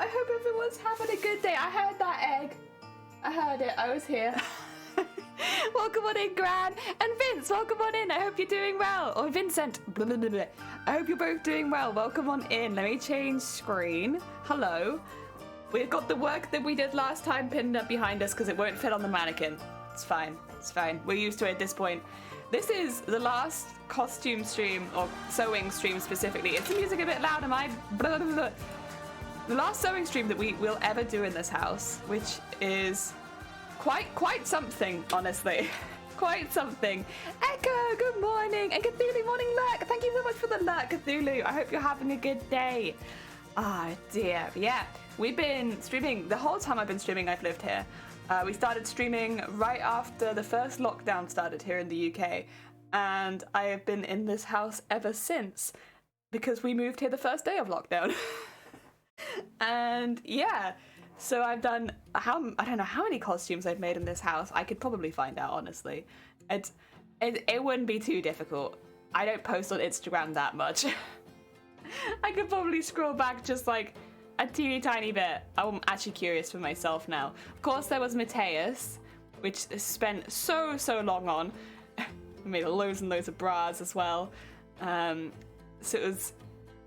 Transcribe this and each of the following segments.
I hope everyone's having a good day. I heard that egg. I heard it. I was here. Welcome on in, Gran. And Vince, welcome on in. I hope you're doing well. Or Vincent. Blah, blah, blah, blah. I hope you're both doing well. Welcome on in. Let me change screen. Hello. We've got the work that we did last time pinned up behind us because it won't fit on the mannequin. It's fine. It's fine. We're used to it at this point. This is the last costume stream, or sewing stream specifically. Is the music a bit loud? Am I? Blah, blah, blah. The last sewing stream that we will ever do in this house, which is quite something, honestly. Quite something. Echo, good morning. And Cthulhu, morning lurk. Thank you so much for the lurk, Cthulhu. I hope you're having a good day. Ah, dear. Yeah, we've been streaming. The whole time I've been streaming, I've lived here. We started streaming right after the first lockdown started here in the UK. And I have been in this house ever since because we moved here the first day of lockdown. And yeah, so I've done, I don't know how many costumes I've made in this house. I could probably find out, honestly. It wouldn't be too difficult. I don't post on Instagram that much. I could probably scroll back just like a teeny tiny bit. I'm actually curious for myself now. Of course, there was Mateus, which I spent so long on. We made loads and loads of bras as well. So it was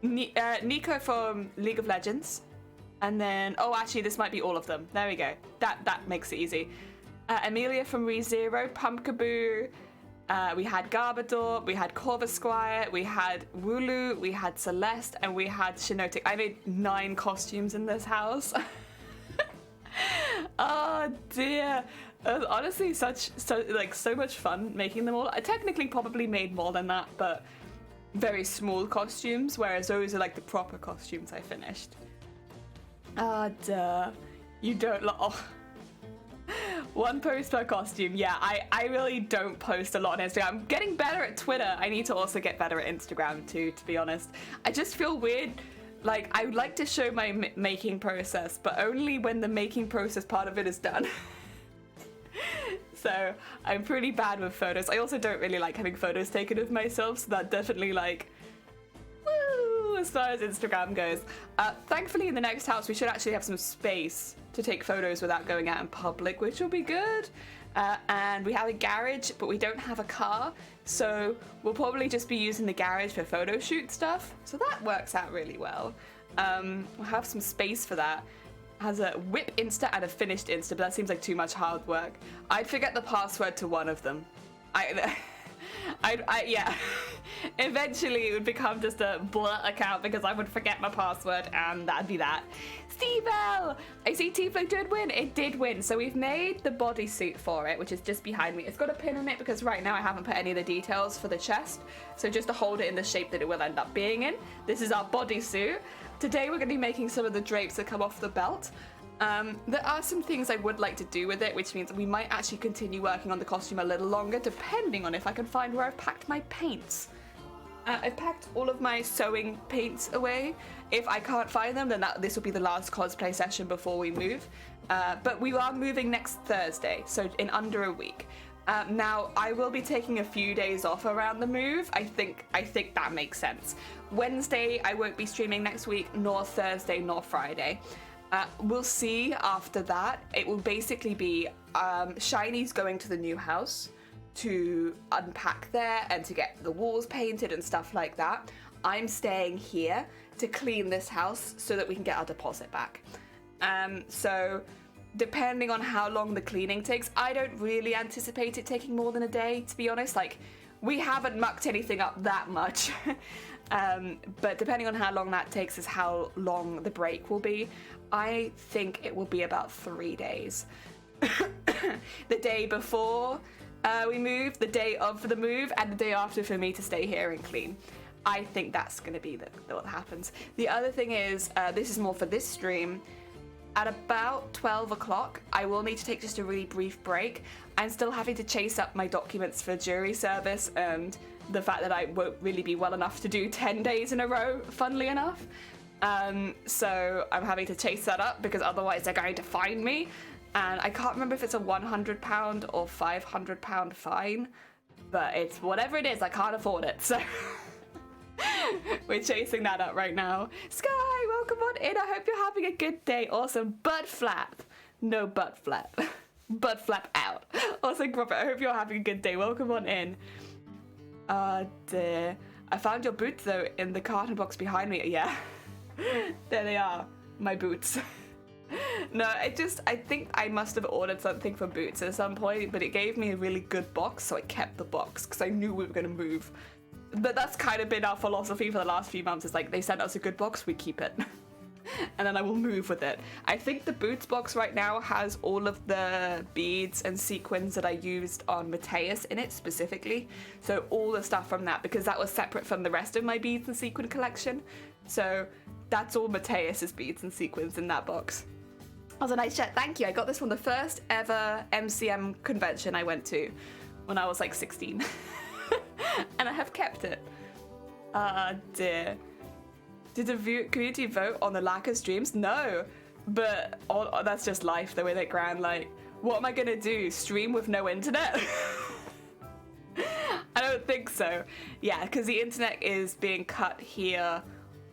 Nico from League of Legends. And then, oh, actually, this might be all of them. There we go. That makes it easy. Amelia from ReZero, Pumpkaboo. We had Garbador, we had Corvusquire, we had Wooloo, we had Celeste, and we had Shinotic. I made 9 costumes in this house. Oh dear. It was honestly so much fun making them all. I technically probably made more than that, but very small costumes, whereas those are like the proper costumes I finished. Ah, duh. You don't oh. 1 post per costume. Yeah, I really don't post a lot on Instagram. I'm getting better at Twitter. I need to also get better at Instagram too, to be honest. I just feel weird. Like, I would like to show my making process, but only when the making process part of it is done. So I'm pretty bad with photos. I also don't really like having photos taken of myself, so that definitely like, woo, as far as Instagram goes. Thankfully in the next house we should actually have some space to take photos without going out in public, which will be good. And we have a garage, but we don't have a car, so we'll probably just be using the garage for photo shoot stuff. So that works out really well. We'll have some space for that. Has a whip Insta and a finished Insta, but that seems like too much hard work. I'd forget the password to one of them. Yeah. Eventually it would become just a blur account because I would forget my password, and that'd be that. Steve-L! I see Teifling did win. It did win. So we've made the bodysuit for it, which is just behind me. It's got a pin on it because right now I haven't put any of the details for the chest. So just to hold it in the shape that it will end up being in. This is our bodysuit. Today we're going to be making some of the drapes that come off the belt. There are some things I would like to do with it, which means we might actually continue working on the costume a little longer, depending on if I can find where I've packed my paints. I've packed all of my sewing paints away. If I can't find them, then this will be the last cosplay session before we move. But we are moving next Thursday, so in under a week. Now, I will be taking a few days off around the move. I think that makes sense. Wednesday, I won't be streaming next week, nor Thursday, nor Friday. We'll see after that. It will basically be Shiny's going to the new house to unpack there and to get the walls painted and stuff like that. I'm staying here to clean this house so that we can get our deposit back. So depending on how long the cleaning takes, I don't really anticipate it taking more than a day, to be honest. Like, we haven't mucked anything up that much. But depending on how long that takes is how long the break will be. I think it will be about 3 days. The day before we move, the day of the move, and the day after for me to stay here and clean. I think that's going to be what happens. The other thing is, this is more for this stream, at about 12 o'clock, I will need to take just a really brief break. I'm still having to chase up my documents for jury service and the fact that I won't really be well enough to do 10 days in a row, funnily enough. So I'm having to chase that up because otherwise they're going to fine me. And I can't remember if it's a £100 or £500 fine, but it's whatever it is, I can't afford it. So We're chasing that up right now. Sky, welcome on in. I hope you're having a good day. Awesome. Butt flap. No butt flap. Butt flap out. Awesome, Robert. I hope you're having a good day. Welcome on in. Dear. I found your boots, though, in the carton box behind me. Yeah. There they are. My boots. No, I think I must have ordered something for boots at some point, but it gave me a really good box, so I kept the box because I knew we were going to move. But that's kind of been our philosophy for the last few months. It's like, they sent us a good box, we keep it. And then I will move with it. I think the boots box right now has all of the beads and sequins that I used on Mateus in it specifically. So all the stuff from that, because that was separate from the rest of my beads and sequin collection. So that's all Mateus's beads and sequins in that box. That was a nice chat. Thank you. I got this from the first ever MCM convention I went to when I was like 16. And I have kept it. Dear. Did the community vote on the Lacquer streams? No, but that's just life, the way they grind. Like, what am I gonna do? Stream with no internet? I don't think so. Yeah, because the internet is being cut here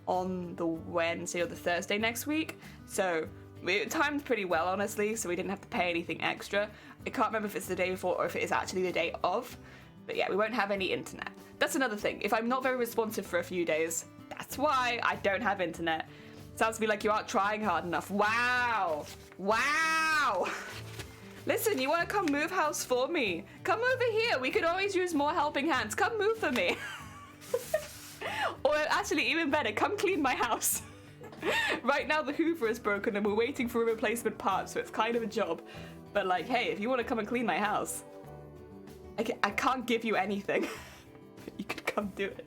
on the Wednesday or the Thursday next week. So it timed pretty well, honestly, so we didn't have to pay anything extra. I can't remember if it's the day before or if it is actually the day of. But yeah, we won't have any internet. That's another thing. If I'm not very responsive for a few days, that's why I don't have internet. Sounds to me like you aren't trying hard enough. Wow. Wow. Listen, you want to come move house for me? Come over here. We could always use more helping hands. Come move for me. Or actually, even better, come clean my house. Right now, the Hoover is broken and we're waiting for a replacement part, so it's kind of a job. But like, hey, if you want to come and clean my house, I can't give you anything. You could come do it.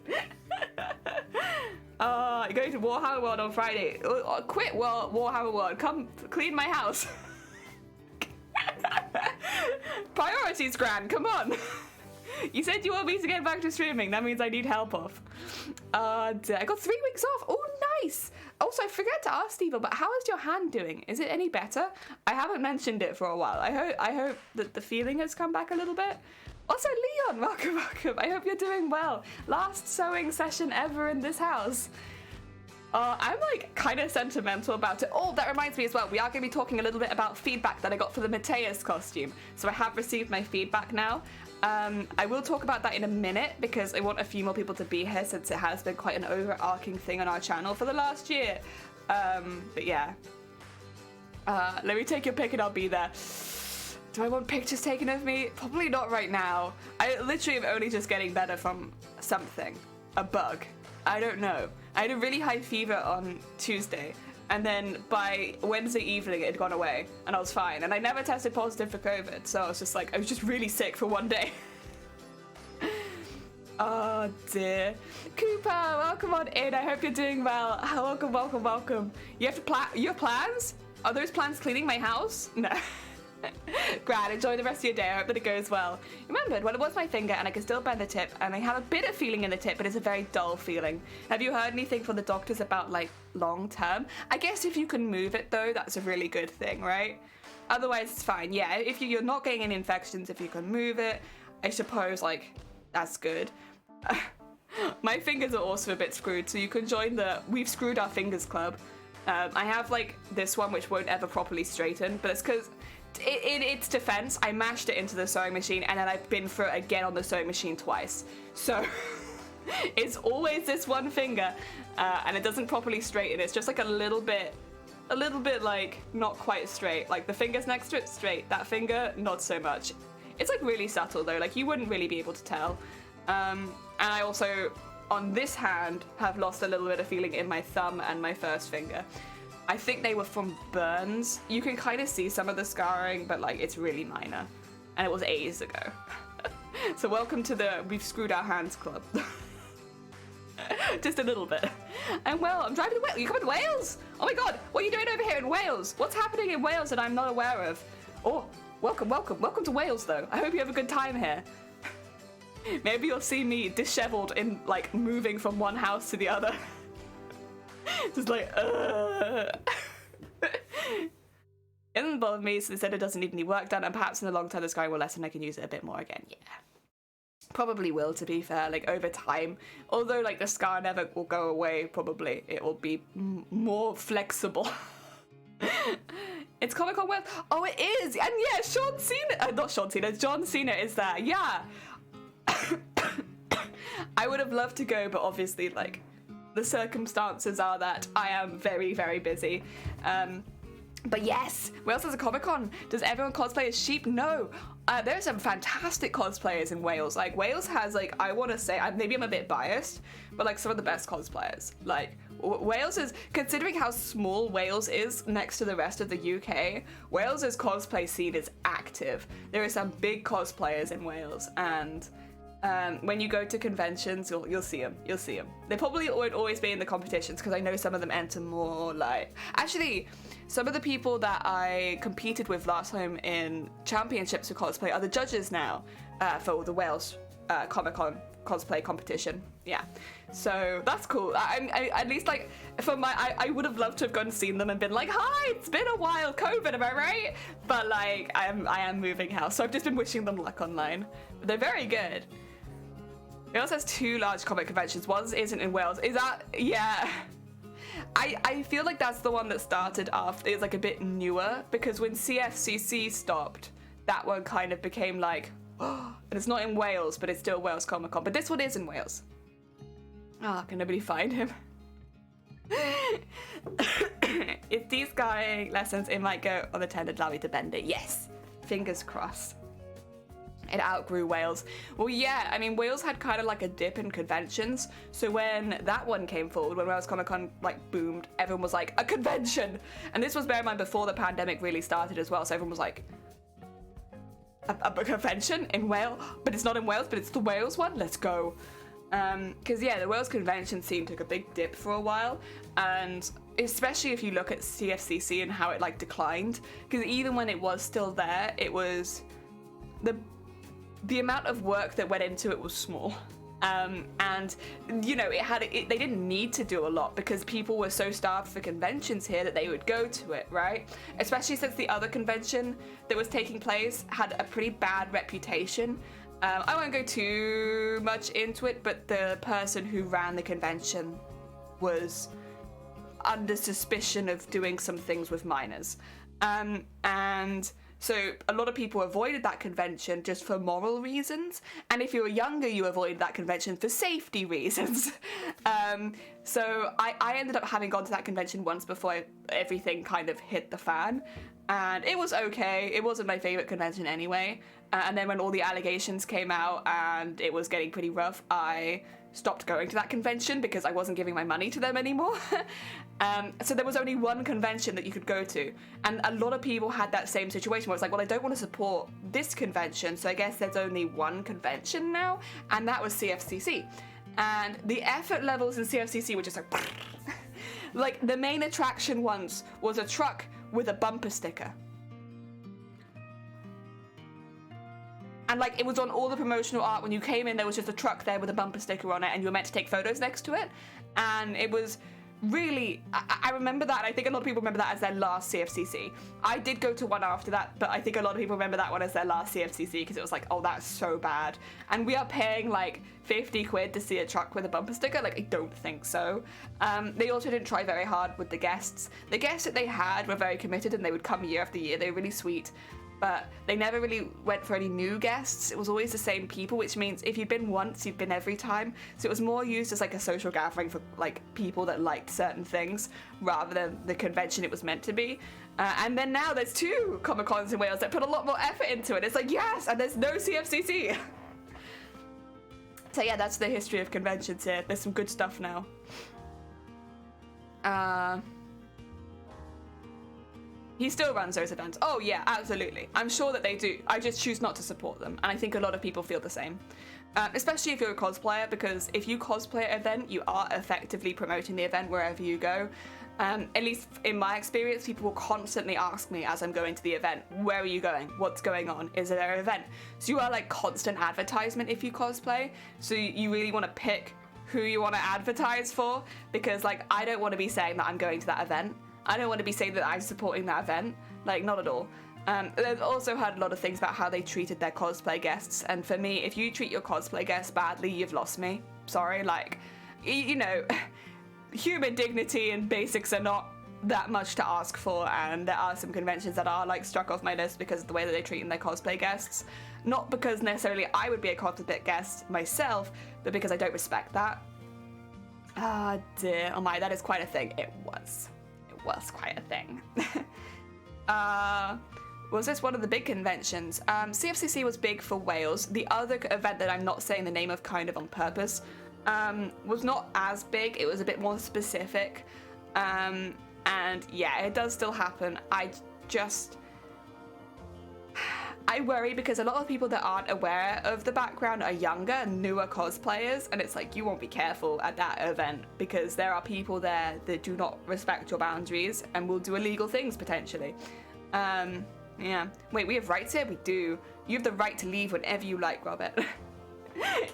You're going to Warhammer World on Friday. Quit Warhammer World. Come clean my house. Priorities, Gran. Come on. You said you want me to get back to streaming. That means I need help off. I got 3 weeks off. Oh, nice. Also, I forgot to ask Steve, but how is your hand doing? Is it any better? I haven't mentioned it for a while. I hope that the feeling has come back a little bit. Also, Leon, welcome. I hope you're doing well. Last sewing session ever in this house. I'm like kind of sentimental about it. Oh, that reminds me as well. We are going to be talking a little bit about feedback that I got for the Mateus costume. So I have received my feedback now. I will talk about that in a minute because I want a few more people to be here since it has been quite an overarching thing on our channel for the last year. But yeah. Let me take your pic and I'll be there. Do I want pictures taken of me? Probably not right now. I literally am only just getting better from something. A bug. I don't know. I had a really high fever on Tuesday, and then by Wednesday evening it had gone away, and I was fine. And I never tested positive for COVID, so I was just really sick for one day. Oh dear. Cooper, welcome on in. I hope you're doing well. Welcome. You have plans? Are those plans cleaning my house? No. Glad, enjoy the rest of your day. I hope that it goes well. Remembered, well, it was my finger and I can still bend the tip, and I have a bit of feeling in the tip, but it's a very dull feeling. Have you heard anything from the doctors about like long term? I guess if you can move it though, that's a really good thing, right? Otherwise it's fine. Yeah, if you're not getting any infections, if you can move it, I suppose like that's good. My fingers are also a bit screwed, so you can join the We've Screwed Our Fingers Club. I have like this one which won't ever properly straighten, but it's because in its defense, I mashed it into the sewing machine and then I've been through it again on the sewing machine twice. So it's always this one finger and it doesn't properly straighten. It's just like a little bit like not quite straight. Like the fingers next to it, straight. That finger, not so much. It's like really subtle though. Like you wouldn't really be able to tell. And I also, on this hand, have lost a little bit of feeling in my thumb and my first finger. I think they were from burns. You can kind of see some of the scarring, but like it's really minor. And it was ages ago. So welcome to the We've Screwed Our Hands Club. Just a little bit. And well, I'm driving to Wales. You coming to Wales? Oh my god, what are you doing over here in Wales? What's happening in Wales that I'm not aware of? Oh, welcome to Wales though. I hope you have a good time here. Maybe you'll see me disheveled in like moving from one house to the other. Just like, It doesn't bother me, so they said it doesn't need any work done, and perhaps in the long term this guy will lessen and I can use it a bit more again. Yeah. Probably will, to be fair, like over time. Although like the scar never will go away, probably it will be more flexible. It's Comic Con Wales. Oh, it is, and yeah, John Cena is there. Yeah. I would have loved to go, but obviously, like, the circumstances are that I am very, very busy. But yes, Wales has a Comic Con. Does everyone cosplay as sheep? No. There are some fantastic cosplayers in Wales. Like, Wales has, like, I want to say, maybe I'm a bit biased, but, like, some of the best cosplayers. Like, Wales is, considering how small Wales is next to the rest of the UK, Wales's cosplay scene is active. There are some big cosplayers in Wales, and when you go to conventions, you'll see them. You'll see them. They probably won't always be in the competitions, because I know some of them enter more like... Actually, some of the people that I competed with last time in championships for cosplay are the judges now for the Wales Comic-Con cosplay competition. Yeah, so that's cool. I at least, like, for I would have loved to have gone and seen them and been like, hi, it's been a while, COVID, am I right? But like, I am moving house, so I've just been wishing them luck online. But they're very good. Wales has 2 large comic conventions. One isn't in Wales. Is that... Yeah. I feel like that's the one that started after. It's like a bit newer, because when CFCC stopped, that one kind of became like, oh, and it's not in Wales, but it's still Wales Comic Con. But this one is in Wales. Ah, can nobody find him? If these guy lessons, it might go on the tended allow me to bend it. Yes. Fingers crossed. It outgrew Wales. Well, yeah, I mean, Wales had kind of like a dip in conventions. So when that one came forward, when Wales Comic Con like boomed, everyone was like, a convention. And this was, bear in mind, before the pandemic really started as well. So everyone was like, a convention in Wales? But it's not in Wales, but it's the Wales one? Let's go. Because yeah, the Wales convention scene took a big dip for a while. And especially if you look at CFCC and how it like declined. Because even when it was still there, it was... The amount of work that went into it was small. And, you know, they didn't need to do a lot because people were so starved for conventions here that they would go to it, right? Especially since the other convention that was taking place had a pretty bad reputation. I won't go too much into it, but the person who ran the convention was under suspicion of doing some things with minors. And so a lot of people avoided that convention just for moral reasons. And if you were younger, you avoided that convention for safety reasons. So I ended up having gone to that convention once before everything kind of hit the fan. And it was okay. It wasn't my favorite convention anyway. And then when all the allegations came out and it was getting pretty rough, I stopped going to that convention because I wasn't giving my money to them anymore. So there was only one convention that you could go to. And a lot of people had that same situation where it's like, well, I don't want to support this convention, so I guess there's only one convention now. And that was CFCC. And the effort levels in CFCC were just like... Like, the main attraction once was a truck with a bumper sticker. And like, it was on all the promotional art. When you came in, there was just a truck there with a bumper sticker on it, and you were meant to take photos next to it. And it was really, I remember that. I think a lot of people remember that as their last CFCC. I did go to one after that, but I think a lot of people remember that one as their last CFCC because it was like, oh, that's so bad. And we are paying like 50 quid to see a truck with a bumper sticker. Like, I don't think so. They also didn't try very hard with the guests. The guests that they had were very committed, and they would come year after year. They were really sweet. But they never really went for any new guests. It was always the same people, which means if you'd been once, you'd been every time. So it was more used as like a social gathering for like people that liked certain things rather than the convention it was meant to be. And then now there's 2 Comic Cons in Wales that put a lot more effort into it. It's like, yes, and there's no CFCC. So yeah, that's the history of conventions here. There's some good stuff now. He still runs those events. Oh yeah, absolutely. I'm sure that they do. I just choose not to support them. And I think a lot of people feel the same. Especially if you're a cosplayer, because if you cosplay an event, you are effectively promoting the event wherever you go. At least in my experience, people will constantly ask me as I'm going to the event, where are you going? What's going on? Is there an event? So you are like constant advertisement if you cosplay. So you really want to pick who you want to advertise for, because like, I don't want to be saying that I'm going to that event. I don't want to be saying that I'm supporting that event. Like, not at all. They've also heard a lot of things about how they treated their cosplay guests, and for me, if you treat your cosplay guests badly, you've lost me. Sorry, like, you know, human dignity and basics are not that much to ask for, and there are some conventions that are like struck off my list because of the way that they treat their cosplay guests. Not because necessarily I would be a cosplay guest myself, but because I don't respect that. Ah, dear. Oh my, that is quite a thing. It was quite a thing. Was this one of the big conventions? CFCC was big for Wales. The other event that I'm not saying the name of kind of on purpose was not as big. It was a bit more specific. And yeah, it does still happen. I worry because a lot of people that aren't aware of the background are younger, newer cosplayers, and it's like, you won't be careful at that event because there are people there that do not respect your boundaries and will do illegal things potentially. Yeah. Wait, we have rights here? We do. You have the right to leave whenever you like, Robert.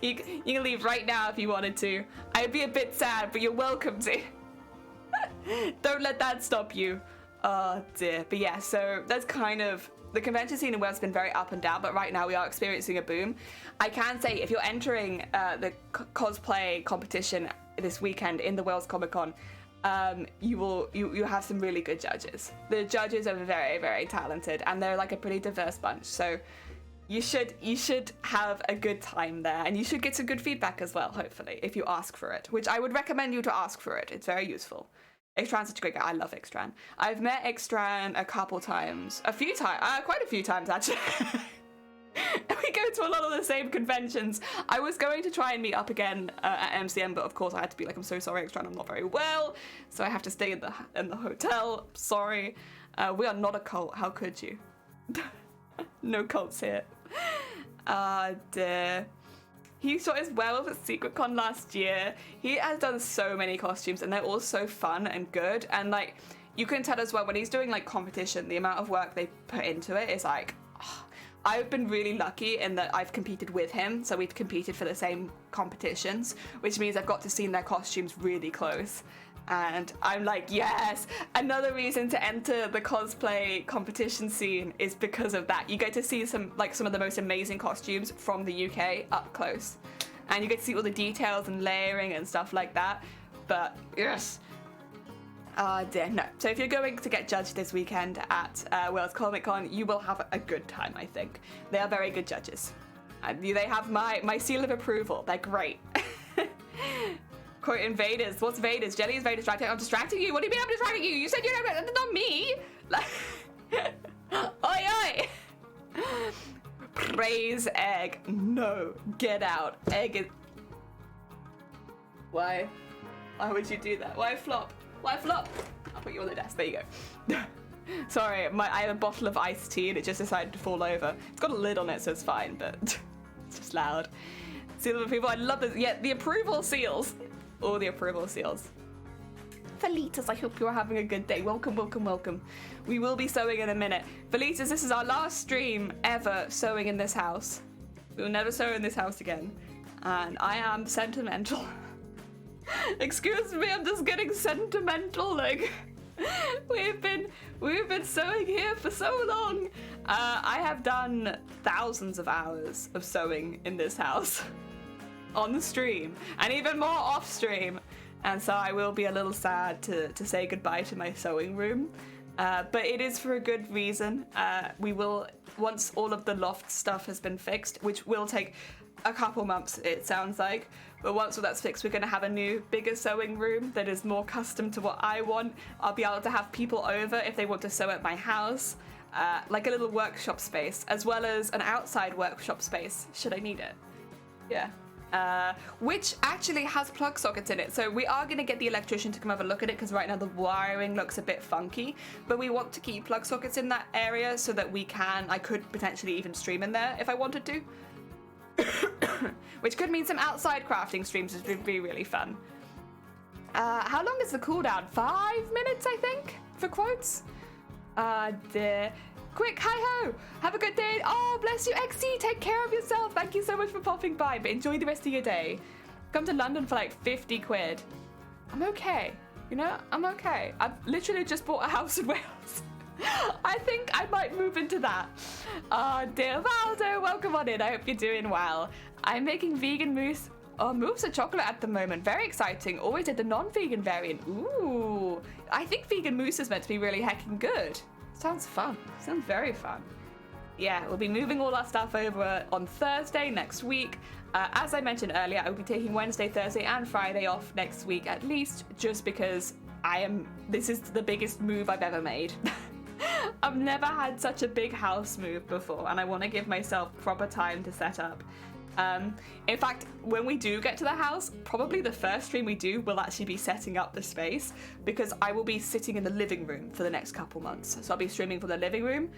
You can leave right now if you wanted to. I'd be a bit sad, but you're welcome to. Don't let that stop you. Oh dear. But yeah, so that's kind of... The convention scene in Wales has been very up and down, but right now we are experiencing a boom. I can say, if you're entering the cosplay competition this weekend in the Wales Comic Con, you have some really good judges. The judges are very, very talented, and they're like a pretty diverse bunch. So you should have a good time there, and you should get some good feedback as well, hopefully, if you ask for it, which I would recommend you to ask for it. It's very useful. Ixtran's such a great guy. I love Ixtran. I've met Ixtran a couple times. Quite a few times, actually. We go to a lot of the same conventions. I was going to try and meet up again at MCM, but of course I had to be like, I'm so sorry, Ixtran, I'm not very well, so I have to stay in the hotel. Sorry. We are not a cult. How could you? No cults here. Dear. He shot his werewolf at SecretCon last year. He has done so many costumes, and they're all so fun and good. And like, you can tell as well when he's doing like competition, the amount of work they put into it is like, I've been really lucky in that I've competed with him. So we've competed for the same competitions, which means I've got to see their costumes really close. And I'm like, yes, another reason to enter the cosplay competition scene is because of that. You get to see some of the most amazing costumes from the UK up close. And you get to see all the details and layering and stuff like that. But yes. Dear, no. So if you're going to get judged this weekend at Wales Comic Con, you will have a good time, I think. They are very good judges. And they have my seal of approval. They're great. Quote invaders. What's Vaders? Jelly is very distracting. I'm distracting you? What do you mean I'm distracting you? You said you're not me. Oi, oi. Praise egg. No. Get out. Egg is... Why? Why would you do that? Why flop? Why flop? I'll put you on the desk. There you go. Sorry, I have a bottle of iced tea and it just decided to fall over. It's got a lid on it, so it's fine, but it's just loud. Seal of approval. I love this. Yeah, the approval seals. All the approval seals. Felitas, I hope you're having a good day. Welcome, welcome, welcome. We will be sewing in a minute. Felitas, this is our last stream ever sewing in this house. We will never sew in this house again. And I am sentimental. Excuse me, I'm just getting sentimental. Like, we've been sewing here for so long. I have done thousands of hours of sewing in this house. On the stream, and even more off stream, and so I will be a little sad to say goodbye to my sewing room, but it is for a good reason. We will, once all of the loft stuff has been fixed, which will take a couple months, it sounds like, but once all that's fixed, we're going to have a new, bigger sewing room that is more custom to what I want. I'll be able to have people over if they want to sew at my house, like a little workshop space, as well as an outside workshop space should I need it. Yeah. Which actually has plug sockets in it. So we are going to get the electrician to come have a look at it because right now the wiring looks a bit funky, but we want to keep plug sockets in that area so that I could potentially even stream in there if I wanted to. Which could mean some outside crafting streams, which would be really fun. How long is the cooldown? 5 minutes, I think, for quotes. Dear. Quick, hi-ho! Have a good day. Oh, bless you, XC. Take care of yourself. Thank you so much for popping by, but enjoy the rest of your day. Come to London for like 50 quid. I'm okay. You know, I'm okay. I've literally just bought a house in Wales. I think I might move into that. Dear Valdo, welcome on in. I hope you're doing well. I'm making vegan mousse. Oh, mousse of chocolate at the moment. Very exciting. Always did the non-vegan variant. Ooh. I think vegan mousse is meant to be really heckin' good. Sounds fun. Sounds very fun. Yeah, we'll be moving all our stuff over on Thursday next week. As I mentioned earlier, I will be taking Wednesday, Thursday, and Friday off next week at least, just because this is the biggest move I've ever made. I've never had such a big house move before, and I want to give myself proper time to set up. In fact, when we do get to the house, probably the first stream we do will actually be setting up the space, because I will be sitting in the living room for the next couple months. So I'll be streaming from the living room.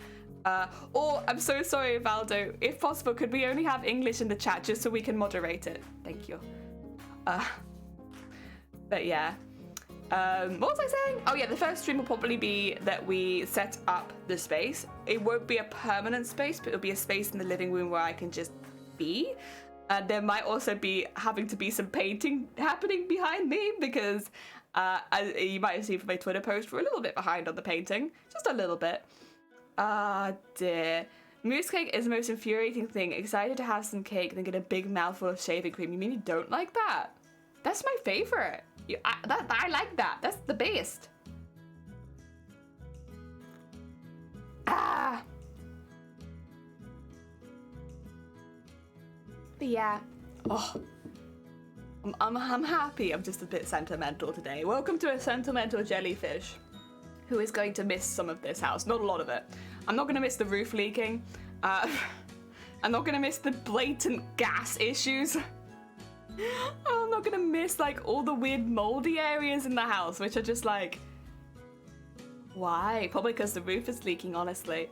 Or, I'm so sorry, Valdo, if possible, could we only have English in the chat just so we can moderate it? Thank you. But yeah. What was I saying? Oh yeah, the first stream will probably be that we set up the space. It won't be a permanent space, but it'll be a space in the living room where I can just be. There might also be having to be some painting happening behind me, because as you might have seen from my Twitter post, we're a little bit behind on the painting. Just a little bit. Ah, dear. Mousse cake is the most infuriating thing. Excited to have some cake, then get a big mouthful of shaving cream. You mean you don't like that? That's my favorite. I like that. That's the best. Ah. But yeah. Oh. I'm happy. I'm just a bit sentimental today. Welcome to a sentimental jellyfish who is going to miss some of this house. Not a lot of it. I'm not going to miss the roof leaking. I'm not going to miss the blatant gas issues. I'm not going to miss like all the weird moldy areas in the house, which are just like, why? Probably because the roof is leaking, honestly.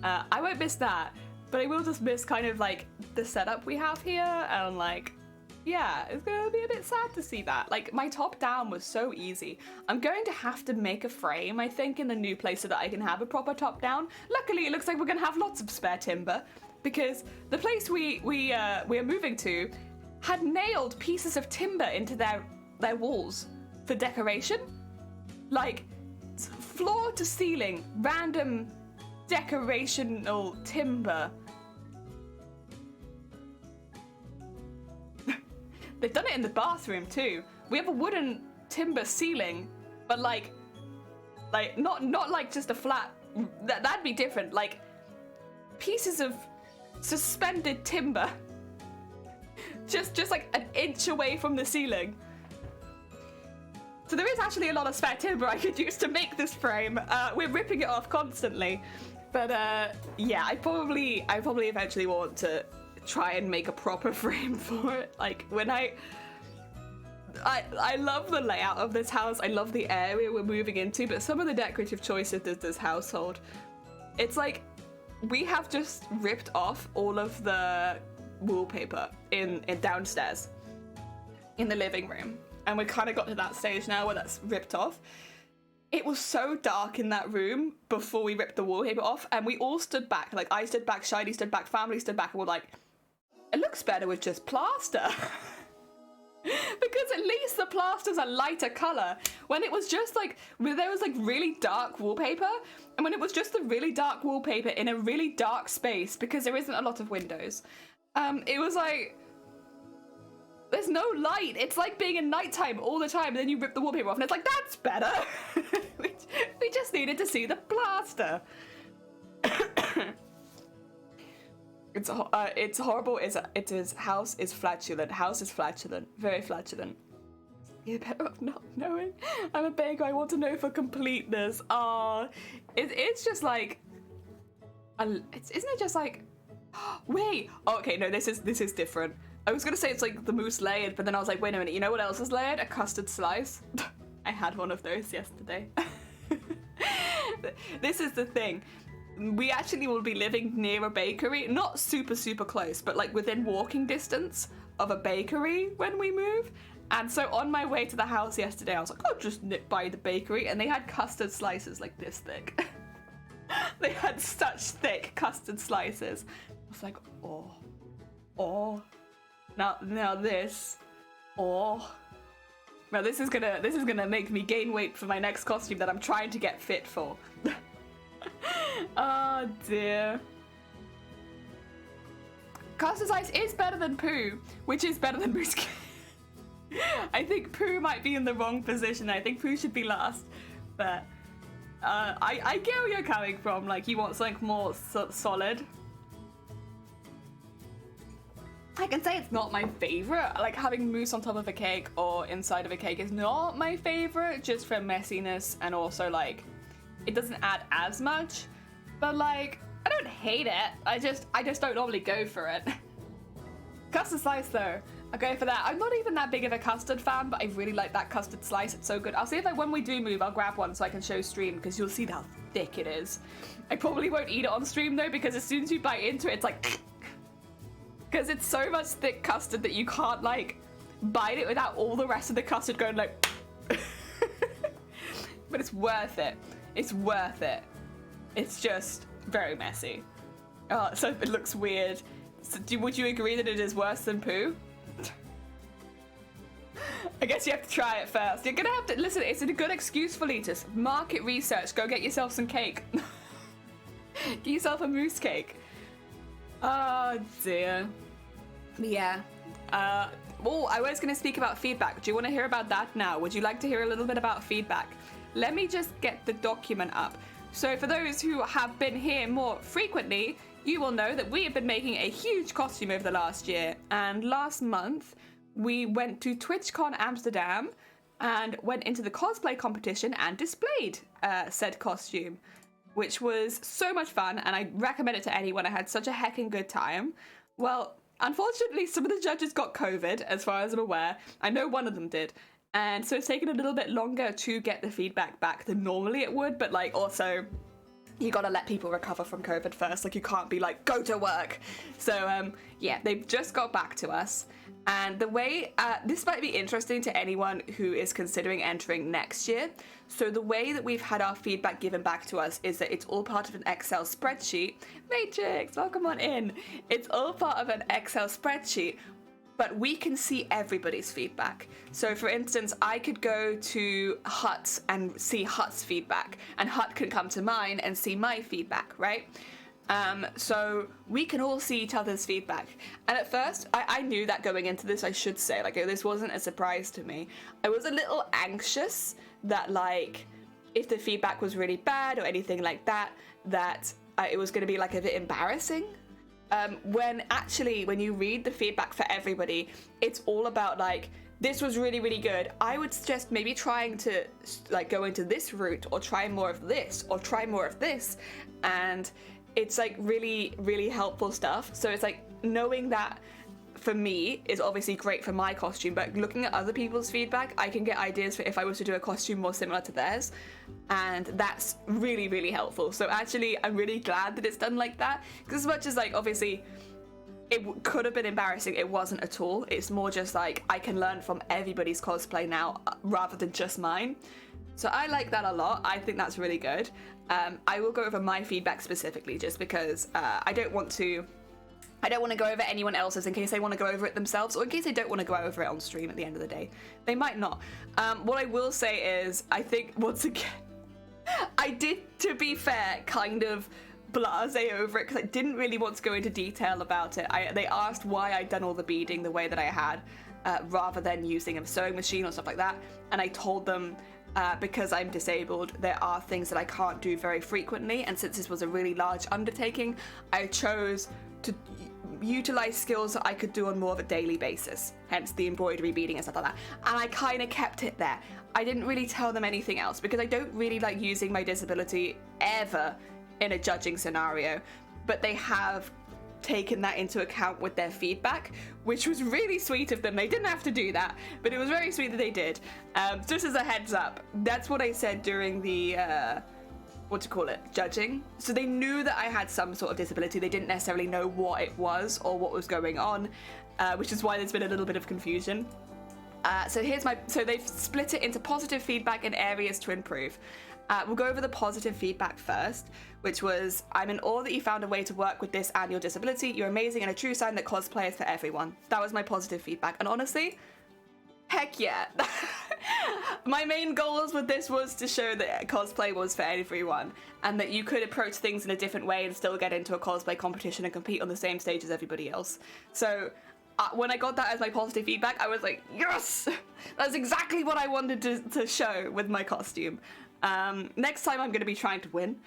I won't miss that, but I will just miss kind of like the setup we have here, and like, yeah, it's gonna be a bit sad to see that. Like, my top down was so easy. I'm going to have to make a frame, I think, in the new place so that I can have a proper top down. Luckily, it looks like we're gonna have lots of spare timber, because the place we are moving to had nailed pieces of timber into their walls for decoration. Like, floor to ceiling, random decorational timber. They've done it in the bathroom too. We have a wooden timber ceiling, but like not like just a flat. That'd be different. Like pieces of suspended timber, just like an inch away from the ceiling. So there is actually a lot of spare timber I could use to make this frame. We're ripping it off constantly, but yeah, I probably eventually want to try and make a proper frame for it. Like when I love the layout of this house. I love the area we're moving into, but some of the decorative choices of this household, it's like we have just ripped off all of the wallpaper in downstairs in the living room, and we kind of got to that stage now where that's ripped off. It was so dark in that room before we ripped the wallpaper off, and we all stood back. Like I stood back, Shiny stood back, family stood back, and we're like, it looks better with just plaster. Because at least the plaster's a lighter color. When it was just like, there was like really dark wallpaper, and when it was just the really dark wallpaper in a really dark space, because there isn't a lot of windows, it was like, there's no light. It's like being in nighttime all the time, and then you rip the wallpaper off, and it's like, that's better. we just needed to see the plaster. It's horrible. It is. House is flatulent. House is flatulent. Very flatulent. You're better off not knowing. I'm a baker. I want to know for completeness. It's just like, isn't it just like? Wait. Oh, okay. No, this is different. I was gonna say it's like the mousse layered, but then I was like, wait a minute. You know what else is layered? A custard slice. I had one of those yesterday. This is the thing. We actually will be living near a bakery, not super close, but like within walking distance of a bakery when we move. And so on my way to the house yesterday, I was like, oh, just nip by the bakery, and they had custard slices like this thick. They had such thick custard slices. I was like, oh, now this, oh. Now this is gonna make me gain weight for my next costume that I'm trying to get fit for. Oh dear. Custard slice is better than poo, which is better than moose cake. I think poo might be in the wrong position. I think poo should be last, but I get where you're coming from. Like, you want something more solid. I can say it's not my favorite. Like, having mousse on top of a cake or inside of a cake is not my favorite, just for messiness, and also like it doesn't add as much. But like, I don't hate it. I just don't normally go for it. Custard slice though, I go for that. I'm not even that big of a custard fan, but I really like that custard slice. It's so good. I'll see if when we do move, I'll grab one so I can show stream, because you'll see how thick it is. I probably won't eat it on stream though, because as soon as you bite into it, it's like, because it's so much thick custard that you can't like bite it without all the rest of the custard going like. But it's worth it. It's worth it. It's just very messy. Oh, so it looks weird. So would you agree that it is worse than poo? I guess you have to try it first. You're gonna have to listen. It's a good excuse for Letus. Market research. Go get yourself some cake. Get yourself a mousse cake. Oh dear. Yeah. Oh, I was gonna speak about feedback. Do you want to hear about that now? Would you like to hear a little bit about feedback? Let me just get the document up. So for those who have been here more frequently, you will know that we have been making a huge costume over the last year. And last month, we went to TwitchCon Amsterdam and went into the cosplay competition and displayed said costume, which was so much fun, and I recommend it to anyone. I had such a heckin' good time. Well, unfortunately, some of the judges got COVID, as far as I'm aware. I know one of them did. And so it's taken a little bit longer to get the feedback back than normally it would, but like also you gotta let people recover from COVID first. Like, you can't be like, go to work. So yeah, they've just got back to us. And the way, this might be interesting to anyone who is considering entering next year. So the way that we've had our feedback given back to us is that it's all part of an Excel spreadsheet. Matrix, welcome on in. It's all part of an Excel spreadsheet, but we can see everybody's feedback. So for instance, I could go to Hut and see Hut's feedback, and Hut can come to mine and see my feedback, right? So we can all see each other's feedback. And at first, I knew that going into this, I should say, like, this wasn't a surprise to me. I was a little anxious that, like, if the feedback was really bad or anything like that, that it was going to be, like, a bit embarrassing. When you read the feedback for everybody, it's all about, like, this was really, really good. I would suggest maybe trying to, like, go into this route, or try more of this, or try more of this. And it's like really, really helpful stuff. So it's like knowing that for me is obviously great for my costume, but looking at other people's feedback, I can get ideas for if I was to do a costume more similar to theirs. And that's really, really helpful. So actually, I'm really glad that it's done like that. Because as much as, like, obviously it could have been embarrassing, it wasn't at all. It's more just like I can learn from everybody's cosplay now rather than just mine. So I like that a lot. I think that's really good. I will go over my feedback specifically, just because I don't want to go over anyone else's in case they want to go over it themselves, or in case they don't want to go over it on stream at the end of the day. They might not. What I will say is, I think, once again, I did, to be fair, kind of blasé over it, because I didn't really want to go into detail about it. They asked why I'd done all the beading the way that I had, rather than using a sewing machine or stuff like that, and I told them because I'm disabled, there are things that I can't do very frequently, and since this was a really large undertaking, I chose to utilize skills that I could do on more of a daily basis, hence the embroidery, beading and stuff like that, and I kind of kept it there. I didn't really tell them anything else, because I don't really like using my disability ever in a judging scenario, but they have taken that into account with their feedback, which was really sweet of them. They didn't have to do that, but it was very sweet that they did. Just as a heads up, that's what I said during the judging. So they knew that I had some sort of disability. They didn't necessarily know what it was or what was going on, which is why there's been a little bit of confusion. So they've split it into positive feedback and areas to improve. We'll go over the positive feedback first, which was, I'm in awe that you found a way to work with this and your disability. You're amazing and a true sign that cosplay is for everyone. That was my positive feedback. And honestly, Heck yeah. My main goals with this was to show that cosplay was for everyone, and that you could approach things in a different way and still get into a cosplay competition and compete on the same stage as everybody else. So when I got that as my positive feedback, I was like, yes! That's exactly what I wanted to show with my costume. Next time I'm going to be trying to win.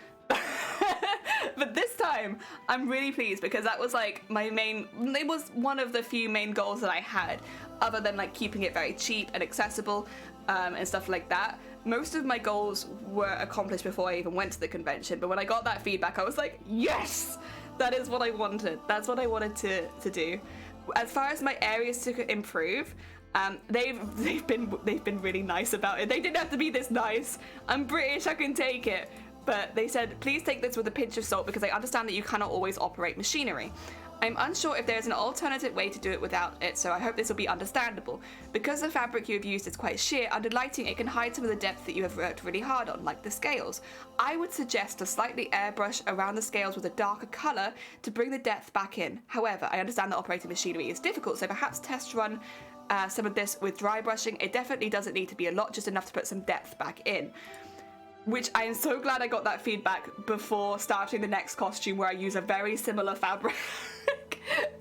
But this time, I'm really pleased because that was like it was one of the few main goals that I had, other than like keeping it very cheap and accessible and stuff like that. Most of my goals were accomplished before I even went to the convention, but when I got that feedback, I was like, yes! That is what I wanted. That's what I wanted to do. As far as my areas to improve, they've been really nice about it. They didn't have to be this nice. I'm British, I can take it. But they said, please take this with a pinch of salt because I understand that you cannot always operate machinery. I'm unsure if there's an alternative way to do it without it, so I hope this will be understandable. Because the fabric you have used is quite sheer, under lighting it can hide some of the depth that you have worked really hard on, like the scales. I would suggest to slightly airbrush around the scales with a darker colour to bring the depth back in. However, I understand that operating machinery is difficult, so perhaps test run some of this with dry brushing. It definitely doesn't need to be a lot, just enough to put some depth back in. Which I am so glad I got that feedback before starting the next costume, where I use a very similar fabric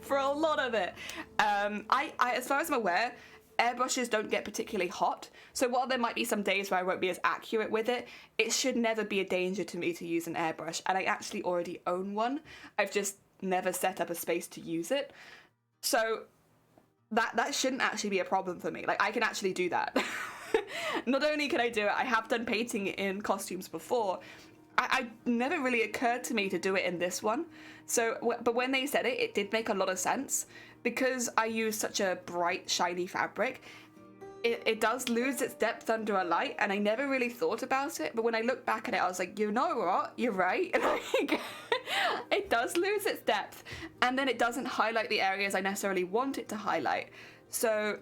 for a lot of it. I as far as I'm aware, airbrushes don't get particularly hot, so while there might be some days where I won't be as accurate with it, it should never be a danger to me to use an airbrush, and I actually already own one. I've just never set up a space to use it. So that shouldn't actually be a problem for me. Like, I can actually do that. Not only can I do it, I have done painting in costumes before. I never really occurred to me to do it in this one. So, but when they said it, it did make a lot of sense. Because I use such a bright, shiny fabric, it does lose its depth under a light, and I never really thought about it. But when I look back at it, I was like, you know what? You're right. Like, it does lose its depth, and then it doesn't highlight the areas I necessarily want it to highlight. So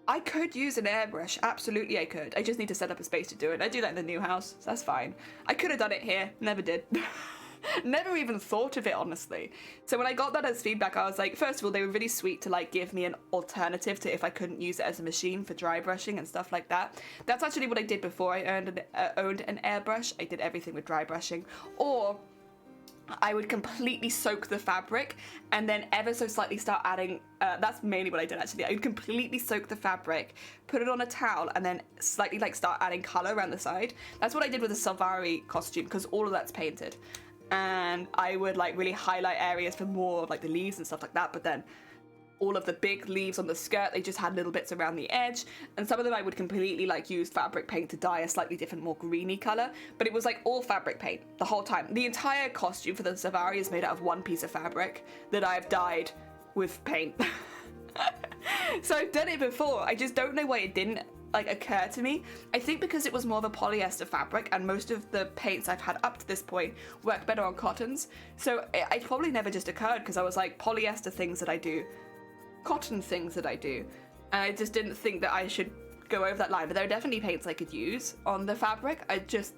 I could use an airbrush, absolutely I could. I just need to set up a space to do it. I do that in the new house, so that's fine. I could have done it here, never did. Never even thought of it, honestly. So when I got that as feedback, I was like, first of all, they were really sweet to like give me an alternative to if I couldn't use it as a machine for dry brushing and stuff like that. That's actually what I did before I owned an airbrush. I did everything with dry brushing. Or I would completely soak the fabric and then ever so slightly start adding, that's mainly what I did actually. I would completely soak the fabric, put it on a towel, and then slightly like start adding colour around the side. That's what I did with the Salvari costume, because all of that's painted. And I would like really highlight areas for more of like the leaves and stuff like that, but then all of the big leaves on the skirt, they just had little bits around the edge, and some of them I would completely like use fabric paint to dye a slightly different, more greeny colour, but it was like all fabric paint the whole time. The entire costume for the Safari is made out of one piece of fabric that I've dyed with paint. So I've done it before, I just don't know why it didn't like occur to me. I think because it was more of a polyester fabric, and most of the paints I've had up to this point work better on cottons, so it probably never just occurred because I was like, polyester things that I do, cotton things that I do, and I just didn't think that I should go over that line. But there are definitely paints I could use on the fabric, I just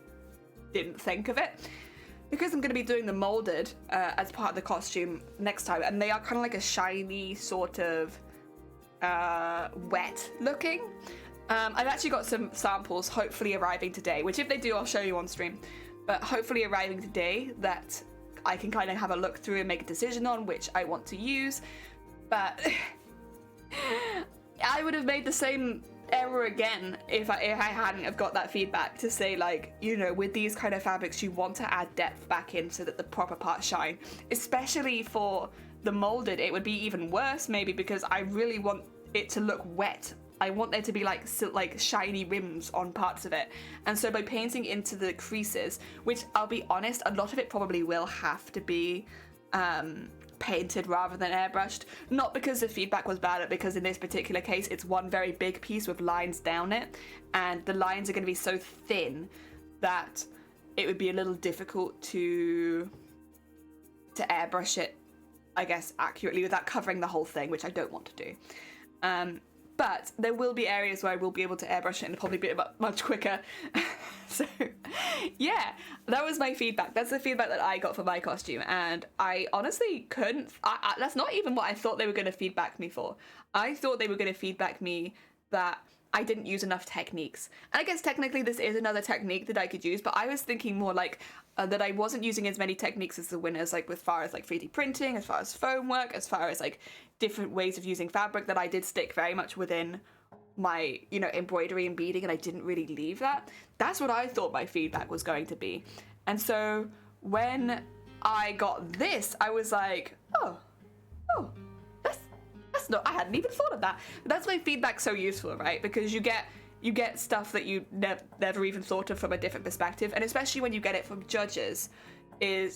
didn't think of it. Because I'm going to be doing the molded as part of the costume next time, and they are kind of like a shiny sort of wet looking. I've actually got some samples hopefully arriving today, which if they do I'll show you on stream, but hopefully arriving today that I can kind of have a look through and make a decision on which I want to use. But I would have made the same error again if I hadn't have got that feedback to say, like, you know, with these kind of fabrics you want to add depth back in so that the proper parts shine. Especially for the molded, it would be even worse maybe, because I really want it to look wet. I want there to be like shiny rims on parts of it, and so by painting into the creases, which I'll be honest, a lot of it probably will have to be painted rather than airbrushed, not because the feedback was bad, but because in this particular case it's one very big piece with lines down it, and the lines are going to be so thin that it would be a little difficult to airbrush it, I guess, accurately without covering the whole thing, which I don't want to do. But there will be areas where I will be able to airbrush it and probably be much quicker. So yeah, that was my feedback. That's the feedback that I got for my costume, and I honestly couldn't, that's not even what I thought they were going to feedback me for. I thought they were going to feedback me that I didn't use enough techniques. And I guess technically this is another technique that I could use, but I was thinking more like that I wasn't using as many techniques as the winners, like as far as like 3D printing, as far as foam work, as far as like different ways of using fabric, that I did stick very much within my, you know, embroidery and beading, and I didn't really leave that. That's what I thought my feedback was going to be. And so when I got this, I was like, oh, that's not, I hadn't even thought of that. That's why feedback's so useful, right? Because you get stuff that you never even thought of from a different perspective, and especially when you get it from judges, you're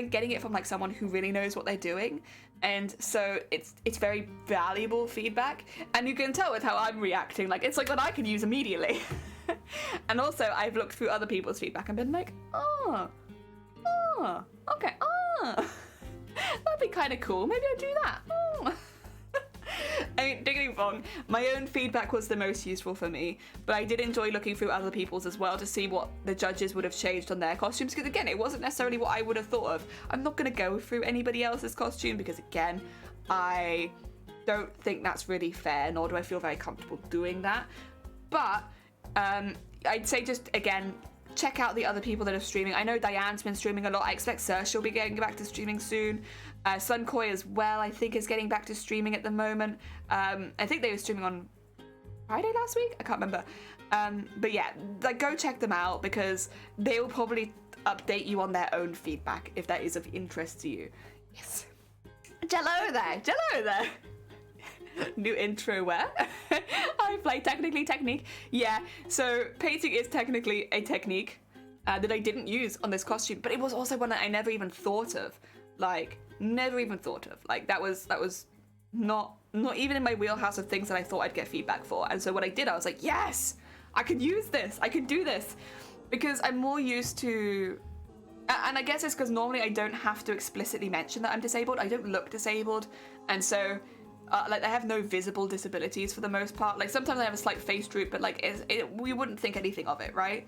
getting it from like someone who really knows what they're doing, and so it's very valuable feedback, and you can tell with how I'm reacting, like it's like what I can use immediately. And also I've looked through other people's feedback and been like, okay, that'd be kind of cool, maybe I'll do that. I mean, don't get me wrong, my own feedback was the most useful for me, but I did enjoy looking through other people's as well to see what the judges would have changed on their costumes, because again, it wasn't necessarily what I would have thought of. I'm not going to go through anybody else's costume because again, I don't think that's really fair, nor do I feel very comfortable doing that. But I'd say just, again, check out the other people that are streaming. I know Diane's been streaming a lot. I expect Saoirse will be getting back to streaming soon. Sunkoi as well, I think, is getting back to streaming at the moment. I think they were streaming on Friday last week? I can't remember. But yeah, like go check them out because they will probably update you on their own feedback if that is of interest to you. Yes. Jello there. New intro where? I play technique. Yeah, so painting is technically a technique that I didn't use on this costume, but it was also one that I never even thought of. Like, that was not even in my wheelhouse of things that I thought I'd get feedback for. And so what I did, I was like, yes, I could use this, I could do this, because I'm more used to, and I guess it's because normally I don't have to explicitly mention that I'm disabled. I don't look disabled, and so like I have no visible disabilities for the most part. Like sometimes I have a slight face droop, but like we wouldn't think anything of it, right?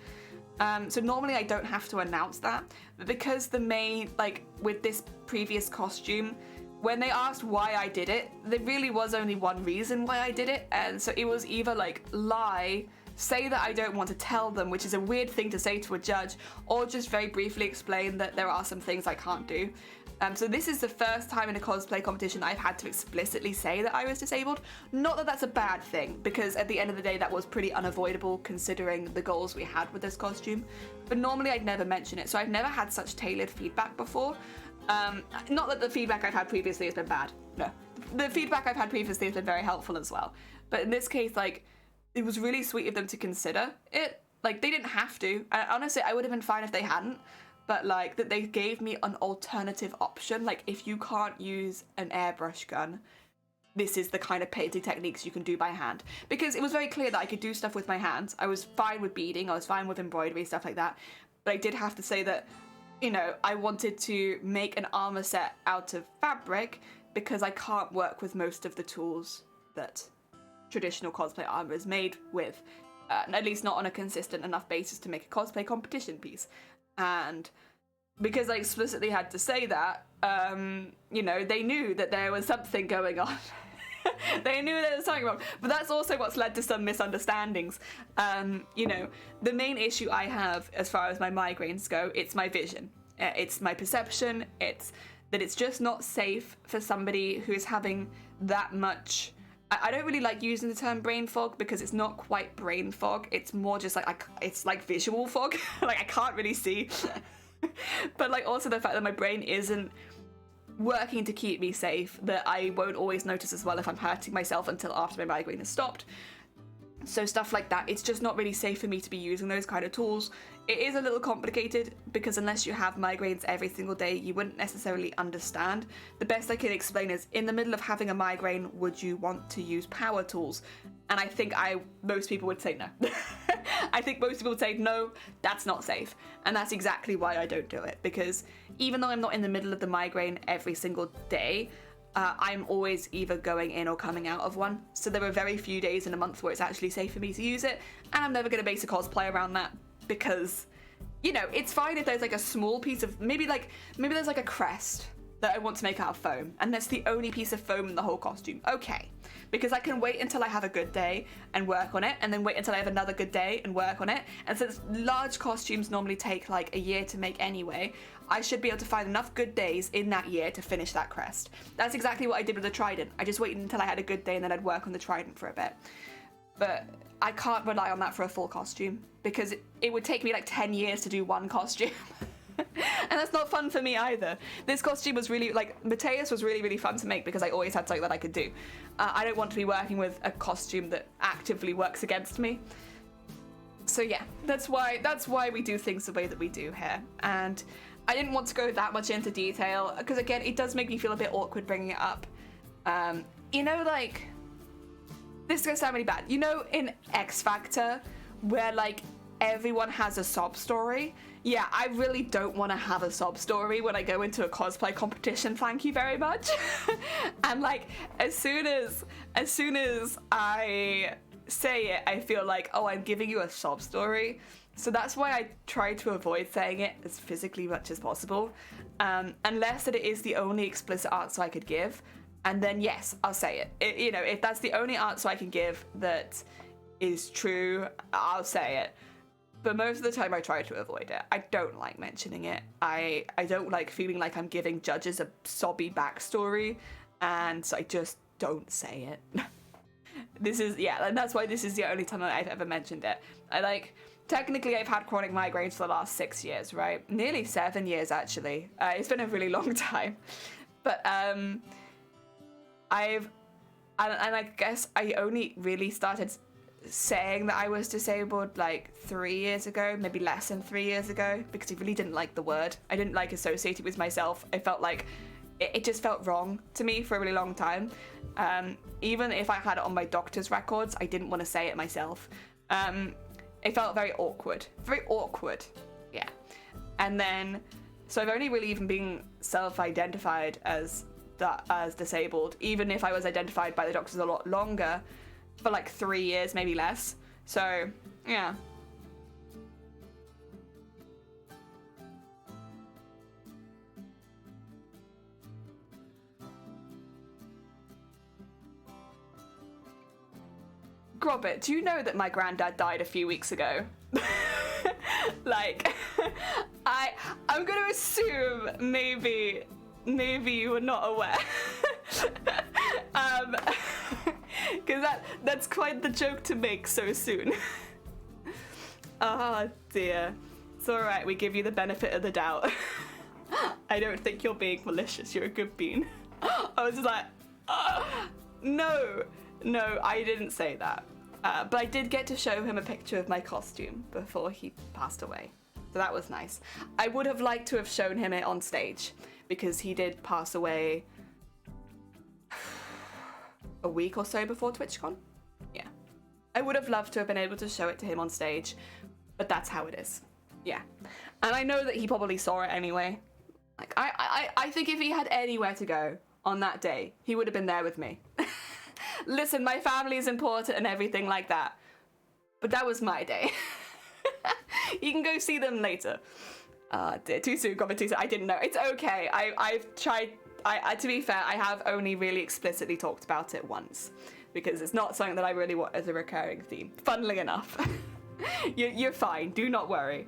So normally I don't have to announce that, but because with this previous costume, when they asked why I did it, there really was only one reason why I did it, and so it was either like lie, say that I don't want to tell them, which is a weird thing to say to a judge, or just very briefly explain that there are some things I can't do. So this is the first time in a cosplay competition I've had to explicitly say that I was disabled. Not that that's a bad thing, because at the end of the day that was pretty unavoidable considering the goals we had with this costume. But normally I'd never mention it, so I've never had such tailored feedback before. Not that the feedback I've had previously has been bad, no. The feedback I've had previously has been very helpful as well. But in this case, like, it was really sweet of them to consider it. Like, they didn't have to. Honestly, I would have been fine if they hadn't. But like that they gave me an alternative option. Like if you can't use an airbrush gun, this is the kind of painting techniques you can do by hand. Because it was very clear that I could do stuff with my hands. I was fine with beading, I was fine with embroidery, stuff like that. But I did have to say that, you know, I wanted to make an armor set out of fabric because I can't work with most of the tools that traditional cosplay armor is made with. At least not on a consistent enough basis to make a cosplay competition piece. And because I explicitly had to say that, you know, they knew that there was something going on. They knew there was something wrong. But that's also what's led to some misunderstandings. You know, the main issue I have as far as my migraines go, it's my vision. It's my perception. It's that it's just not safe for somebody who is having that much... I don't really like using the term brain fog because it's not quite brain fog. It's more just like, it's like visual fog. Like I can't really see. But like also the fact that my brain isn't working to keep me safe, that I won't always notice as well if I'm hurting myself until after my migraine has stopped. So stuff like that, it's just not really safe for me to be using those kind of tools. It is a little complicated because unless you have migraines every single day, you wouldn't necessarily understand. The best I can explain is in the middle of having a migraine, would you want to use power tools? And I think most people would say no. I think most people would say, no, that's not safe. And that's exactly why I don't do it, because even though I'm not in the middle of the migraine every single day, I'm always either going in or coming out of one. So there are very few days in a month where it's actually safe for me to use it, and I'm never going to base a cosplay around that because, you know, it's fine if there's like a small piece of, maybe there's like a crest that I want to make out of foam, and that's the only piece of foam in the whole costume. Okay, because I can wait until I have a good day and work on it, and then wait until I have another good day and work on it. And since large costumes normally take like a year to make anyway, I should be able to find enough good days in that year to finish that crest. That's exactly what I did with the trident. I just waited until I had a good day and then I'd work on the trident for a bit. But I can't rely on that for a full costume, because it would take me like 10 years to do one costume. And that's not fun for me either. This costume was really, like, Mateus was really, really fun to make because I always had something that I could do. I don't want to be working with a costume that actively works against me. So yeah, that's why we do things the way that we do here. And I didn't want to go that much into detail because, again, it does make me feel a bit awkward bringing it up. You know, like, this is gonna sound really bad. You know, in X Factor, where like everyone has a sob story? Yeah, I really don't want to have a sob story when I go into a cosplay competition, thank you very much. And like, as soon as I say it, I feel like, oh, I'm giving you a sob story. So that's why I try to avoid saying it as physically much as possible, unless that it is the only explicit answer I could give. And then yes, I'll say it. You know, if that's the only answer I can give that is true, I'll say it. But most of the time I try to avoid it. I don't like mentioning it. I don't like feeling like I'm giving judges a sobby backstory, and so I just don't say it. This is, yeah, and that's why this is the only time that I've ever mentioned it. Technically I've had chronic migraines for the last 6 years, right? Nearly 7 years, actually. It's been a really long time. But, and I guess I only really started saying that I was disabled like 3 years ago, maybe less than 3 years ago, because I really didn't like the word. I didn't like associate it with myself. I felt like it just felt wrong to me for a really long time. Even if I had it on my doctor's records, I didn't want to say it myself. It felt very awkward, yeah. And then, so I've only really even been self-identified as disabled, even if I was identified by the doctors a lot longer, for like 3 years, maybe less. So, yeah. Grobbit, do you know that my granddad died a few weeks ago? Like, I'm gonna assume maybe you were not aware. Because that's quite the joke to make so soon. Oh dear. It's alright, we give you the benefit of the doubt. I don't think you're being malicious, you're a good bean. I was just like, no, I didn't say that. But I did get to show him a picture of my costume before he passed away. So that was nice. I would have liked to have shown him it on stage, because he did pass away a week or so before TwitchCon. Yeah. I would have loved to have been able to show it to him on stage, but that's how it is. Yeah. And I know that he probably saw it anyway. Like, I think if he had anywhere to go on that day, he would have been there with me. Listen, my family is important and everything like that, but that was my day. You can go see them later. Dear, too soon, comment too soon. I didn't know. It's okay. I've tried. To be fair, I have only really explicitly talked about it once, because it's not something that I really want as a recurring theme. Funnily enough. You're fine. Do not worry.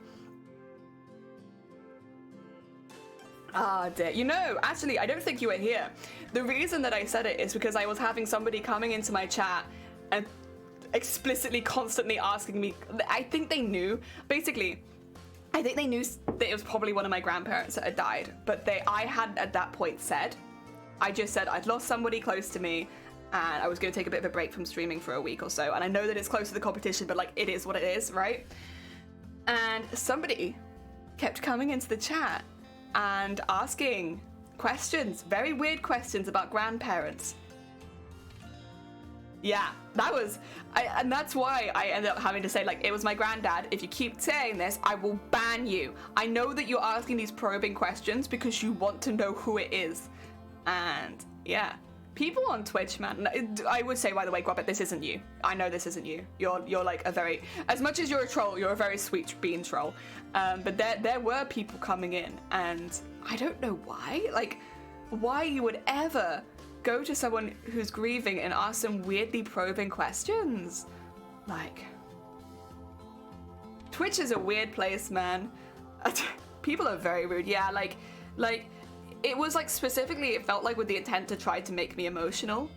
Dear. You know, actually, I don't think you were here. The reason that I said it is because I was having somebody coming into my chat and explicitly constantly asking me. I think they knew. Basically, I think they knew that it was probably one of my grandparents that had died, but I hadn't at that point said. I just said I'd lost somebody close to me and I was going to take a bit of a break from streaming for a week or so. And I know that it's close to the competition, but like, it is what it is, right? And somebody kept coming into the chat and asking questions, very weird questions about grandparents. Yeah, and that's why I ended up having to say, like, it was my granddad. If you keep saying this, I will ban you. I know that you're asking these probing questions because you want to know who it is. And yeah, people on Twitch, man, I would say, by the way, Grobbit, this isn't you. I know this isn't you. You're like a very, as much as you're a troll, you're a very sweet bean troll. But there were people coming in, and I don't know why. Like, why you would ever go to someone who's grieving and ask some weirdly probing questions. Like, Twitch is a weird place, man. People are very rude. Yeah, like it was like specifically, it felt like with the intent to try to make me emotional.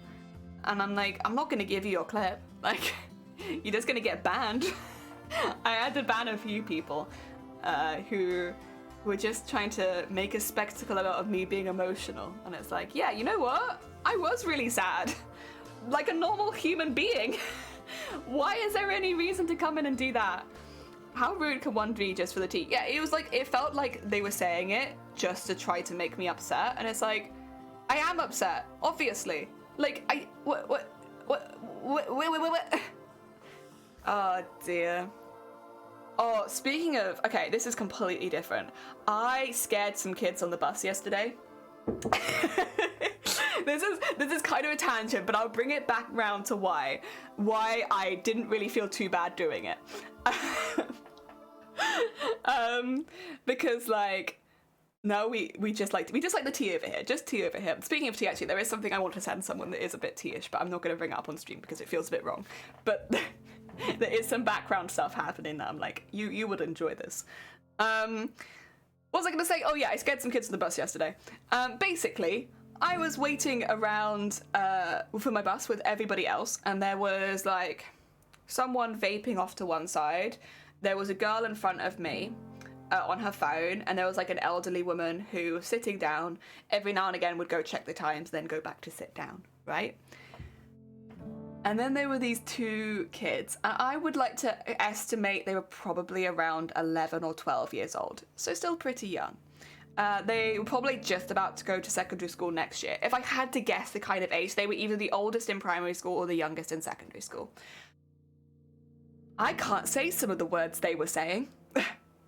And I'm like, I'm not gonna give you your clip. Like, you're just gonna get banned. I had to ban a few people who were just trying to make a spectacle out of me being emotional. And it's like, yeah, you know what? I was really sad. Like a normal human being. Why is there any reason to come in and do that? How rude can one be just for the tea? Yeah, it was like, it felt like they were saying it just to try to make me upset. And it's like, I am upset, obviously. Like, what? Oh dear. Oh, speaking of, okay, this is completely different. I scared some kids on the bus yesterday. This is kind of a tangent, but I'll bring it back round to why I didn't really feel too bad doing it. Because like, no, we just like the tea over here, just tea over here. Speaking of tea, actually, there is something I want to send someone that is a bit tea-ish, but I'm not going to bring it up on stream because it feels a bit wrong. But there is some background stuff happening that I'm like, you would enjoy this. What was I going to say? Oh yeah, I scared some kids on the bus yesterday. Basically, I was waiting around for my bus with everybody else, and there was like someone vaping off to one side. There was a girl in front of me on her phone, and there was like an elderly woman who was sitting down. Every now and again would go check the times, then go back to sit down, right? And then there were these two kids. I would like to estimate they were probably around 11 or 12 years old, so still pretty young. They were probably just about to go to secondary school next year. If I had to guess the kind of age, they were either the oldest in primary school or the youngest in secondary school. I can't say some of the words they were saying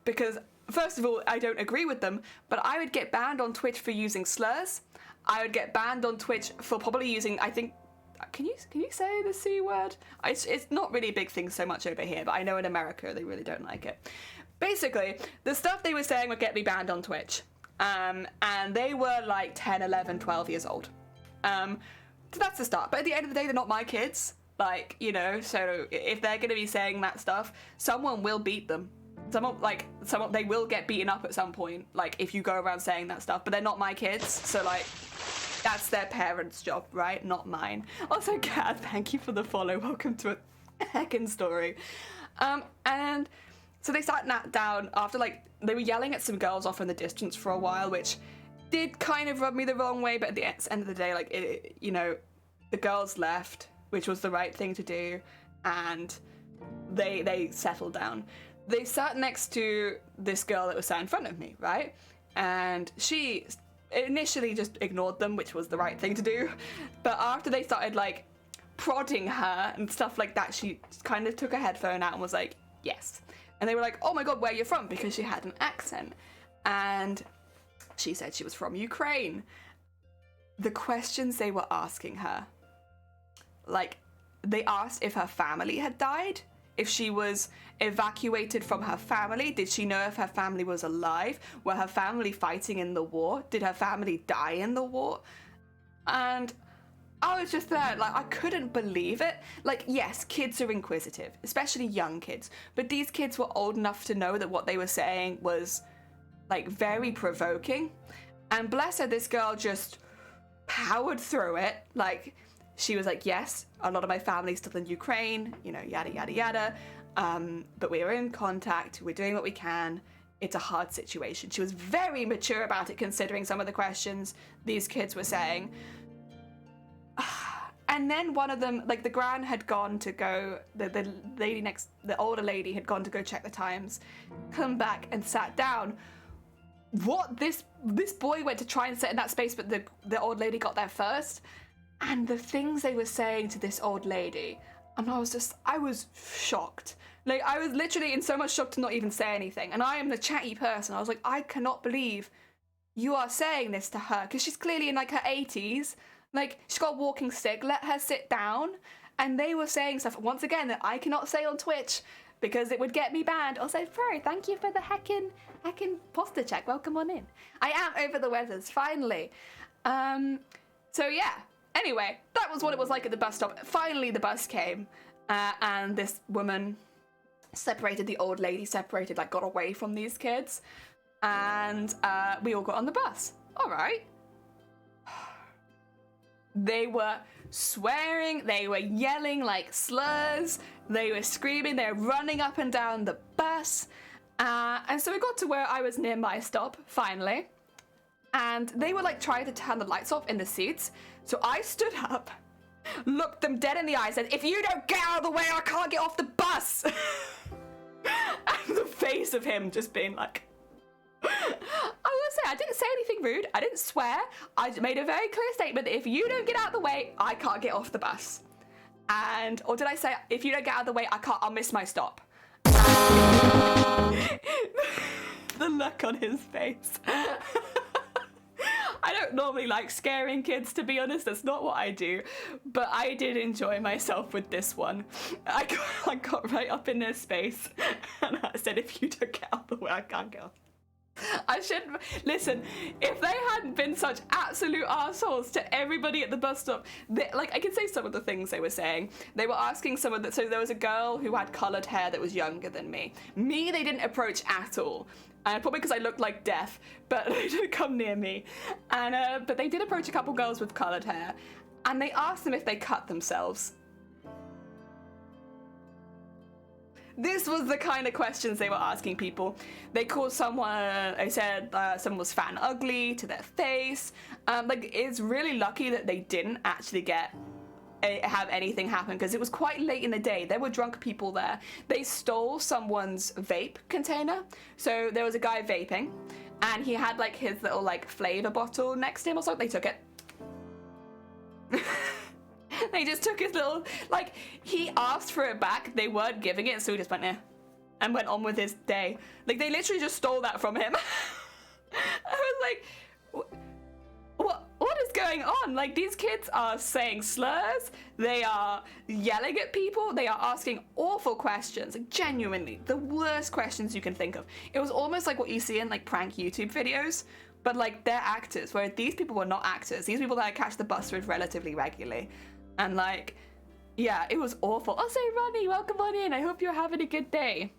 because, first of all, I don't agree with them, but I would get banned on Twitch for using slurs. I would get banned on Twitch for probably using, I think, can you say the C word? It's not really a big thing so much over here, but I know in America they really don't like it. Basically, the stuff they were saying would get me banned on Twitch. And they were like 10, 11, 12 years old. So that's the start. But at the end of the day, they're not my kids. Like, you know, so if they're going to be saying that stuff, someone will beat them. They will get beaten up at some point, like, if you go around saying that stuff. But they're not my kids, so, like, that's their parents' job, right? Not mine. Also, Kat, thank you for the follow. Welcome to a heckin' story. And so they sat down after, like, they were yelling at some girls off in the distance for a while, which did kind of rub me the wrong way. But at the end of the day, like, you know, the girls left, which was the right thing to do, and they settled down. They sat next to this girl that was sat in front of me, right? And she initially just ignored them, which was the right thing to do. But after they started, like, prodding her and stuff like that, she kind of took her headphone out and was like, yes. And they were like, oh my god, where are you from? Because she had an accent. And she said she was from Ukraine. The questions they were asking her, like, they asked if her family had died, if she was evacuated from her family, did she know if her family was alive, were her family fighting in the war, did her family die in the war? And I was just there, like, I couldn't believe it. Like, yes, kids are inquisitive, especially young kids, but these kids were old enough to know that what they were saying was, like, very provoking. And bless her, this girl just powered through it. Like, she was like, yes, a lot of my family's still in Ukraine, you know, yada, yada, yada. But we are in contact, we're doing what we can. It's a hard situation. She was very mature about it, considering some of the questions these kids were saying. And then one of them, like, the gran had gone to go, the older lady had gone to go check the times, come back and sat down. What? This boy went to try and sit in that space, but the old lady got there first. And the things they were saying to this old lady, and I was shocked. Like, I was literally in so much shock to not even say anything. And I am the chatty person. I was like, I cannot believe you are saying this to her. Because she's clearly in, like, her 80s. Like, she's got a walking stick. Let her sit down. And they were saying stuff, once again, that I cannot say on Twitch because it would get me banned. Also, Fro, thank you for the heckin' posture check. Welcome on in. I am over the weathers, finally. So yeah, anyway, that was what it was like at the bus stop. Finally the bus came, and this woman separated, the old lady separated, like got away from these kids, and we all got on the bus. All right. They were swearing, they were yelling like slurs, they were screaming, they were running up and down the bus, and so we got to where I was near my stop, finally, and they were like trying to turn the lights off in the seats, so I stood up, looked them dead in the eye, said, "If you don't get out of the way, I can't get off the bus!" And the face of him just being like, I will say, I didn't say anything rude, I didn't swear, I made a very clear statement that if you don't get out of the way, I can't get off the bus. And, or did I say, if you don't get out of the way, I'll miss my stop. The look on his face. I don't normally like scaring kids, to be honest, that's not what I do, but I did enjoy myself with this one. I got right up in their space, and I said, if you don't get out of the way, I can't get off. I should listen. If they hadn't been such absolute assholes to everybody at the bus stop, like I can say some of the things they were saying. They were asking some of the. So there was a girl who had coloured hair that was younger than me. Me, they didn't approach at all. Probably because I looked like death, but they didn't come near me. And but they did approach a couple girls with coloured hair, and they asked them if they cut themselves. This was the kind of questions they were asking people. They called someone, they said someone was fat and ugly to their face. Like, it's really lucky that they didn't actually have anything happen, because it was quite late in the day. There were drunk people there. They stole someone's vape container. So there was a guy vaping, and he had like his little like flavor bottle next to him or something. They took it. They just took his little, like, he asked for it back, they weren't giving it, so he just went there and went on with his day. Like, they literally just stole that from him. I was like, what is going on? Like, these kids are saying slurs, they are yelling at people, they are asking awful questions, like, genuinely, the worst questions you can think of. It was almost like what you see in, like, prank YouTube videos, but, like, they're actors, whereas these people were not actors. These people that I catch the bus with relatively regularly. And like, yeah, it was awful. I'll say, Ronnie, welcome on in. I hope you're having a good day.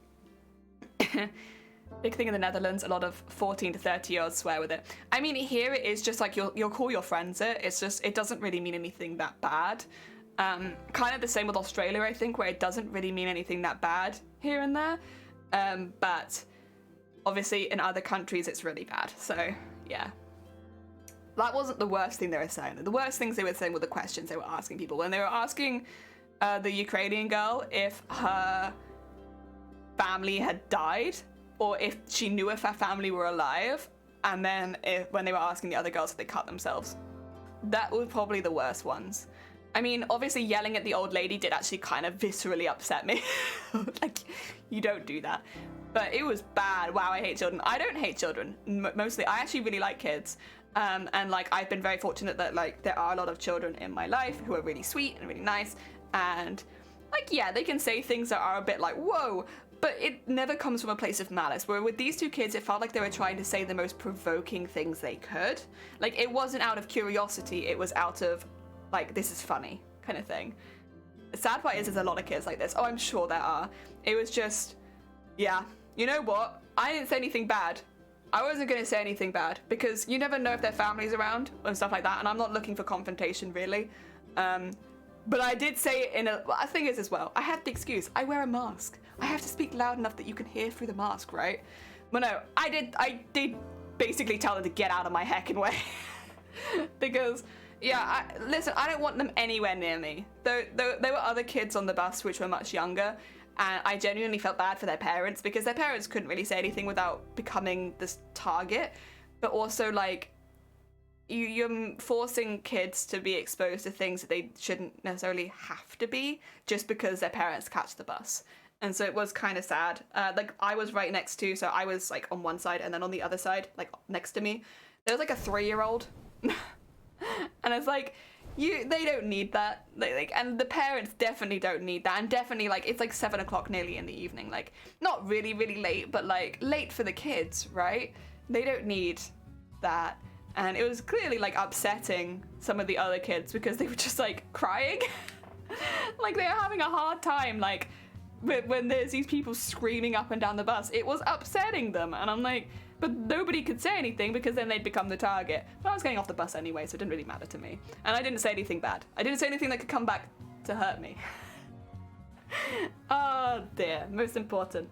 Big thing in the Netherlands, a lot of 14 to 30-year-olds swear with it. I mean, here it is just like you'll call your friends it. It's just, it doesn't really mean anything that bad. Kind of the same with Australia, I think, where it doesn't really mean anything that bad here and there. But obviously in other countries it's really bad. So yeah. That wasn't the worst thing they were saying. The worst things they were saying were the questions they were asking people. When they were asking the Ukrainian girl if her family had died, or if she knew if her family were alive, and then when they were asking the other girls if they cut themselves. That were probably the worst ones. I mean, obviously yelling at the old lady did actually kind of viscerally upset me. Like, you don't do that. But it was bad. Wow, I hate children. I don't hate children, mostly. I actually really like kids. And like, I've been very fortunate that like there are a lot of children in my life who are really sweet and really nice, and like, yeah, they can say things that are a bit like, whoa, but it never comes from a place of malice. Where with these two kids, it felt like they were trying to say the most provoking things they could. Like, it wasn't out of curiosity, it was out of like, this is funny kind of thing. The sad part is there's a lot of kids like this. Oh, I'm sure there are. It was just, yeah, you know what? I didn't say anything bad. I wasn't going to say anything bad, because you never know if their family's around and stuff like that, and I'm not looking for confrontation, really. But I did say it in a... Well, the thing is as well, I have the excuse. I wear a mask. I have to speak loud enough that you can hear through the mask, right? But no, I did basically tell them to get out of my heckin' way. Because, yeah, listen, I don't want them anywhere near me. There were other kids on the bus which were much younger, and I genuinely felt bad for their parents, because their parents couldn't really say anything without becoming this target. But also, like, you're forcing kids to be exposed to things that they shouldn't necessarily have to be, just because their parents catch the bus. And so it was kind of sad. Like, I was right next to, so I was like on one side, and then on the other side, like next to me, there was like a 3-year-old. And it's like, they don't need that, and the parents definitely don't need that, and definitely, like, it's like 7 o'clock nearly in the evening, like, not really late, but like late for the kids, right? They don't need that. And it was clearly like upsetting some of the other kids because they were just like crying. Like they were having a hard time, like when there's these people screaming up and down the bus. It was upsetting them, and I'm like, but nobody could say anything because then they'd become the target. But I was getting off the bus anyway, so it didn't really matter to me. And I didn't say anything bad. I didn't say anything that could come back to hurt me. Oh dear, most important.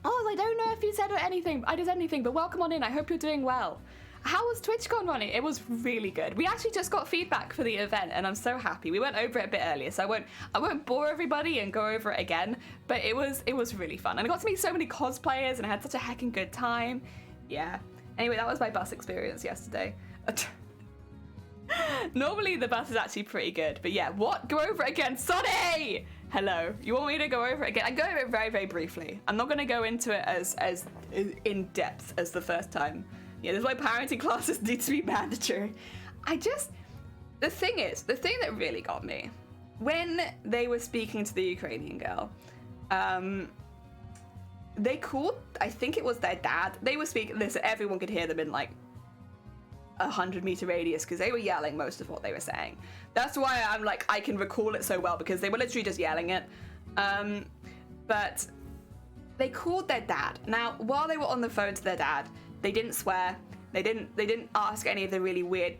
Oh, I don't know if you said anything. I did anything, but welcome on in. I hope you're doing well. How was TwitchCon running? It was really good. We actually just got feedback for the event, and I'm so happy. We went over it a bit earlier, so I won't bore everybody and go over it again. But it was really fun, and I got to meet so many cosplayers, and I had such a heckin' good time. Yeah. Anyway, that was my bus experience yesterday. Normally the bus is actually pretty good, but yeah. What? Go over it again, Sonny! Hello. You want me to go over it again? I go over it very, very briefly. I'm not going to go into it as in depth as the first time. Yeah, that's why parenting classes need to be mandatory. The thing that really got me, when they were speaking to the Ukrainian girl, they called, I think it was their dad. They were speaking, listen, everyone could hear them in like 100-meter radius because they were yelling most of what they were saying. That's why I'm like, I can recall it so well because they were literally just yelling it. But they called their dad. Now, while they were on the phone to their dad, they didn't swear. They didn't ask any of the really weird,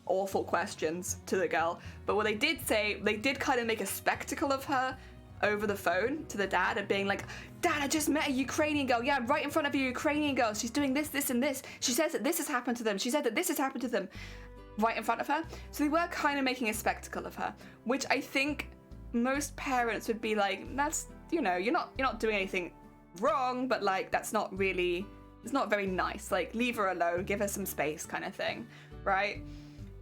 awful questions to the girl. But what they did say, they did kind of make a spectacle of her over the phone to the dad and being like, Dad, I just met a Ukrainian girl. Yeah, right in front of a Ukrainian girl. She's doing this, this, and this. She says that this has happened to them. She said that this has happened to them. Right in front of her. So they were kind of making a spectacle of her, which I think most parents would be like, that's, you know, you're not doing anything wrong, but like that's not really, it's not very nice. Like, leave her alone, give her some space kind of thing, right?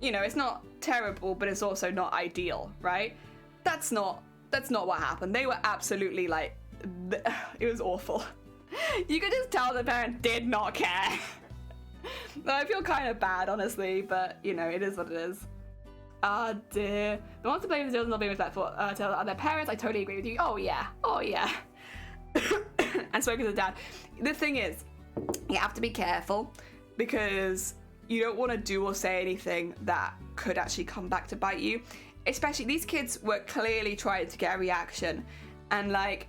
You know, it's not terrible, but it's also not ideal, right? That's not what happened. They were absolutely like, it was awful. You could just tell the parent did not care. I feel kind of bad, honestly, but you know, it is what it is. Ah, dear. The ones to blame the children not being respectful to their parents, I totally agree with you. Oh yeah, oh yeah. And spoken to the dad. The thing is, you have to be careful because you don't want to do or say anything that could actually come back to bite you. Especially, these kids were clearly trying to get a reaction, and like,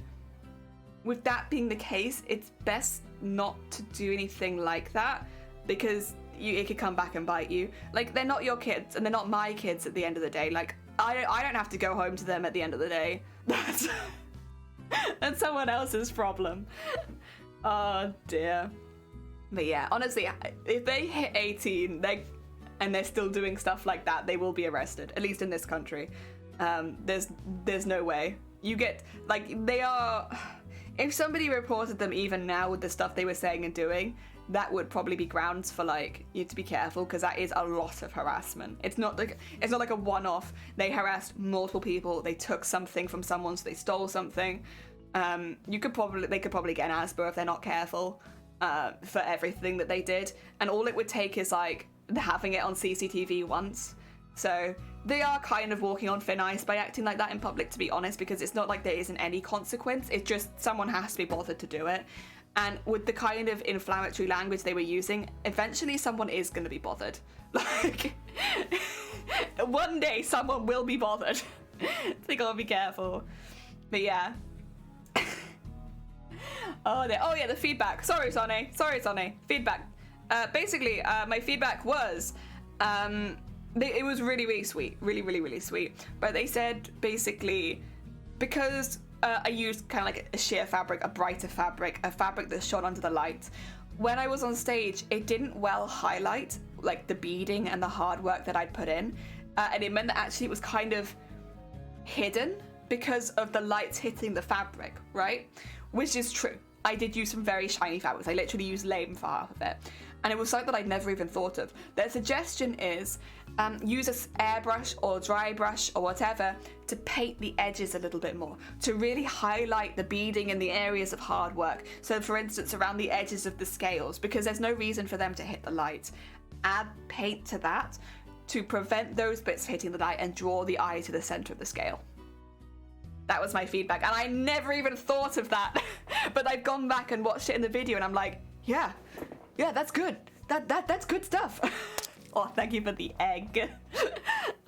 with that being the case, it's best not to do anything like that because it could come back and bite you. Like, they're not your kids and they're not my kids at the end of the day. Like, I don't have to go home to them at the end of the day. That's someone else's problem. Oh dear. But yeah, honestly, if they hit 18, and they're still doing stuff like that, they will be arrested, at least in this country. There's no way. You get, like, they are, if somebody reported them even now with the stuff they were saying and doing, that would probably be grounds for like you to be careful, because that is a lot of harassment. It's not like a one-off. They harassed multiple people. They took something from someone, so they stole something. They could probably get an ASBO if they're not careful for everything that they did. And all it would take is like having it on CCTV once. So they are kind of walking on thin ice by acting like that in public, to be honest, because it's not like there isn't any consequence. It's just someone has to be bothered to do it. And with the kind of inflammatory language they were using, eventually someone is going to be bothered. Like, one day someone will be bothered. So you gotta be careful. But yeah. Oh yeah, the feedback. Sorry, Sonny. Feedback. Basically, my feedback was, it was really, really sweet. Really sweet. But they said, basically, because I used kind of like a sheer fabric, a brighter fabric, a fabric that shone under the light. When I was on stage, it didn't well highlight like the beading and the hard work that I'd put in. And it meant that actually it was kind of hidden because of the lights hitting the fabric, right? Which is true. I did use some very shiny fabrics. I literally used lame for half of it. And it was something that I'd never even thought of. Their suggestion is use an airbrush or dry brush or whatever to paint the edges a little bit more, to really highlight the beading in the areas of hard work. So for instance, around the edges of the scales, because there's no reason for them to hit the light. Add paint to that to prevent those bits hitting the light and draw the eye to the center of the scale. That was my feedback, and I never even thought of that. But I've gone back and watched it in the video and I'm like, yeah, that's good. that's good stuff. Oh, thank you for the egg.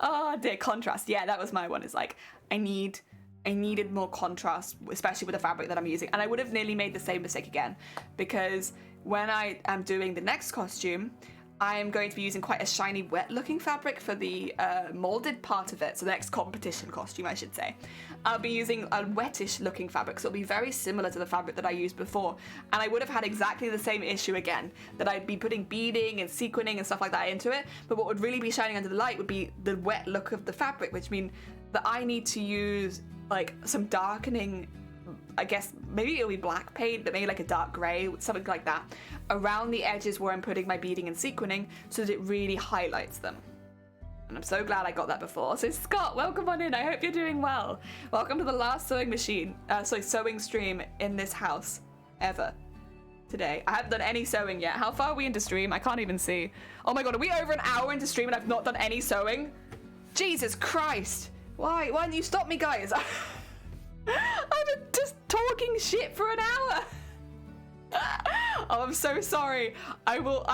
Oh dear, contrast. Yeah, that was my one. It's like I needed more contrast, especially with the fabric that I'm using. And I would have nearly made the same mistake again, because when I am doing the next costume, I am going to be using quite a shiny, wet-looking fabric for the molded part of it. So the next competition costume, I should say. I'll be using a wettish-looking fabric, so it'll be very similar to the fabric that I used before. And I would have had exactly the same issue again, that I'd be putting beading and sequining and stuff like that into it. But what would really be shining under the light would be the wet look of the fabric, which means that I need to use like some darkening, I guess maybe it'll be black paint, but maybe like a dark grey, something like that, around the edges where I'm putting my beading and sequining so that it really highlights them. And I'm so glad I got that before. So Scott, welcome on in. I hope you're doing well. Welcome to the last sewing stream in this house ever today. I haven't done any sewing yet. How far are we into stream? I can't even see. Oh my God, are we over an hour into stream and I've not done any sewing? Jesus Christ. Why don't you stop me, guys? I've been just talking shit for an hour. Oh, I'm so sorry. I will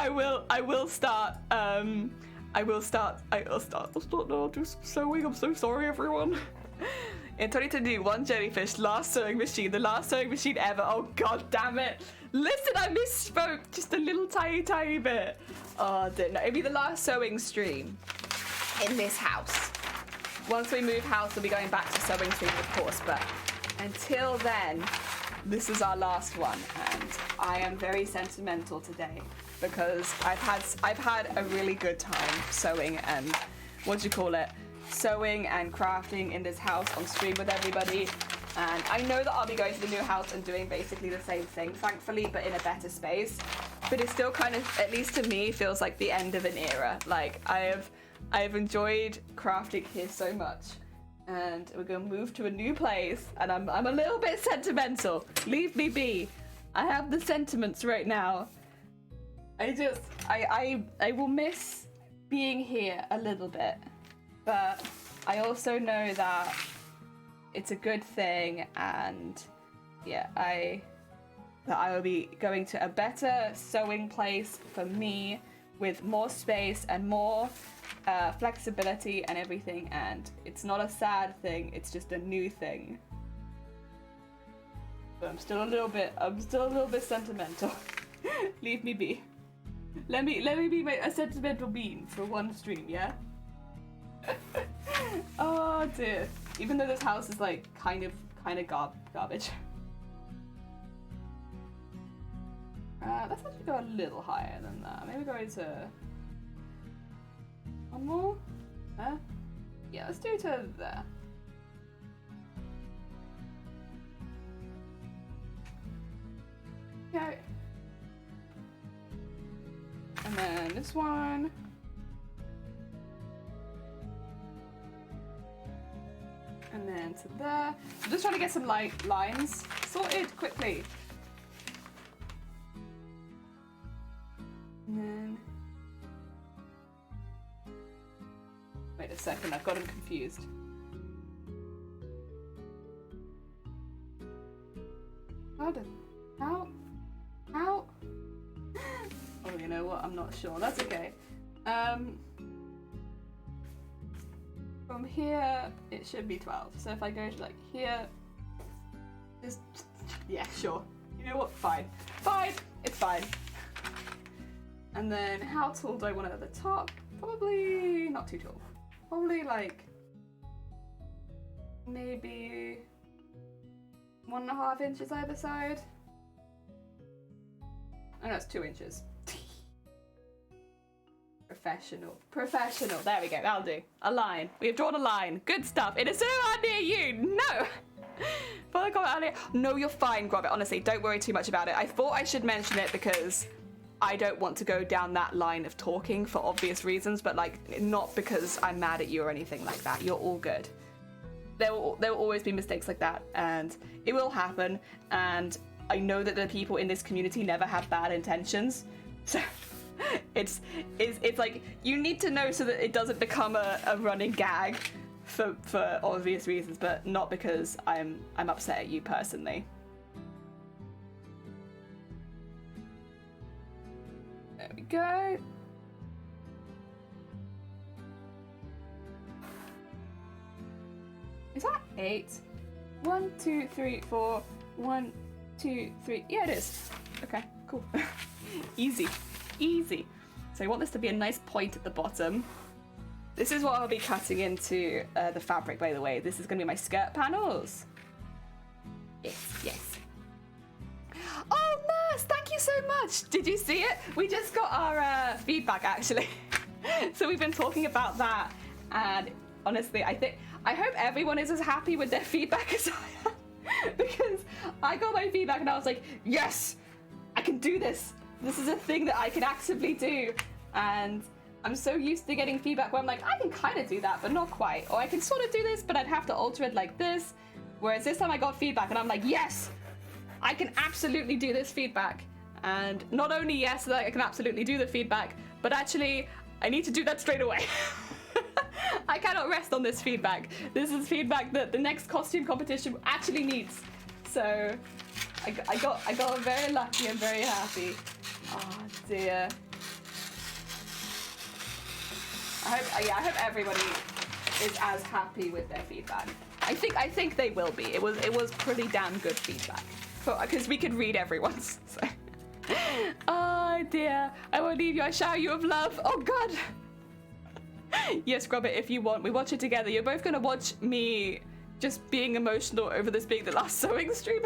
start now just sewing. I'm so sorry, everyone. In 2022, one jellyfish, last sewing machine, the last sewing machine ever. Oh God damn it. Listen, I misspoke just a little tiny bit. Oh, no, it'll be the last sewing stream in this house. Once we move house, we'll be going back to sewing stream, of course, but until then, this is our last one, and I am very sentimental today because I've had a really good time sewing and sewing and crafting in this house on stream with everybody. And I know that I'll be going to the new house and doing basically the same thing, thankfully, but in a better space. But it still kind of, at least to me, feels like the end of an era. Like I've enjoyed crafting here so much, and we're gonna move to a new place, and I'm a little bit sentimental. Leave me be. I have the sentiments right now. I will miss being here a little bit, but I also know that it's a good thing, and yeah, that I will be going to a better sewing place for me with more space and more flexibility and everything, and it's not a sad thing, it's just a new thing. But I'm still a little bit sentimental. Leave me be. Let me be a sentimental bean for one stream, yeah? Oh dear. Even though this house is like kind of garbage. Let's actually go a little higher than that. Maybe go to one more? Yeah, let's do it to there. Okay. And then this one. And then to there. I'm just trying to get some lines sorted quickly. And then... Wait a second, I've got them confused. How? Oh, you know what? I'm not sure. That's okay. From here, it should be 12. So if I go to like here, just, yeah, sure. You know what? Fine. It's fine. And then how tall do I want it at the top? Probably not too tall. Probably like maybe 1.5 inches either side. Oh no, it's 2 inches. Professional. There we go, that'll do. A line. We have drawn a line. Good stuff. It is so hard near you. No. Follow comment earlier. No, you're fine, Grobbit. Honestly, don't worry too much about it. I thought I should mention it because I don't want to go down that line of talking for obvious reasons, but like not because I'm mad at you or anything like that. You're all good. There will always be mistakes like that, and it will happen. And I know that the people in this community never have bad intentions, so it's like you need to know so that it doesn't become a running gag for obvious reasons, but not because I'm upset at you personally. There we go. Is that 8? 1, 2, 3, 4. 1, 2, 3. Yeah, it is. Okay, cool. Easy. Easy. So I want this to be a nice point at the bottom. This is what I'll be cutting into the fabric, by the way. This is going to be my skirt panels. Yes, yes. Oh, Nurse, thank you so much. Did you see it? We just got our feedback, actually. So we've been talking about that. And honestly, I hope everyone is as happy with their feedback as I am. Because I got my feedback and I was like, yes, I can do this. This is a thing that I can actively do. And I'm so used to getting feedback where I'm like, I can kind of do that, but not quite. Or I can sort of do this, but I'd have to alter it like this. Whereas this time I got feedback and I'm like, yes, I can absolutely do this feedback. And not only yes, that I can absolutely do the feedback, but actually I need to do that straight away. I cannot rest on this feedback. This is feedback that the next costume competition actually needs. So I got very lucky and very happy. Oh dear. I hope everybody is as happy with their feedback. I think they will be. It was pretty damn good feedback. Because we could read everyone's. So. Oh dear. I won't leave you. I shower you of love. Oh god. Yes, Grubbit, if you want. We watch it together. You're both gonna watch me just being emotional over this being the last sewing stream.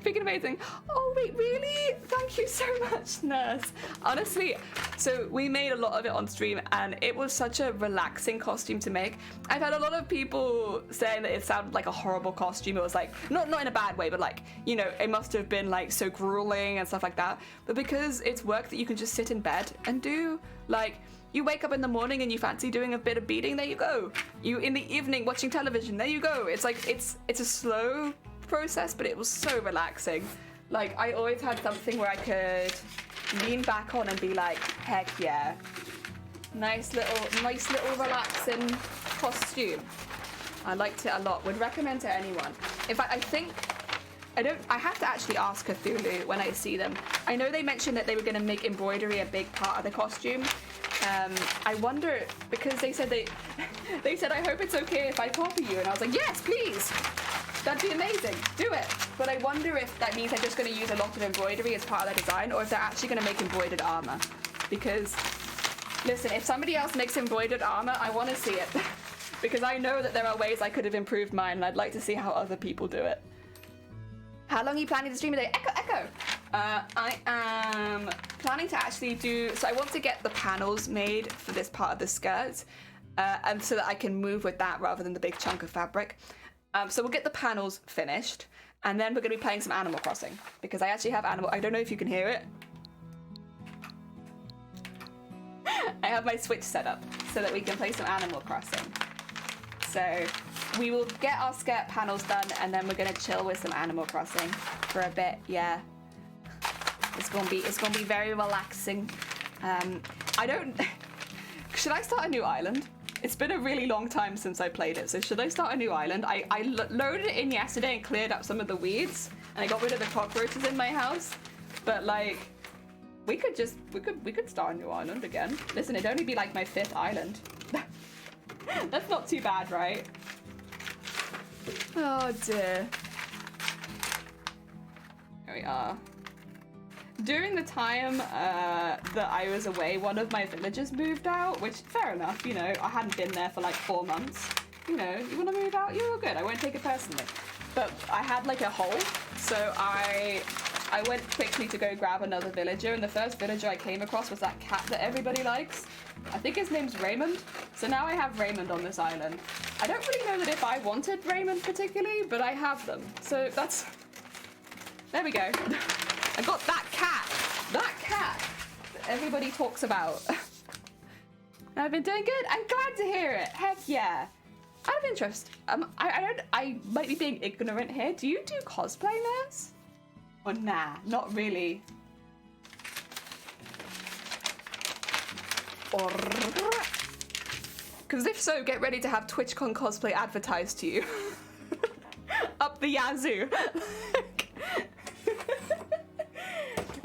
Freaking amazing. Oh wait, really? Thank you so much, Nurse. Honestly, so we made a lot of it on stream and it was such a relaxing costume to make. I've had a lot of people saying that it sounded like a horrible costume. It was like, not in a bad way, but like, you know, it must have been like so grueling and stuff like that. But because it's work that you can just sit in bed and do, like, you wake up in the morning and you fancy doing a bit of beading, there you go. You in the evening watching television, there you go. It's like, it's a slow process, but it was so relaxing. Like, I always had something where I could lean back on and be like, heck yeah. Nice little relaxing costume. I liked it a lot. Would recommend to anyone. In fact, I have to actually ask Cthulhu when I see them. I know they mentioned that they were going to make embroidery a big part of the costume. I wonder, because they said they said, I hope it's okay if I copy you, and I was like, yes, please. That'd be amazing. Do it. But I wonder if that means they're just going to use a lot of embroidery as part of their design, or if they're actually going to make embroidered armor. Because, listen, if somebody else makes embroidered armor, I want to see it. Because I know that there are ways I could have improved mine, and I'd like to see how other people do it. How long are you planning to stream a day? Echo! I am planning to actually do... So I want to get the panels made for this part of the skirt, and so that I can move with that rather than the big chunk of fabric. So we'll get the panels finished, and then we're going to be playing some Animal Crossing, because I actually have I don't know if you can hear it. I have my Switch set up so that we can play some Animal Crossing. So we will get our skirt panels done, and then we're going to chill with some Animal Crossing for a bit. Yeah, it's gonna be very relaxing. Should I start a new island? It's been a really long time since I played it, so should I start a new island? I loaded it in yesterday and cleared up some of the weeds, and I got rid of the cockroaches in my house. But like, we could start a new island again. Listen, it'd only be like my 5th island. That's not too bad, right? Oh dear. Here we are. During the time that I was away, one of my villagers moved out, which, fair enough, you know, I hadn't been there for like 4 months. You know, you want to move out? You're all good. I won't take it personally. But I had like a hole, so I went quickly to go grab another villager, and the first villager I came across was that cat that everybody likes. I think his name's Raymond. So now I have Raymond on this island. I don't really know that if I wanted Raymond particularly, but I have them. So that's... There we go. I got that cat that everybody talks about. I've been doing good. I'm glad to hear it. Heck yeah. Out of interest, I might be being ignorant here. Do you do cosplay, Nurse? Or nah, not really. Or... Because if so, get ready to have TwitchCon cosplay advertised to you. Up the yazoo.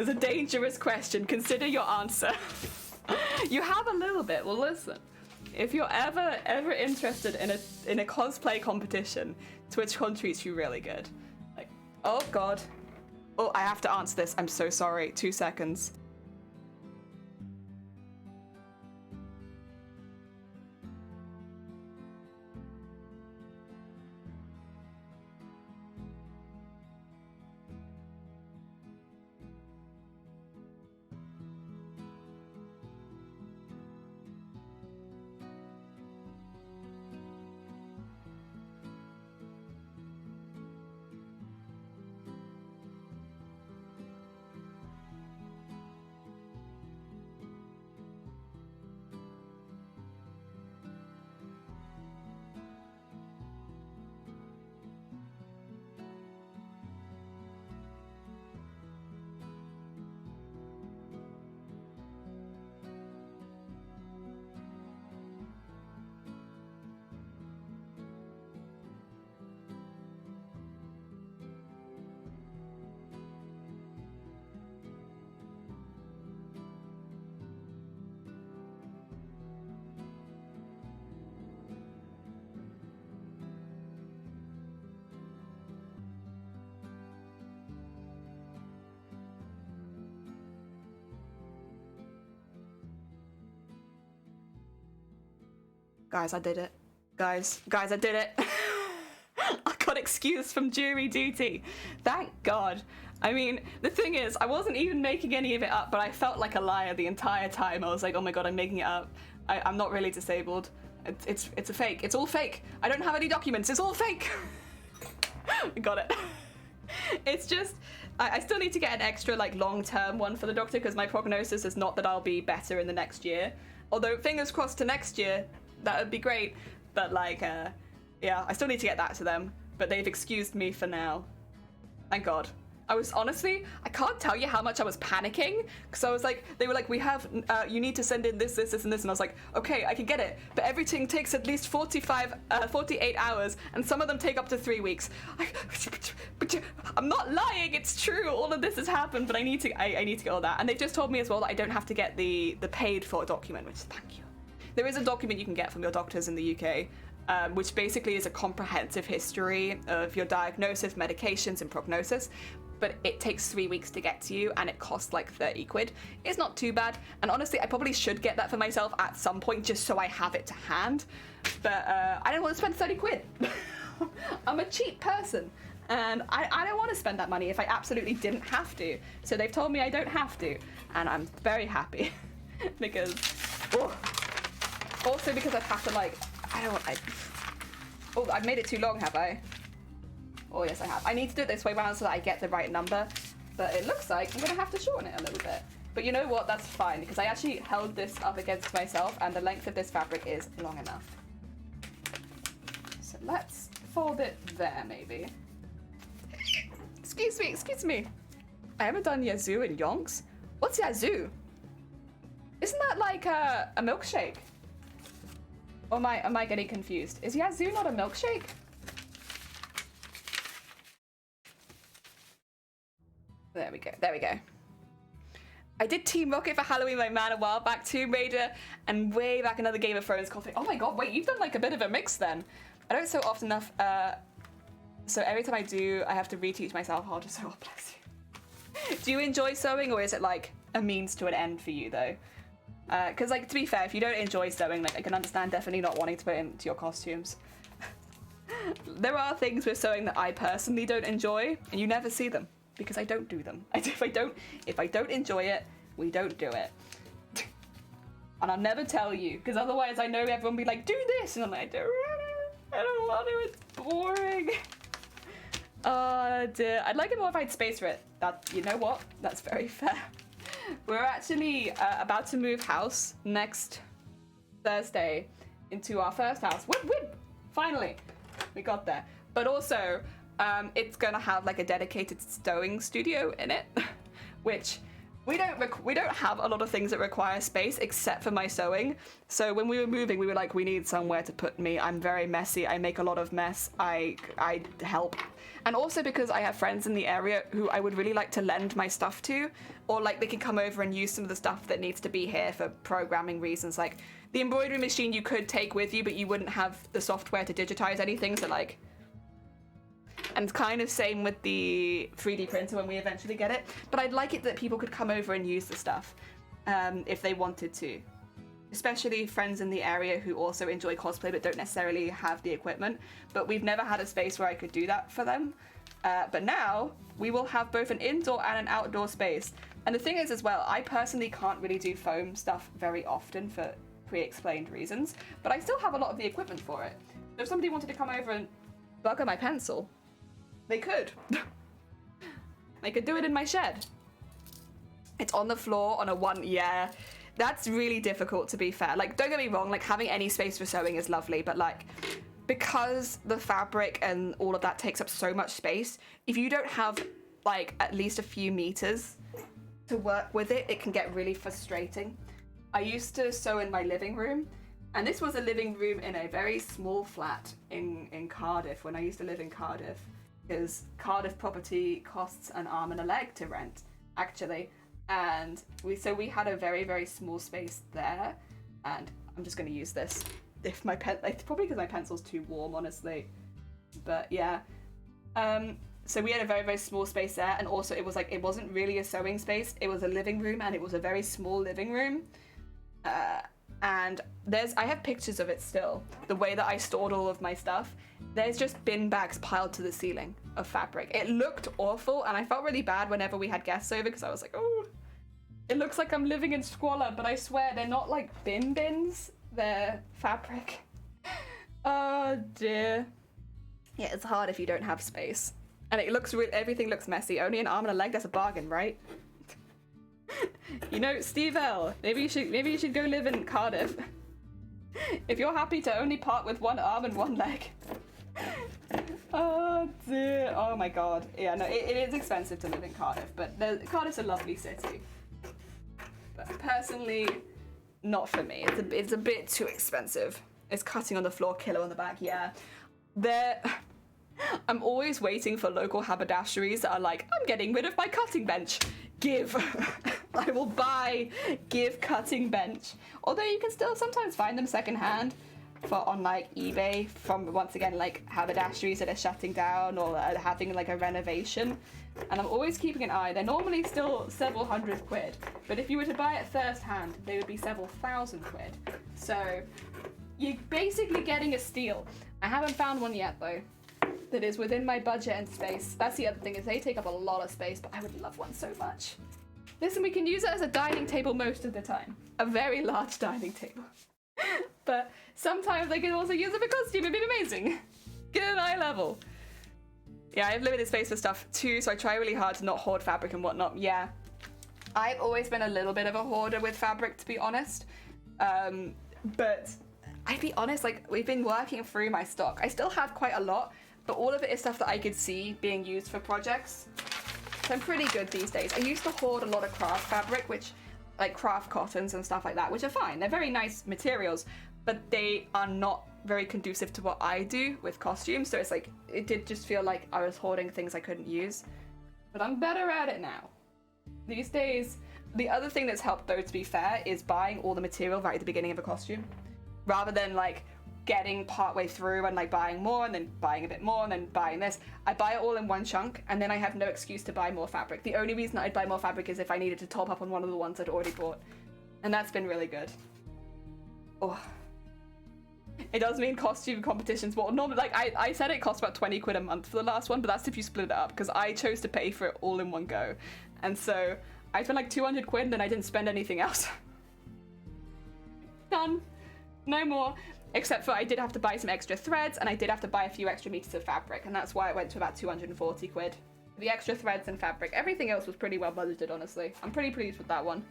It's a dangerous question. Consider your answer. You have a little bit. Well, listen. If you're ever interested in a cosplay competition, TwitchCon treats you really good. Like, oh god. Oh, I have to answer this. I'm so sorry. 2 seconds. Guys, I did it. Guys, I did it. I got excused from jury duty. Thank God. I mean, the thing is, I wasn't even making any of it up, but I felt like a liar the entire time. I was like, oh my God, I'm making it up. I'm not really disabled. It's a fake. It's all fake. I don't have any documents. It's all fake. We got it. It's just, I still need to get an extra like long-term one for the doctor because my prognosis is not that I'll be better in the next year. Although fingers crossed to next year, that would be great. But like, yeah, I still need to get that to them. But they've excused me for now. Thank God. I was honestly, I can't tell you how much I was panicking because I was like, they were like, we have, you need to send in this, and this, and I was like, okay, I can get it, but everything takes at least 48 hours, and some of them take up to 3 weeks. I'm not lying, it's true. All of this has happened, but I need to get all that, and they just told me as well that I don't have to get the paid for document, which thank you. There is a document you can get from your doctors in the UK. Which basically is a comprehensive history of your diagnosis, medications, and prognosis. But it takes 3 weeks to get to you, and it costs like 30 quid. It's not too bad, and honestly, I probably should get that for myself at some point just so I have it to hand. But I don't want to spend 30 quid. I'm a cheap person, and I don't want to spend that money if I absolutely didn't have to. So they've told me I don't have to, and I'm very happy because, also because I've had to like, oh, I've made it too long, have I? Oh, yes, I have. I need to do it this way around so that I get the right number, but it looks like I'm gonna have to shorten it a little bit. But you know what? That's fine, because I actually held this up against myself, and the length of this fabric is long enough. So let's fold it there, maybe. Excuse me. I haven't done Yazoo and Yonks. What's Yazoo? Isn't that like a milkshake? Or am I getting confused? Is Yazoo not a milkshake? There we go. I did Team Rocket for Halloween my man a while back, Tomb Raider, and way back another Game of Thrones cosplay. Oh my God, wait, you've done like a bit of a mix then. I don't sew often enough, so every time I do, I have to reteach myself how to sew. Oh, bless you. Do you enjoy sewing, or is it like a means to an end for you though? Because like, to be fair, if you don't enjoy sewing, like I can understand definitely not wanting to put it into your costumes. There are things with sewing that I personally don't enjoy, and you never see them because I don't do them. If I don't enjoy it, we don't do it. And I'll never tell you, because otherwise I know everyone will be like, do this, and I'm like, I don't want to, it's boring. Oh dear, I'd like it more if I had space for it. You know what? That's very fair. We're actually about to move house next Thursday into our first house. Whoop! Finally, we got there. But also, it's gonna have like a dedicated sewing studio in it, which we don't have a lot of things that require space except for my sewing. So when we were moving, we were like, we need somewhere to put me. I'm very messy. I make a lot of mess. I help. And also because I have friends in the area who I would really like to lend my stuff to, or like they can come over and use some of the stuff that needs to be here for programming reasons. Like the embroidery machine you could take with you, but you wouldn't have the software to digitize anything. So like, and kind of same with the 3D printer when we eventually get it. But I'd like it that people could come over and use the stuff if they wanted to. Especially friends in the area who also enjoy cosplay but don't necessarily have the equipment. But we've never had a space where I could do that for them. But now we will have both an indoor and an outdoor space. And the thing is as well, I personally can't really do foam stuff very often for pre-explained reasons. But I still have a lot of the equipment for it. So if somebody wanted to come over and bugger my pencil, they could. They could do it in my shed. It's on the floor on a one, yeah. That's really difficult, to be fair. Like, don't get me wrong, like having any space for sewing is lovely, but like, because the fabric and all of that takes up so much space, if you don't have like at least a few meters to work with it, it can get really frustrating. I used to sew in my living room, and this was a living room in a very small flat in Cardiff when I used to live in Cardiff. Because Cardiff property costs an arm and a leg to rent, actually. And we had a very, very small space there. And I'm just going to use this. If my it's probably because my pencil's too warm, honestly. But yeah. So we had a very, very small space there. And also it was like, it wasn't really a sewing space. It was a living room, and it was a very small living room. And I have pictures of it still. The way that I stored all of my stuff. There's just bin bags piled to the ceiling of fabric. It looked awful, and I felt really bad whenever we had guests over because I was like, oh, it looks like I'm living in squalor, but I swear they're not like bins, they're fabric. Oh dear. Yeah, it's hard if you don't have space. And it looks everything looks messy. Only an arm and a leg, that's a bargain, right? You know, Steve L, maybe you should go live in Cardiff. If you're happy to only part with one arm and one leg. Oh dear, oh my god. Yeah, no, it is expensive to live in Cardiff, but Cardiff's a lovely city. But personally, not for me. It's a bit too expensive. It's cutting on the floor, killer on the back, yeah. I'm always waiting for local haberdasheries that are like, I'm getting rid of my cutting bench. Give. I will buy, give cutting bench. Although you can still sometimes find them secondhand on like eBay from, once again, like haberdasheries that are shutting down or having like a renovation. And I'm always keeping an eye. They're normally still several hundred quid, but if you were to buy it first hand, they would be several thousand quid. So you're basically getting a steal. I haven't found one yet though that is within my budget and space. That's the other thing, is they take up a lot of space, but I would love one so much. Listen, we can use it as a dining table most of the time. A very large dining table. But sometimes I can also use it for costume. It'd be amazing. Get an eye level. Yeah, I have limited space for stuff too, so I try really hard to not hoard fabric and whatnot. Yeah. I've always been a little bit of a hoarder with fabric, to be honest. But I'd be honest, like, we've been working through my stock. I still have quite a lot, but all of it is stuff that I could see being used for projects. So I'm pretty good these days. I used to hoard a lot of craft fabric, which, like craft cottons and stuff like that, which are fine. They're very nice materials, but they are not very conducive to what I do with costumes. So it's like, it did just feel like I was hoarding things I couldn't use. But I'm better at it now. These days, the other thing that's helped though, to be fair, is buying all the material right at the beginning of a costume. Rather than like getting partway through and like buying more and then buying a bit more and then buying this. I buy it all in one chunk and then I have no excuse to buy more fabric. The only reason I'd buy more fabric is if I needed to top up on one of the ones I'd already bought. And that's been really good. Oh. It does mean costume competitions. Well, normally, like I said it costs about 20 quid a month for the last one, but that's if you split it up because I chose to pay for it all in one go. And so I spent like 200 quid and then I didn't spend anything else. Done. No more. Except for I did have to buy some extra threads and I did have to buy a few extra meters of fabric, and that's why it went to about 240 quid. The extra threads and fabric. Everything else was pretty well budgeted, honestly. I'm pretty pleased with that one.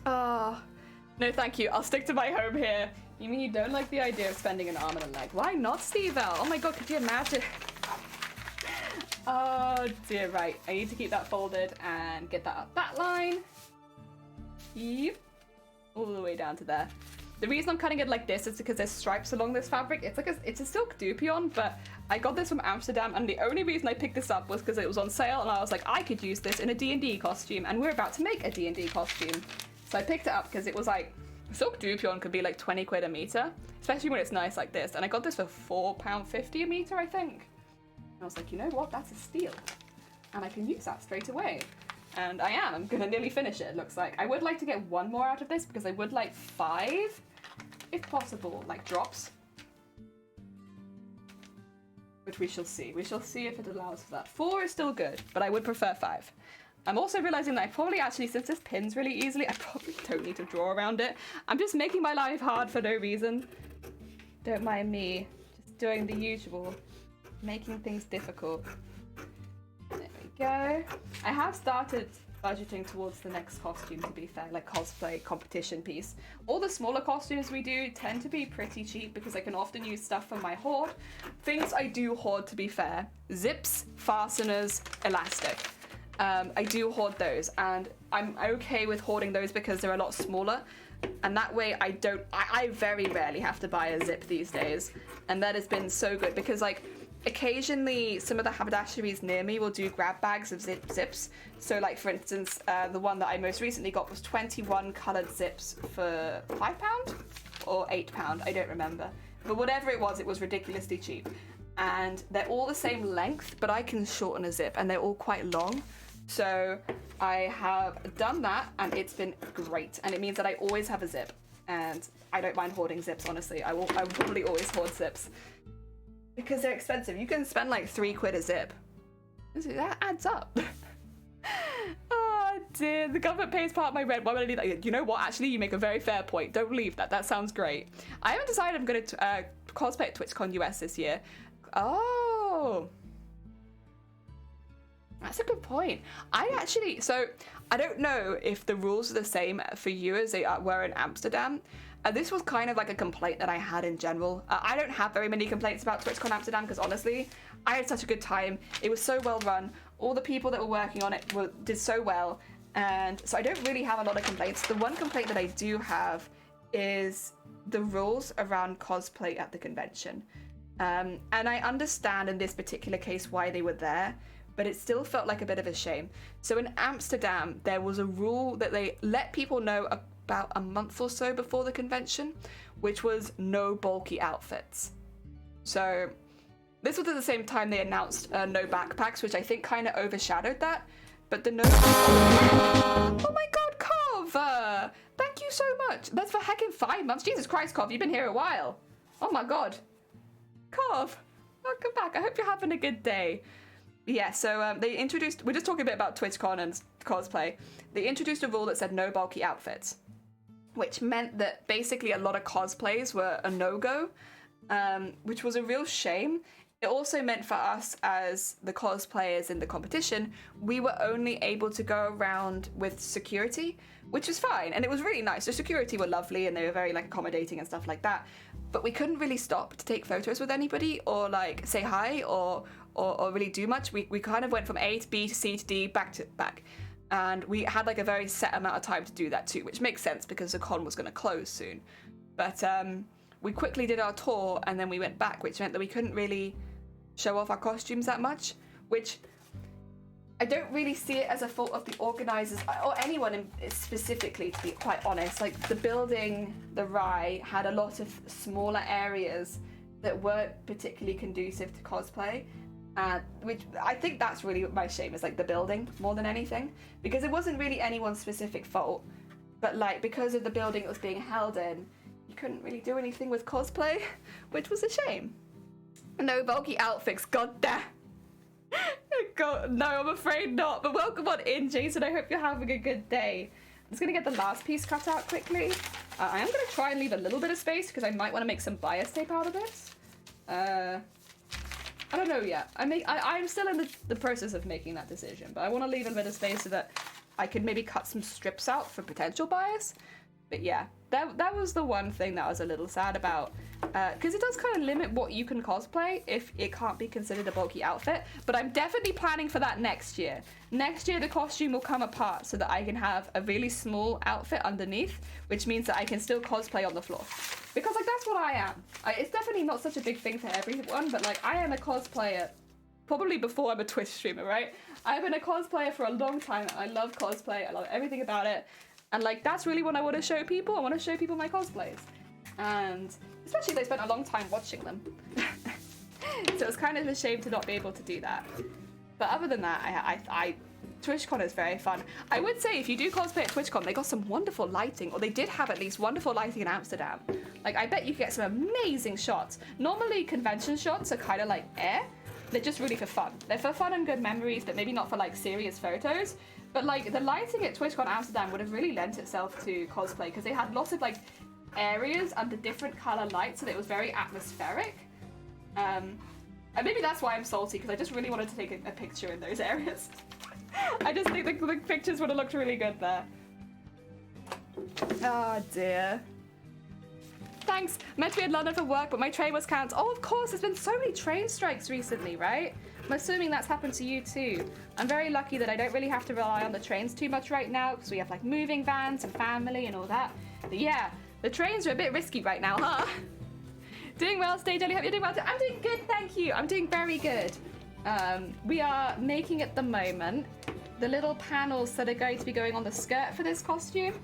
Oh, no thank you. I'll stick to my home here. You mean you don't like the idea of spending an arm and a leg? Why not, Steve L? Oh my god, could you imagine? Oh dear, right. I need to keep that folded and get that up that line. Yep. All the way down to there. The reason I'm cutting it like this is because there's stripes along this fabric. It's a silk dupion, but I got this from Amsterdam, and the only reason I picked this up was because it was on sale, and I was like, I could use this in a D&D costume, and we're about to make a D&D costume. So I picked it up because it was like, silk dupion could be like 20 quid a meter, especially when it's nice like this. And I got this for £4.50 a meter, I think. And I was like, you know what, that's a steal. And I can use that straight away. And I'm gonna nearly finish it looks like. I would like to get one more out of this because I would like 5, if possible, like drops. Which we shall see. We shall see if it allows for that. 4 is still good, but I would prefer 5. I'm also realizing that I probably actually, since this pins really easily, I probably don't need to draw around it. I'm just making my life hard for no reason. Don't mind me. Just doing the usual. Making things difficult. There we go. I have started budgeting towards the next costume, to be fair, like cosplay competition piece. All the smaller costumes we do tend to be pretty cheap because I can often use stuff from my hoard. Things I do hoard, to be fair: zips, fasteners, elastic. I do hoard those, and I'm okay with hoarding those because they're a lot smaller, and that way I very rarely have to buy a zip these days, and that has been so good because, like, occasionally some of the haberdasheries near me will do grab bags of zips. So, like, for instance, the one that I most recently got was 21 coloured zips for £5 or £8, I don't remember, but whatever it was ridiculously cheap. And they're all the same length, but I can shorten a zip, and they're all quite long. So I have done that, and it's been great, and it means that I always have a zip, and I don't mind hoarding zips, honestly. I will probably always hoard zips because they're expensive. You can spend like 3 quid a zip. That adds up. Oh dear, the government pays part of my rent. Why would I do that? You know what, actually, you make a very fair point. Don't leave that. That sounds great. I haven't decided I'm going to cosplay at TwitchCon US this year. Oh, that's a good point. So I don't know if the rules are the same for you as they were in Amsterdam. This was kind of like a complaint that I had in general. I don't have very many complaints about TwitchCon Amsterdam because, honestly, I had such a good time. It was so well run. All the people that were working on it did so well, and so I don't really have a lot of complaints. The one complaint that I do have is the rules around cosplay at the convention. And I understand in this particular case why they were there, but it still felt like a bit of a shame. So in Amsterdam, there was a rule that they let people know about a month or so before the convention, which was no bulky outfits. So this was at the same time they announced no backpacks, which I think kind of overshadowed that. But the no... Oh my god, Cov! Thank you so much. That's for heckin' 5 months. Jesus Christ, Cov, you've been here a while. Oh my god. Cov, welcome back. I hope you're having a good day. Yeah, so they introduced... We're just talking a bit about TwitchCon and cosplay. They introduced a rule that said no bulky outfits, which meant that basically a lot of cosplays were a no-go, which was a real shame. It also meant for us as the cosplayers in the competition, we were only able to go around with security, which was fine, and it was really nice. The security were lovely, and they were very like accommodating and stuff like that. But we couldn't really stop to take photos with anybody or like say hi or really do much. We kind of went from A to B to C to D, back to back. And we had like a very set amount of time to do that too, which makes sense because the con was going to close soon. But we quickly did our tour and then we went back, which meant that we couldn't really show off our costumes that much, which I don't really see it as a fault of the organisers or anyone specifically, to be quite honest. Like the building, the Rye, had a lot of smaller areas that weren't particularly conducive to cosplay. Which I think that's really my shame, is like the building more than anything, because it wasn't really anyone's specific fault, but like because of the building it was being held in, you couldn't really do anything with cosplay, which was a shame. No bulky outfits, god damn. God, no, I'm afraid not, but welcome on in, Jason. I hope you're having a good day. I'm just gonna get the last piece cut out quickly. I am gonna try and leave a little bit of space because I might want to make some bias tape out of this. I don't know yet. I'm still in the process of making that decision, but I want to leave a bit of space so that I could maybe cut some strips out for potential bias. But yeah, that was the one thing that I was a little sad about, because it does kind of limit what you can cosplay if it can't be considered a bulky outfit. But I'm definitely planning for that next year. Next year the costume will come apart so that I can have a really small outfit underneath, which means that I can still cosplay on the floor. Because like that's what I am. It's definitely not such a big thing for everyone, but like I am a cosplayer probably before I'm a Twitch streamer, right? I've been a cosplayer for a long time. I love cosplay. I love everything about it. And like, that's really what I want to show people. I want to show people my cosplays. And especially if they spent a long time watching them. So it's kind of a shame to not be able to do that. But other than that, TwitchCon is very fun. I would say if you do cosplay at TwitchCon, they got some wonderful lighting, or they did have at least wonderful lighting in Amsterdam. Like, I bet you could get some amazing shots. Normally, convention shots are kind of like they're just really for fun. They're for fun and good memories, but maybe not for like serious photos. But like the lighting at TwitchCon Amsterdam would have really lent itself to cosplay because they had lots of like areas under different color lights, so that it was very atmospheric. And maybe that's why I'm salty, because I just really wanted to take a picture in those areas. I just think the pictures would have looked really good there. Oh dear. Thanks. Meant to be in London for work, but my train was cancelled. Oh, of course. There's been so many train strikes recently, right? I'm assuming that's happened to you too. I'm very lucky that I don't really have to rely on the trains too much right now because we have like moving vans and family and all that. But yeah, the trains are a bit risky right now, huh? Doing well, Stage Ellie. Hope you're doing well. I'm doing good, thank you. I'm doing very good. We are making at the moment the little panels that are going to be going on the skirt for this costume.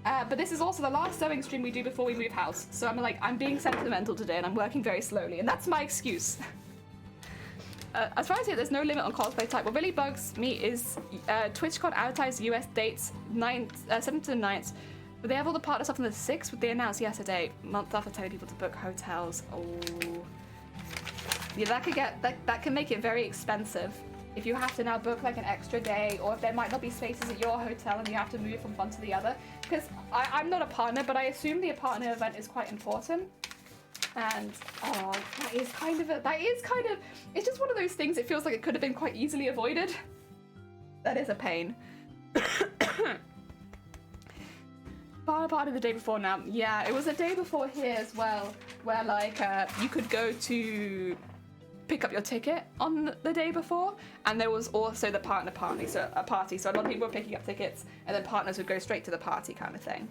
But this is also the last sewing stream we do before we move house. So I'm being sentimental today and I'm working very slowly, and that's my excuse. As far as I say, there's no limit on cosplay type. What really bugs me is TwitchCon advertised US dates 7th to the 9th, but they have all the partner stuff on the 6th, but they announced yesterday, month after telling people to book hotels. Oh. Yeah, that can make it very expensive. If you have to now book like an extra day, or if there might not be spaces at your hotel and you have to move from one to the other. Because I'm not a partner, but I assume the partner event is quite important. And that is kind of, it's just one of those things, it feels like it could have been quite easily avoided. That is a pain. Party the day before now. Yeah, it was a day before here as well, where like you could go to pick up your ticket on the day before, and there was also the partner party, so a lot of people were picking up tickets, and then partners would go straight to the party kind of thing.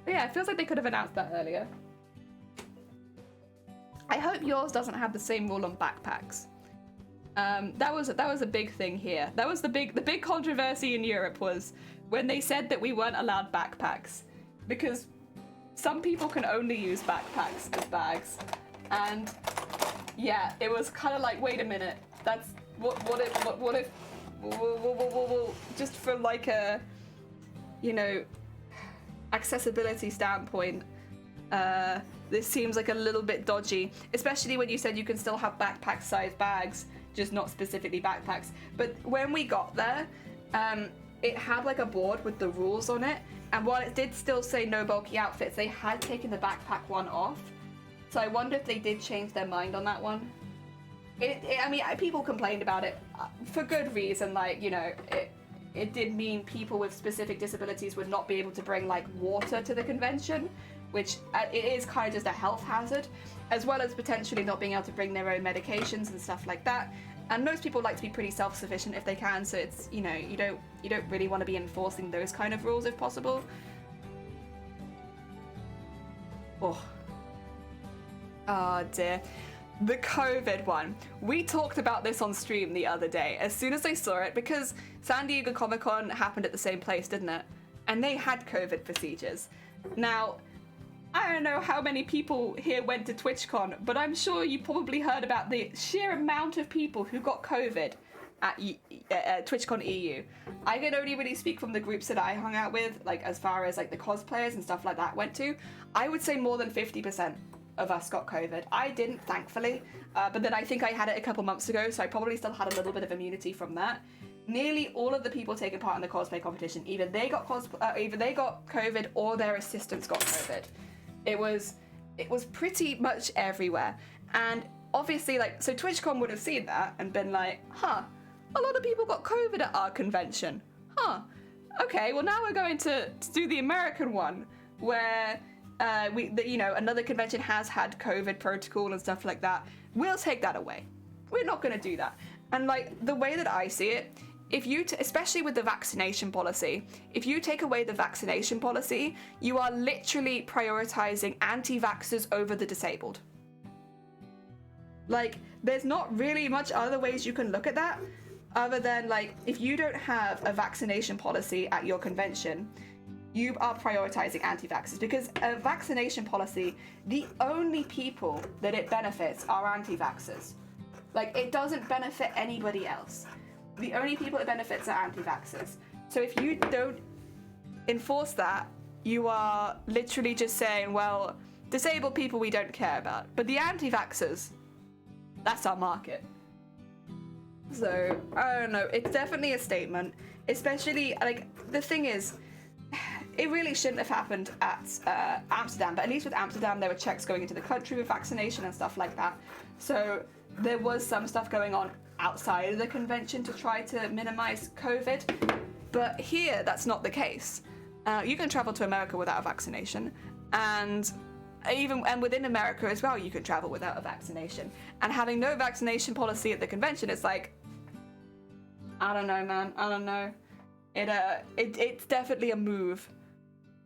But yeah, it feels like they could have announced that earlier. I hope yours doesn't have the same rule on backpacks. That was a big thing here. That was the big controversy in Europe, was when they said that we weren't allowed backpacks, because some people can only use backpacks as bags, and yeah, it was kind of like, wait a minute, that's what if just from like a, you know, accessibility standpoint, this seems like a little bit dodgy, especially when you said you can still have backpack size bags, just not specifically backpacks. But when we got there, it had like a board with the rules on it, and while it did still say no bulky outfits, they had taken the backpack one off. So I wonder if they did change their mind on that one. I mean, people complained about it for good reason. Like, you know, it did mean people with specific disabilities would not be able to bring like water to the convention, which it is kind of just a health hazard, as well as potentially not being able to bring their own medications and stuff like that. And most people like to be pretty self-sufficient if they can, so it's, you know, you don't really want to be enforcing those kind of rules if possible. Oh dear. The COVID one. We talked about this on stream the other day, as soon as I saw it, because San Diego Comic-Con happened at the same place, didn't it? And they had COVID procedures. Now, I don't know how many people here went to TwitchCon, but I'm sure you probably heard about the sheer amount of people who got COVID at TwitchCon EU. I can only really speak from the groups that I hung out with, like as far as like the cosplayers and stuff like that went to. I would say more than 50% of us got COVID. I didn't, thankfully, but then I think I had it a couple months ago, so I probably still had a little bit of immunity from that. Nearly all of the people taking part in the cosplay competition, either they got COVID or their assistants got COVID. It was pretty much everywhere, and obviously, like, so TwitchCon would have seen that and been like, huh, a lot of people got COVID at our convention, huh? Okay, well now we're going to do the American one. where another convention has had COVID protocol and stuff like that, we'll take that away. We're not going to do that. And like the way that I see it, if you, especially with the vaccination policy, if you take away the vaccination policy, you are literally prioritizing anti-vaxxers over the disabled. Like, there's not really much other ways you can look at that, other than like, if you don't have a vaccination policy at your convention, you are prioritizing anti-vaxxers, because a vaccination policy, the only people that it benefits are anti-vaxxers. Like, it doesn't benefit anybody else. The only people it benefits are anti-vaxxers. So if you don't enforce that, you are literally just saying, well, disabled people we don't care about. But the anti-vaxxers, that's our market. So, I don't know, it's definitely a statement. Especially, like, the thing is, it really shouldn't have happened at Amsterdam, but at least with Amsterdam, there were checks going into the country with vaccination and stuff like that. So there was some stuff going on outside of the convention to try to minimize COVID. But here, that's not the case. You can travel to America without a vaccination, and within America as well, you can travel without a vaccination. And having no vaccination policy at the convention is like, I don't know, man. I don't know. It's definitely a move.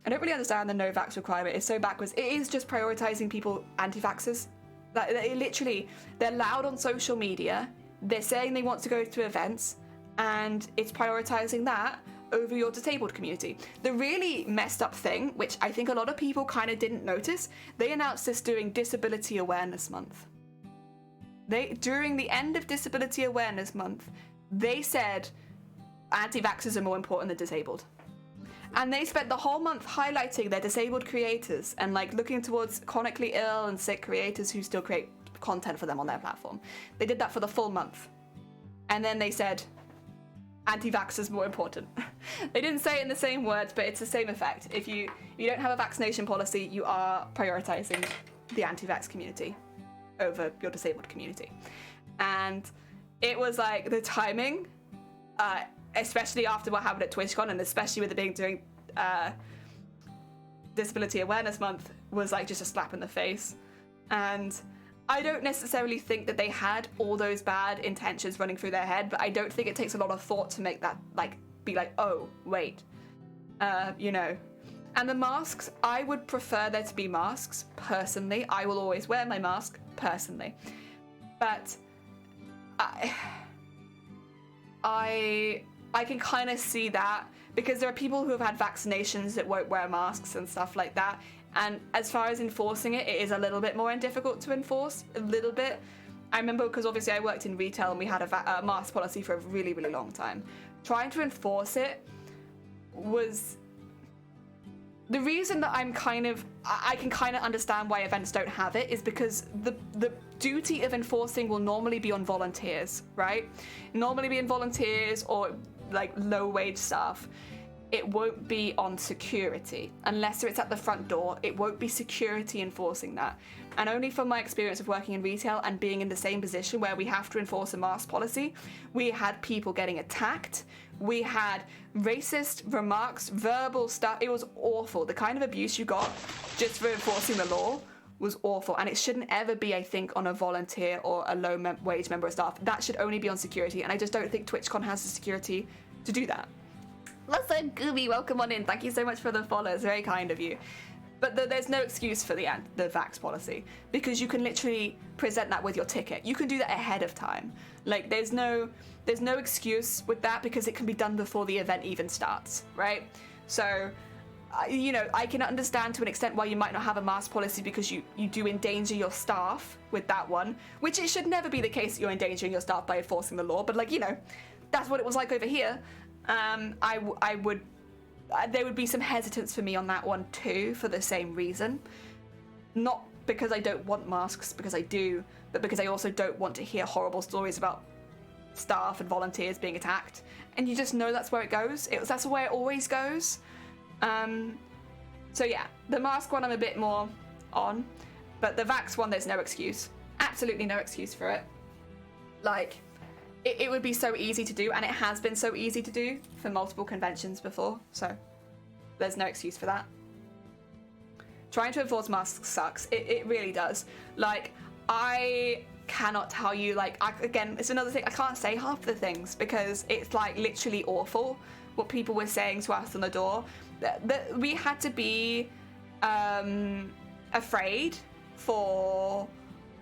I don't really understand the no vax requirement. It's so backwards. It is just prioritizing people, anti-vaxxers. Like, literally, they're loud on social media. They're saying they want to go to events, and it's prioritizing that over your disabled community. The really messed up thing, which I think a lot of people kind of didn't notice, they announced this during Disability Awareness Month. During the end of Disability Awareness Month, they said anti-vaxxers are more important than disabled. And they spent the whole month highlighting their disabled creators and like looking towards chronically ill and sick creators who still create content for them on their platform. They did that for the full month. And then they said, anti-vaxxers more important. They didn't say it in the same words, but it's the same effect. If you don't have a vaccination policy, you are prioritizing the anti-vax community over your disabled community. And it was like the timing, especially after what happened at TwitchCon, and especially with it being during Disability Awareness Month, was like just a slap in the face. And I don't necessarily think that they had all those bad intentions running through their head, but I don't think it takes a lot of thought to make that like be like, oh wait, you know. And the masks, I would prefer there to be masks personally. I will always wear my mask personally, but I can kind of see that, because there are people who have had vaccinations that won't wear masks and stuff like that. And as far as enforcing it, it is a little bit more difficult to enforce, a little bit. I remember, because obviously I worked in retail and we had a mask policy for a really, really long time. Trying to enforce it was... The reason that I can kind of understand why events don't have it is because the duty of enforcing will normally be on volunteers, right? Normally be on volunteers or like low wage staff. It won't be on security. Unless it's at the front door, it won't be security enforcing that. And only from my experience of working in retail and being in the same position where we have to enforce a mask policy, we had people getting attacked. We had racist remarks, verbal stuff. It was awful. The kind of abuse you got just for enforcing the law was awful. And it shouldn't ever be, I think, on a volunteer or a low wage member of staff. That should only be on security. And I just don't think TwitchCon has the security to do that. Listen, Gooby, welcome on in. Thank you so much for the follow. It's very kind of you. But there's no excuse for the vax policy, because you can literally present that with your ticket. You can do that ahead of time. Like, there's no excuse with that, because it can be done before the event even starts, right? So, you know, I can understand to an extent why you might not have a mask policy, because you do endanger your staff with that one, which it should never be the case that you're endangering your staff by enforcing the law. But like, you know, that's what it was like over here. There would be some hesitance for me on that one too, for the same reason. Not because I don't want masks, because I do, but because I also don't want to hear horrible stories about staff and volunteers being attacked. And you just know that's where it goes. That's where it always goes. So yeah, the mask one I'm a bit more on, but the vax one, there's no excuse. Absolutely no excuse for it. Like, it would be so easy to do, and it has been so easy to do for multiple conventions before, so there's no excuse for that. Trying to enforce masks sucks. It really does. Like, I cannot tell you, like, again, it's another thing, I can't say half the things because it's like literally awful what people were saying to us on the door. That we had to be afraid for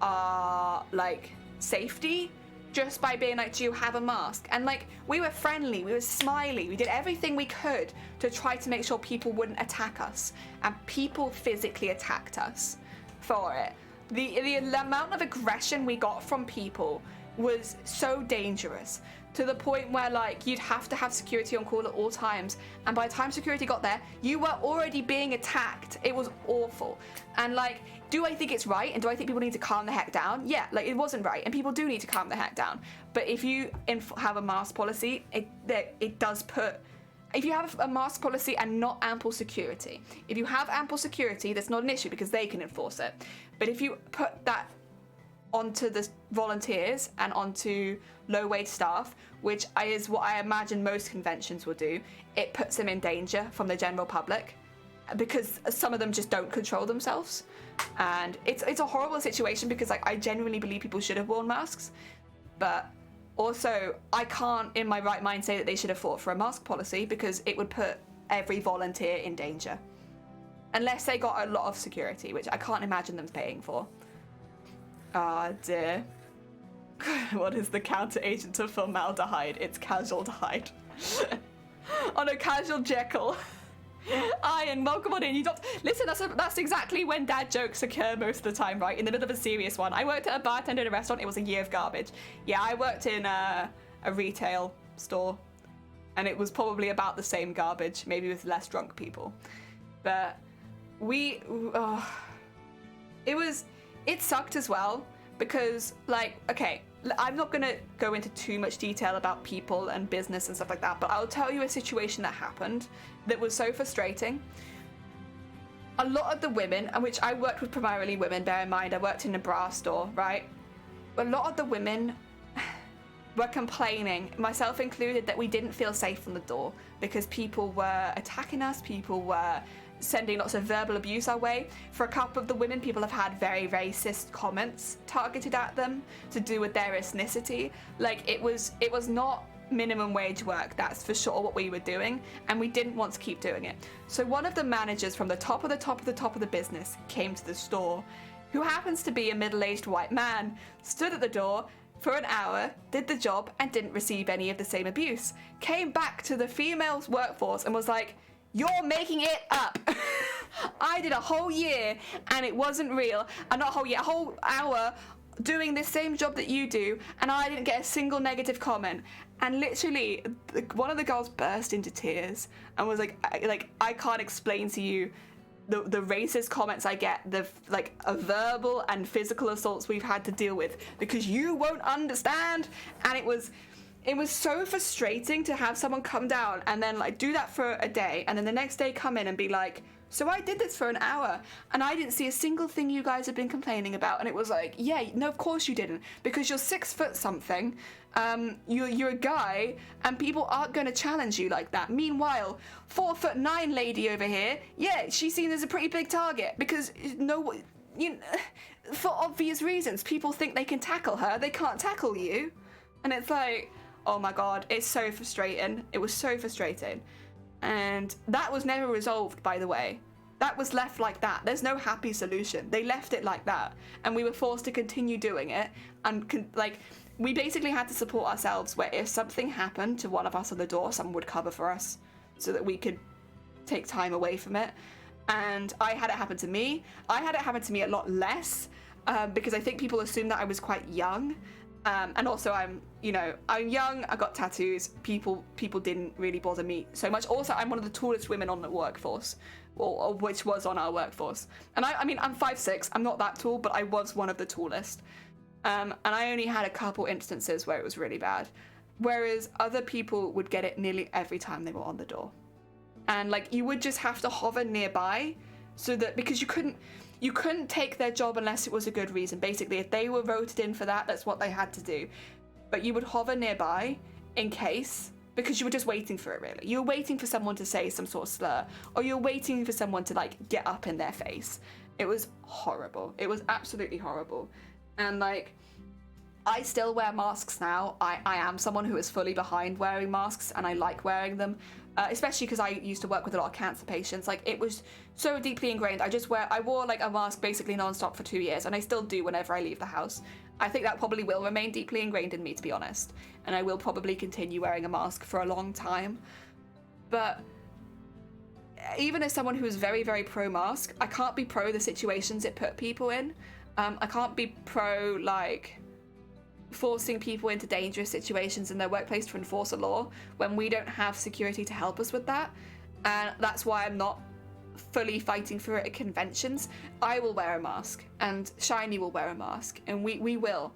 our like safety just by being like, do you have a mask? And like, we were friendly, we were smiley, we did everything we could to try to make sure people wouldn't attack us, and people physically attacked us for it. The amount of aggression we got from people was so dangerous, to the point where like you'd have to have security on call at all times, and by the time security got there, you were already being attacked. It was awful. And like, do I think it's right, and do I think people need to calm the heck down? Yeah, like, it wasn't right, and people do need to calm the heck down. But if you have a mask policy, it does put... If you have a mask policy and not ample security, if you have ample security, that's not an issue because they can enforce it. But if you put that onto the volunteers and onto low-wage staff, which is what I imagine most conventions will do, it puts them in danger from the general public because some of them just don't control themselves. And it's a horrible situation because like, I genuinely believe people should have worn masks, but also I can't in my right mind say that they should have fought for a mask policy because it would put every volunteer in danger. Unless they got a lot of security, which I can't imagine them paying for. Ah, dear. What is the counter-agent to formaldehyde? It's casualdehyde. Oh no, casual Jekyll. Ian, welcome on in. You don't listen. That's exactly when dad jokes occur most of the time, right? In the middle of a serious one. I worked at a bartender in a restaurant. It was a year of garbage. Yeah, I worked in a retail store, and it was probably about the same garbage, maybe with less drunk people. But it sucked as well because, like, okay, I'm not gonna go into too much detail about people and business and stuff like that, but I'll tell you a situation that happened that was so frustrating. A lot of the women, and which I worked with primarily women, bear in mind I worked in a bra store, right? A lot of the women were complaining, myself included, that we didn't feel safe on the door because people were attacking us, people were sending lots of verbal abuse our way. For a couple of the women, people have had very racist comments targeted at them to do with their ethnicity. Like, it was not minimum wage work, that's for sure what we were doing, and we didn't want to keep doing it. So one of the managers from the top of the business came to the store, who happens to be a middle-aged white man, stood at the door for an hour, did the job, and didn't receive any of the same abuse. Came back to the female workforce and was like, "You're making it up." I did a whole year and it wasn't real. And not a whole year, a whole hour doing this same job that you do, and I didn't get a single negative comment. And literally, one of the girls burst into tears and was like, I can't explain to you the racist comments I get, the verbal and physical assaults we've had to deal with because you won't understand. And it was so frustrating to have someone come down and then like do that for a day, and then the next day come in and be like, "So I did this for an hour and I didn't see a single thing you guys have been complaining about." And it was like, yeah, no, of course you didn't, because you're 6 foot something, you're a guy, and people aren't going to challenge you like that. Meanwhile, 4'9" lady over here, yeah, she's seen as a pretty big target because for obvious reasons, people think they can tackle her, they can't tackle you. And it's like, oh my god, it's so frustrating. It was so frustrating. And that was never resolved, by the way. That was left like that. There's no happy solution. They left it like that, and we were forced to continue doing it. And we basically had to support ourselves, where if something happened to one of us on the door, someone would cover for us so that we could take time away from it. And I had it happen to me. I had it happen to me a lot less because I think people assumed that I was quite young. And also I'm young, I got tattoos, people didn't really bother me so much. Also, I'm one of the tallest women on the workforce, or which was on our workforce. And I mean, I'm 5'6", I'm not that tall, but I was one of the tallest. And I only had a couple instances where it was really bad. Whereas other people would get it nearly every time they were on the door. And like, you would just have to hover nearby so that, because you couldn't take their job unless it was a good reason. Basically, if they were voted in for that, that's what they had to do. But you would hover nearby in case, because you were just waiting for it, really. You were waiting for someone to say some sort of slur, or you're waiting for someone to, like, get up in their face. It was horrible. It was absolutely horrible. And, like, I still wear masks now. I am someone who is fully behind wearing masks, and I like wearing them, especially because I used to work with a lot of cancer patients. Like, it was so deeply ingrained. I wore, like, a mask basically non-stop for 2 years, and I still do whenever I leave the house. I think that probably will remain deeply ingrained in me, to be honest. And I will probably continue wearing a mask for a long time. But even as someone who is very, very pro-mask, I can't be pro the situations it put people in. I can't be pro, like, forcing people into dangerous situations in their workplace to enforce a law when we don't have security to help us with that. And that's why I'm not fully fighting for it at conventions. I will wear a mask, and Shiny will wear a mask, and we will.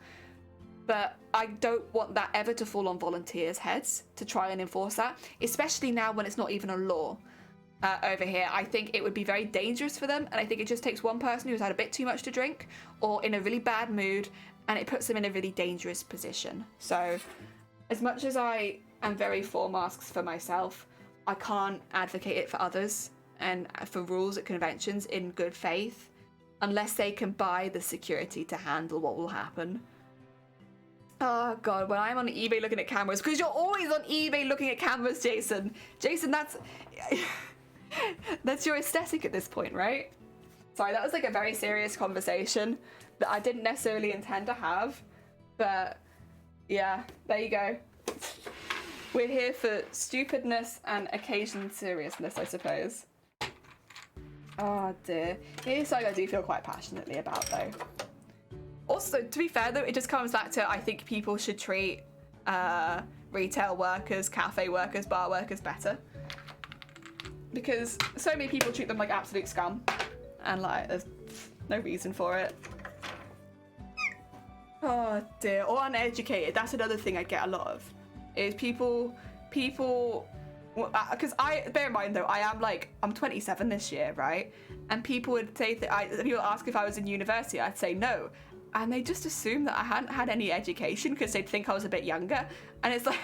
But I don't want that ever to fall on volunteers' heads to try and enforce that, especially now when it's not even a law over here. I think it would be very dangerous for them, and I think it just takes one person who's had a bit too much to drink or in a really bad mood, and it puts them in a really dangerous position. So as much as I am very for masks for myself, I can't advocate it for others and for rules at conventions in good faith unless they can buy the security to handle what will happen. Oh god, when I'm on eBay looking at cameras, because you're always on eBay looking at cameras, Jason. Jason, that's that's your aesthetic at this point, right? Sorry, that was like a very serious conversation that I didn't necessarily intend to have, but yeah, there you go. We're here for stupidness and occasional seriousness, I suppose. Oh dear. Here's something I do feel quite passionately about, though. Also, to be fair, though, it just comes back to I think people should treat retail workers, cafe workers, bar workers better. Because so many people treat them like absolute scum. And, like, there's no reason for it. Oh dear. Or uneducated. That's another thing I get a lot of. Is people... Because bear in mind though, I'm 27 this year, right? And people would say people ask if I was in university, I'd say no, and they just assume that I hadn't had any education because they'd think I was a bit younger, and it's like,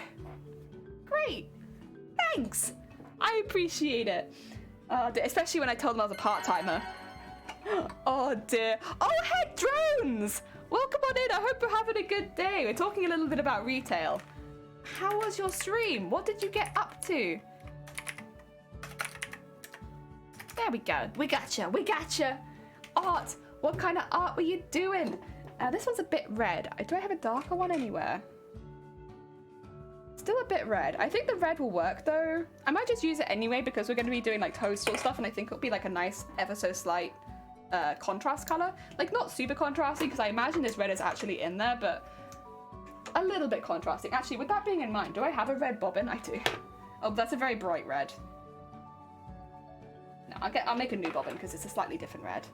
great, thanks, I appreciate it. Especially when I told them I was a part-timer. Oh dear. Oh heck, drones! Welcome on in. I hope you're having a good day. We're talking a little bit about retail. How was your stream? What did you get up to? There we go. We gotcha. We gotcha. Art. What kind of art were you doing? This one's a bit red. Do I have a darker one anywhere? Still a bit red. I think the red will work though. I might just use it anyway because we're going to be doing like toadstool stuff, and I think it'll be like a nice ever so slight contrast color. Like not super contrasty because I imagine this red is actually in there, but a little bit contrasting. Actually, with that being in mind, do I have a red bobbin? I do. Oh, that's a very bright red. No, I'll make a new bobbin because it's a slightly different red.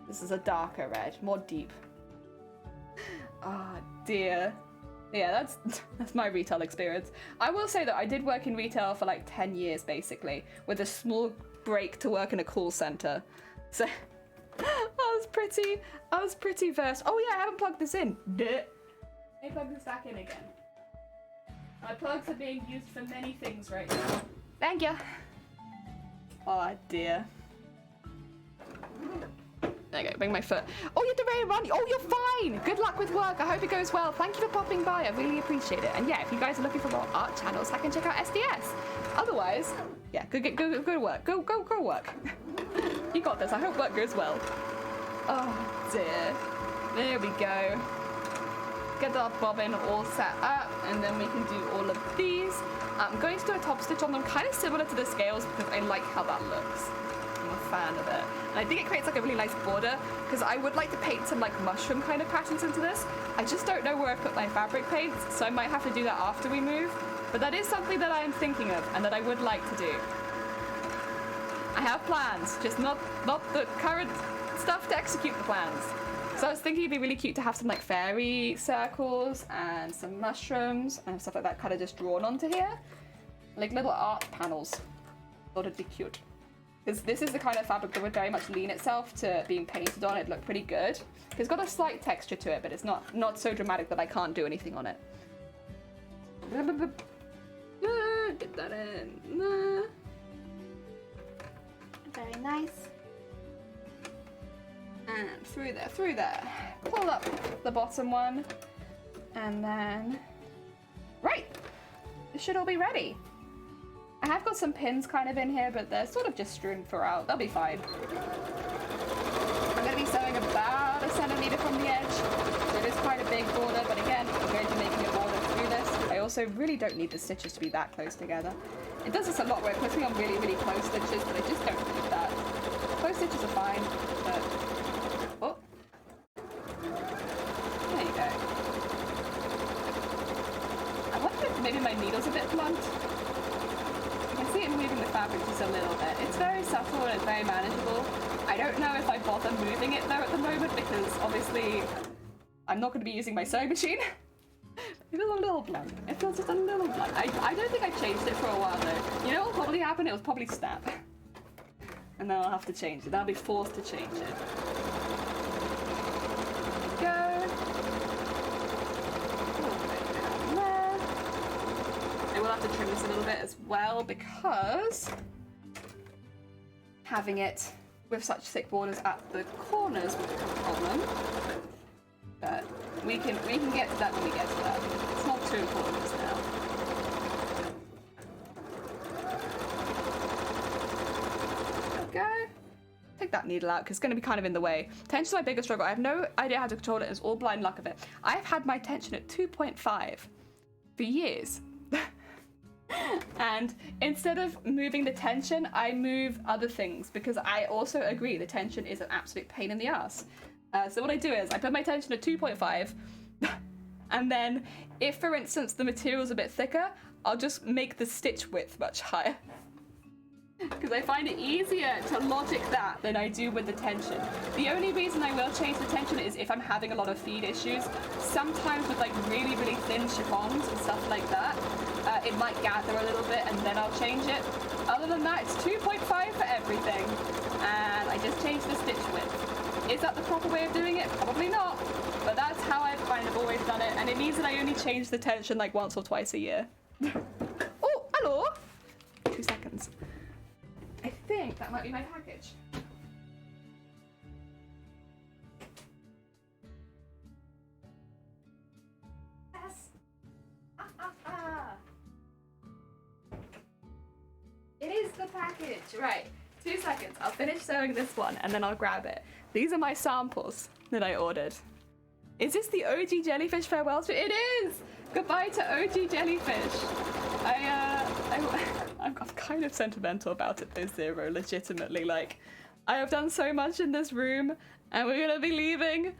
This is a darker red, more deep. Oh dear. Yeah, that's my retail experience. I will say that I did work in retail for like 10 years basically, with a small break to work in a call center. So I was pretty versed. Oh yeah, I haven't plugged this in. Let me plug this back in again. My plugs are being used for many things right now. Thank you. Oh dear. There you go, bring my foot. Oh, you're ready to run. Oh, you're fine. Good luck with work. I hope it goes well. Thank you for popping by. I really appreciate it. And yeah, if you guys are looking for more art channels, I can check out SDS. Otherwise, yeah, go to work. Go work. You got this. I hope work goes well. Oh dear. There we go. Get that bobbin all set up, and then we can do all of these. I'm going to do a top stitch on them, kind of similar to the scales because I like how that looks. I'm a fan of it. And I think it creates like a really nice border because I would like to paint some like mushroom kind of patterns into this. I just don't know where I put my fabric paints, so I might have to do that after we move. But that is something that I am thinking of and that I would like to do. I have plans, just not the current stuff to execute the plans. So I was thinking it'd be really cute to have some like fairy circles and some mushrooms and stuff like that kind of just drawn onto here. Like little art panels. Thought it'd be cute. Because this is the kind of fabric that would very much lean itself to being painted on. It'd look pretty good. It's got a slight texture to it, but it's not so dramatic that I can't do anything on it. Dip that in there. Very nice. And through there. Pull up the bottom one. And then... Right! This should all be ready. I have got some pins kind of in here, but they're sort of just strewn throughout. They'll be fine. I'm going to be sewing about 1 centimeter from the edge. So it is quite a big border, but again, I'm going to be making a border through this. I also really don't need the stitches to be that close together. It does this a lot where it puts me on really, really close stitches, but I just don't need that. Close stitches are fine, but... Oh. There you go. I wonder if maybe my needle's a bit blunt. You can see it moving the fabric just a little bit. It's very subtle and it's very manageable. I don't know if I bother moving it though at the moment because obviously I'm not going to be using my sewing machine. It feels a little blunt. It feels just a little blunt. I don't think I changed it for a while though. You know what will probably happen? It will probably snap. And then I'll have to change it. I'll be forced to change it. Go. There. I will have to trim this a little bit as well because having it with such thick borders at the corners will become a problem. But we can get to that when we get to that. It's not too important just now. There we go. Take that needle out because it's going to be kind of in the way. Tension's my biggest struggle. I have no idea how to control it. It's all blind luck of it. I've had my tension at 2.5 for years. And instead of moving the tension, I move other things because I also agree the tension is an absolute pain in the ass. So what I do is I put my tension at 2.5 and then if, for instance, the material's a bit thicker, I'll just make the stitch width much higher. Because I find it easier to logic that than I do with the tension. The only reason I will change the tension is if I'm having a lot of feed issues. Sometimes with like really, really thin chiffons and stuff like that, it might gather a little bit and then I'll change it. Other than that, it's 2.5 for everything. And I just change the stitch width. Is that the proper way of doing it? Probably not. But that's how I've kind of always done it. And it means that I only change the tension like once or twice a year. Oh, hello. 2 seconds. I think that might be my package. Yes. It is the package. Right. 2 seconds. I'll finish sewing this one and then I'll grab it. These are my samples that I ordered. Is this the OG jellyfish farewell stream? It is! Goodbye to OG jellyfish. I'm kind of sentimental about it though, Zero, legitimately. Like, I have done so much in this room and we're gonna be leaving.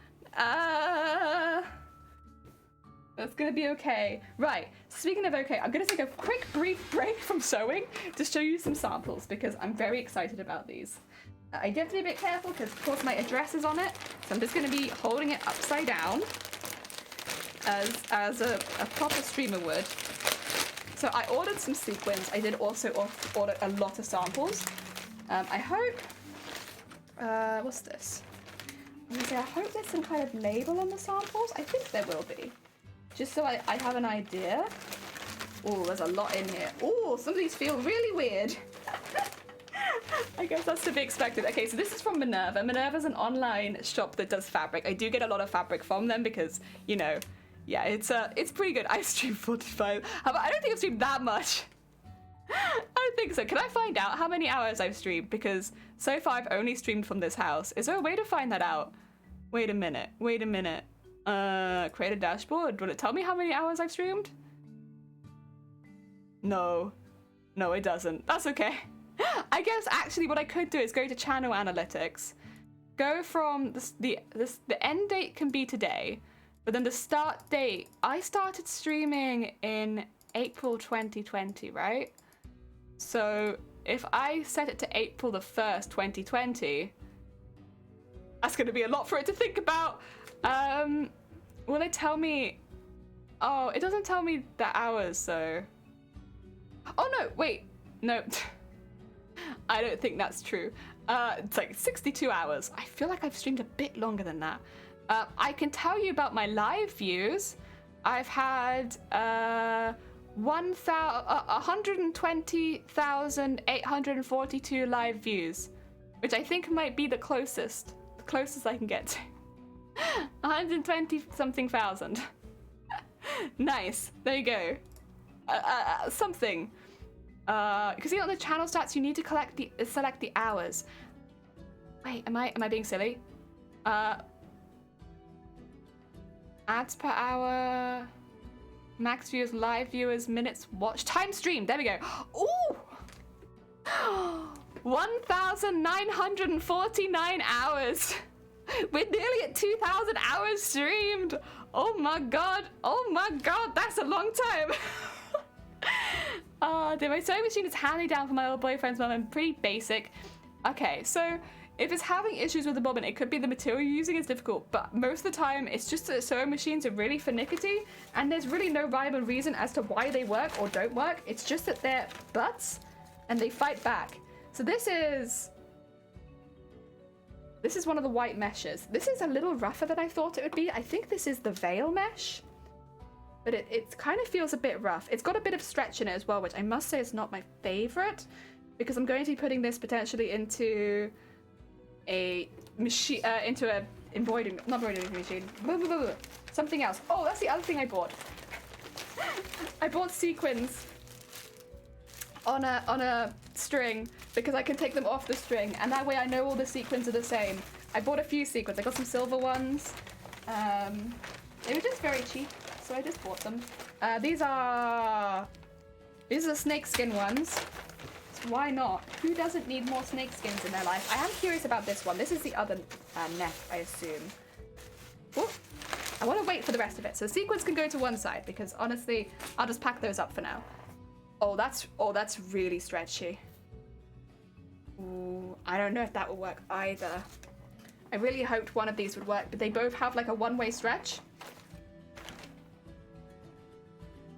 That's gonna be okay. Right, speaking of okay, I'm gonna take a quick brief break from sewing to show you some samples because I'm very excited about these. I do have to be a bit careful because of course my address is on it, so I'm just gonna be holding it upside down as a proper streamer would. So I ordered some sequins. I did also order a lot of samples. I hope, what's this? I'm gonna say, I hope there's some kind of label on the samples. I think there will be. Just so I have an idea. Oh, there's a lot in here. Oh, some of these feel really weird. I guess that's to be expected. Okay, so this is from Minerva. Minerva's an online shop that does fabric. I do get a lot of fabric from them because, you know, yeah, it's pretty good. I've streamed 45. I don't think I've streamed that much. I don't think so. Can I find out how many hours I've streamed? Because so far I've only streamed from this house. Is there a way to find that out? Wait a minute. Create a dashboard. Will it tell me how many hours I've streamed? No, it doesn't. That's okay. I guess actually what I could do is go to channel analytics, go from the end date can be today, but then the start date, I started streaming in April 2020, right? So if I set it to April the 1st, 2020, that's going to be a lot for it to think about. Will it tell me? Oh, it doesn't tell me the hours, so. Oh no, wait, no. I don't think that's true. It's like 62 hours. I feel like I've streamed a bit longer than that. I can tell you about my live views. I've had 120,842 live views, which I think might be the closest I can get to. 120 something thousand. Nice. There you go. Something. Because on the channel stats, you need to select the hours. Wait, am I being silly? Ads per hour, max views, live viewers, minutes watched, time streamed. There we go. Ooh, 1,949 hours. We're nearly at 2,000 hours streamed. Oh my god. Oh my god. That's a long time. Dude, my sewing machine is handed down from my old boyfriend's mum and pretty basic. Okay, so if it's having issues with the bobbin, it could be the material you're using is difficult, but most of the time it's just that sewing machines are really finicky and there's really no rhyme or reason as to why they work or don't work. It's just that they're butts and they fight back. So this is one of the white meshes. This is a little rougher than I thought it would be. I think this is the veil mesh, but it kind of feels a bit rough. It's got a bit of stretch in it as well, which I must say is not my favorite, because I'm going to be putting this potentially into a machine, into a embroidery machine. Something else. Oh, that's the other thing I bought. I bought sequins on a string because I can take them off the string, and that way I know all the sequins are the same. I bought a few sequins. I got some silver ones. They were just very cheap, so I just bought them. These are snakeskin ones. Why not? Who doesn't need more snake skins in their life? I am curious about this one. This is the other neck, I assume. Ooh, I want to wait for the rest of it. So sequins can go to one side because honestly, I'll just pack those up for now. Oh, that's really stretchy. Ooh, I don't know if that will work either. I really hoped one of these would work, but they both have like a one-way stretch.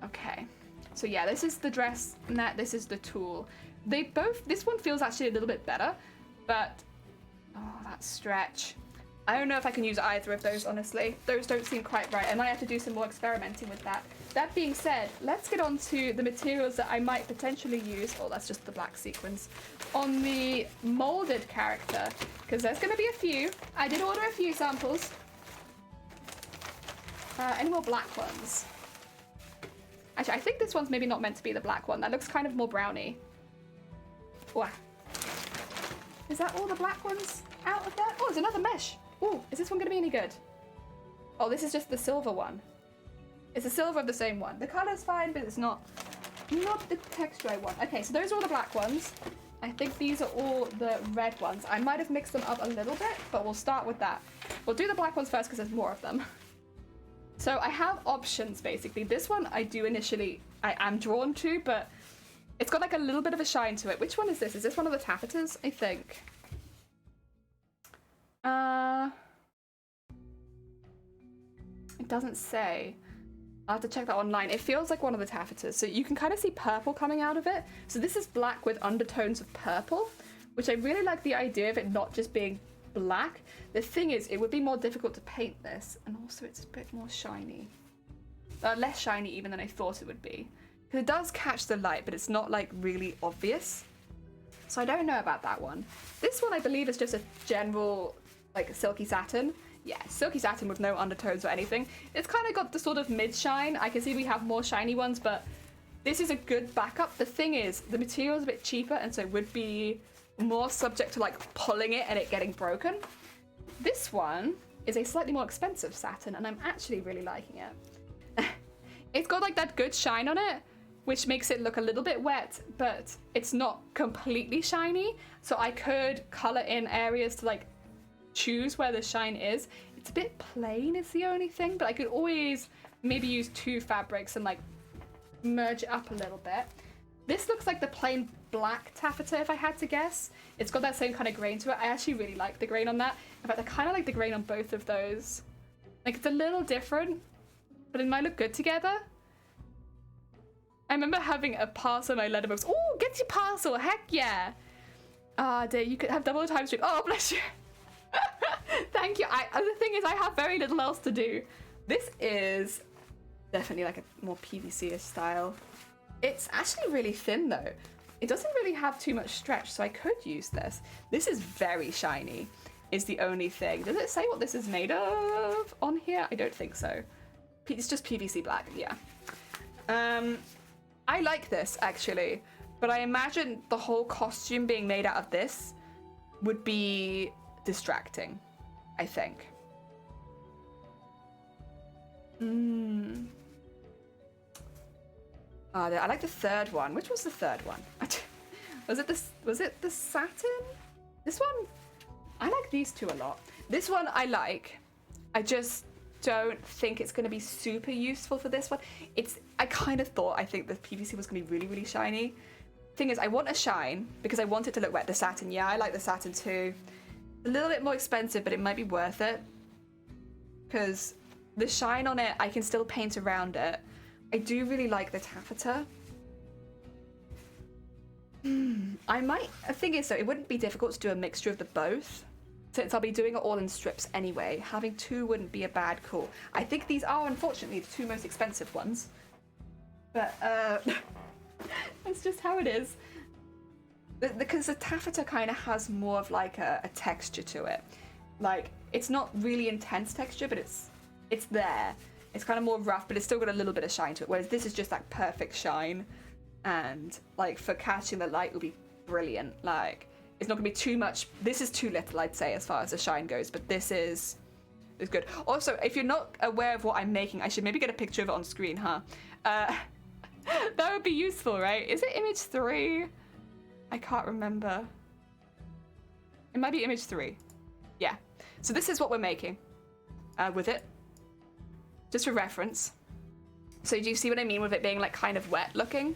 Okay. So yeah, this is the dress net, this is the tool. This one feels actually a little bit better, but oh, that stretch. I don't know if I can use either of those, honestly. Those don't seem quite right. I might have to do some more experimenting with that. That being said, let's get on to the materials that I might potentially use. Oh, that's just the black sequins. On the molded character, because there's going to be a few. I did order a few samples. Any more black ones? Actually, I think this one's maybe not meant to be the black one. That looks kind of more browny. Wow. Is that all the black ones out of there? Oh, there's another mesh. Oh, is this one going to be any good? Oh, this is just the silver one. It's the silver of the same one. The color's fine, but it's not the texture I want. Okay, so those are all the black ones. I think these are all the red ones. I might have mixed them up a little bit, but we'll start with that. We'll do the black ones first because there's more of them. So I have options, basically. This one I am drawn to, but it's got like a little bit of a shine to it. Which one is this? Is this one of the taffetas? I think. It doesn't say. I'll have to check that online. It feels like one of the taffetas. So you can kind of see purple coming out of it. So this is black with undertones of purple, which I really like the idea of it not just being black. The thing is, it would be more difficult to paint this, and also it's a bit more shiny. Less shiny even than I thought it would be. Because it does catch the light, but it's not like really obvious. So I don't know about that one. This one I believe is just a general like silky satin. Yeah, silky satin with no undertones or anything. It's kind of got the sort of mid-shine. I can see we have more shiny ones, but this is a good backup. The thing is, the material is a bit cheaper, and so it would be more subject to like pulling it and it getting broken. This one is a slightly more expensive satin, and I'm actually really liking it. It's got like that good shine on it, which makes it look a little bit wet, but it's not completely shiny. So I could color in areas to like choose where the shine is. It's a bit plain is the only thing, but I could always maybe use two fabrics and like merge it up a little bit. This looks like the plain black taffeta if I had to guess. It's got that same kind of grain to it. I actually really like the grain on that. In fact, I kind of like the grain on both of those. Like, it's a little different, but it might look good together. I remember having a parcel in my letterbox. Oh, get your parcel, heck yeah. Ah, dear, you could have double the time stream. Oh, bless you. Thank you. The thing is, I have very little else to do. This is Definitely like a more PVC-ish style. It's actually really thin though. It doesn't really have too much stretch, so I could use this. This is very shiny, is the only thing. Does it say what this is made of on here? I don't think so. It's just PVC black, yeah. I like this actually, but I imagine the whole costume being made out of this would be distracting, I think. I like the third one. Which was the third one? Was it the satin? This one? I like these two a lot. This one I like. I just don't think it's going to be super useful for this one. I kind of thought, I think the PVC was going to be really, really shiny. Thing is, I want a shine because I want it to look wet. The satin, yeah, I like the satin too. A little bit more expensive, but it might be worth it. Because the shine on it, I can still paint around it. I do really like the taffeta. The thing is though, it wouldn't be difficult to do a mixture of the both. Since I'll be doing it all in strips anyway, having two wouldn't be a bad call. I think these are unfortunately the two most expensive ones. But that's just how it is. Because the taffeta kind of has more of like a texture to it. Like, it's not really intense texture, but it's there. It's kind of more rough, but it's still got a little bit of shine to it. Whereas this is just like perfect shine. And like for catching the light will be brilliant. Like, it's not gonna be too much. This is too little, I'd say, as far as the shine goes, but this is good. Also, if you're not aware of what I'm making, I should maybe get a picture of it on screen, huh? That would be useful, right? Is it image 3? I can't remember. It might be image 3. Yeah. So this is what we're making with it. Just for reference. So do you see what I mean with it being like kind of wet looking?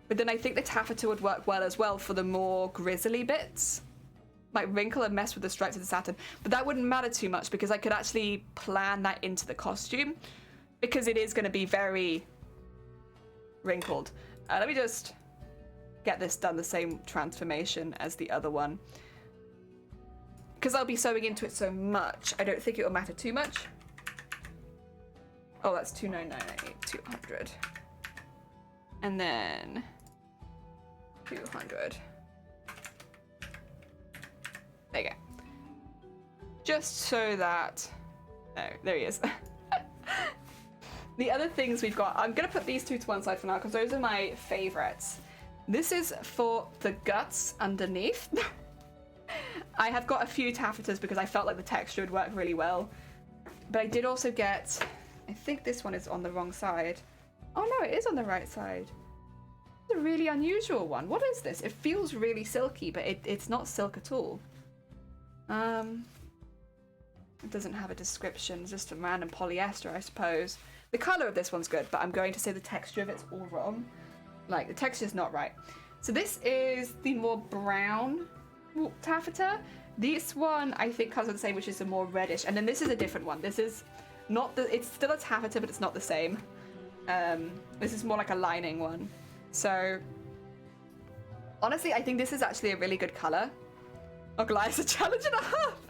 But then I think the taffeta would work well as well for the more grizzly bits. Might wrinkle and mess with the stripes of the satin. But that wouldn't matter too much because I could actually plan that into the costume. Because it is going to be very wrinkled. Let me just get this done the same transformation as the other one. Because I'll be sewing into it so much, I don't think it will matter too much. Oh, that's 299.98, 200. And then 200. There you go. Just so that... No, there he is. The other things we've got, I'm going to put these two to one side for now because those are my favorites. This is for the guts underneath. I have got a few taffetas because I felt like the texture would work really well. But I did also get... I think this one is on the wrong side. Oh no, it is on the right side. It's a really unusual one. What is this? It feels really silky, but it's not silk at all. It doesn't have a description. It's just a random polyester, I suppose. The colour of this one's good, but I'm going to say the texture of it's all wrong. Like, the texture's not right. So this is the more brown taffeta. This one, I think, comes with the same, which is a more reddish. And then this is a different one. This is not the... It's still a taffeta, but it's not the same. This is more like a lining one. So, honestly, I think this is actually a really good colour. Oh, Goliath, it's a challenge and a half!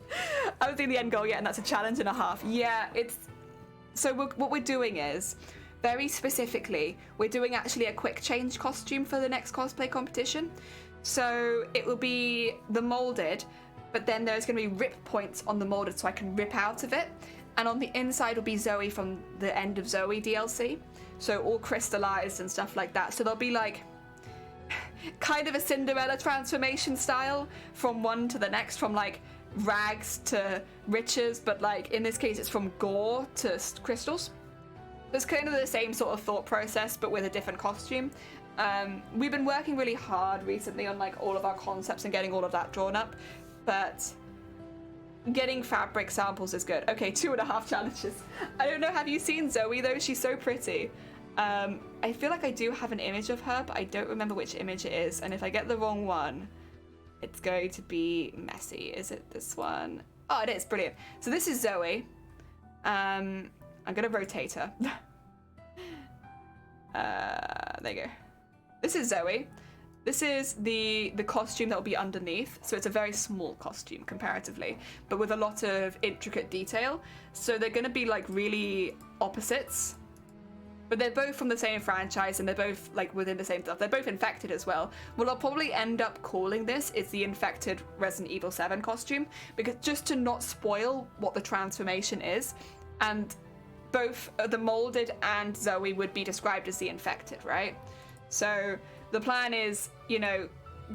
I haven't seen the end goal yet, and that's a challenge and a half. Yeah, it's... So what we're doing is, very specifically, we're doing actually a quick change costume for the next cosplay competition. So it will be the molded, but then there's going to be rip points on the molded so I can rip out of it. And on the inside will be Zoe from the End of Zoe DLC. So all crystallized and stuff like that. So there'll be like kind of a Cinderella transformation style from one to the next, from like rags to riches, but like in this case it's from gore to crystals. It's kind of the same sort of thought process, but with a different costume. We've been working really hard recently on like all of our concepts and getting all of that drawn up, but getting fabric samples is good. Okay, 2.5 challenges. I don't know, have you seen Zoe though? She's so pretty. I feel like I do have an image of her, but I don't remember which image it is, and if I get the wrong one, it's going to be messy. Is it this one? Oh, it is. Brilliant. So this is Zoe. I'm gonna rotate her. There you go. This is Zoe. This is the costume that will be underneath. So it's a very small costume comparatively, but with a lot of intricate detail. So they're gonna be like really opposites. but they're both from the same franchise and they're both like within the same stuff. They're both infected as well. What I'll probably end up calling this is the infected Resident Evil 7 costume, because just to not spoil what the transformation is, and both the molded and Zoe would be described as the infected, right? So the plan is, you know,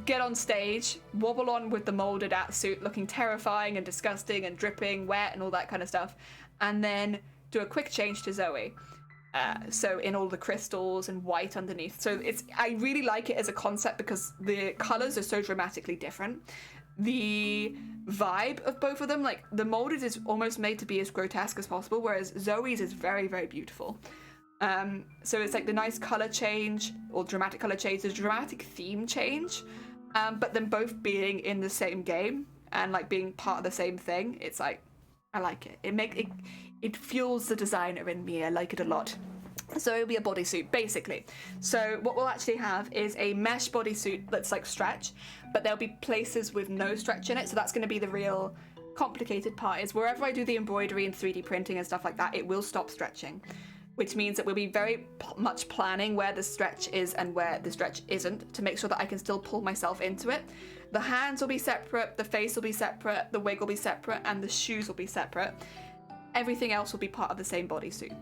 get on stage, wobble on with the molded suit looking terrifying and disgusting and dripping wet and all that kind of stuff, and then do a quick change to Zoe. So in all the crystals and white underneath. So I really like it as a concept because the colors are so dramatically different. The vibe of both of them, like the molded is almost made to be as grotesque as possible, whereas Zoe's is very, very beautiful. So it's like the nice color change, or dramatic color change, the dramatic theme change, but them both being in the same game and like being part of the same thing. It's like, I like it. It fuels the designer in me. I like it a lot. So it'll be a bodysuit, basically. So what we'll actually have is a mesh bodysuit that's like stretch, but there'll be places with no stretch in it. So that's going to be the real complicated part, is wherever I do the embroidery and 3D printing and stuff like that, it will stop stretching, which means that we'll be very much planning where the stretch is and where the stretch isn't to make sure that I can still pull myself into it. The hands will be separate, the face will be separate, the wig will be separate, and the shoes will be separate. Everything else will be part of the same bodysuit.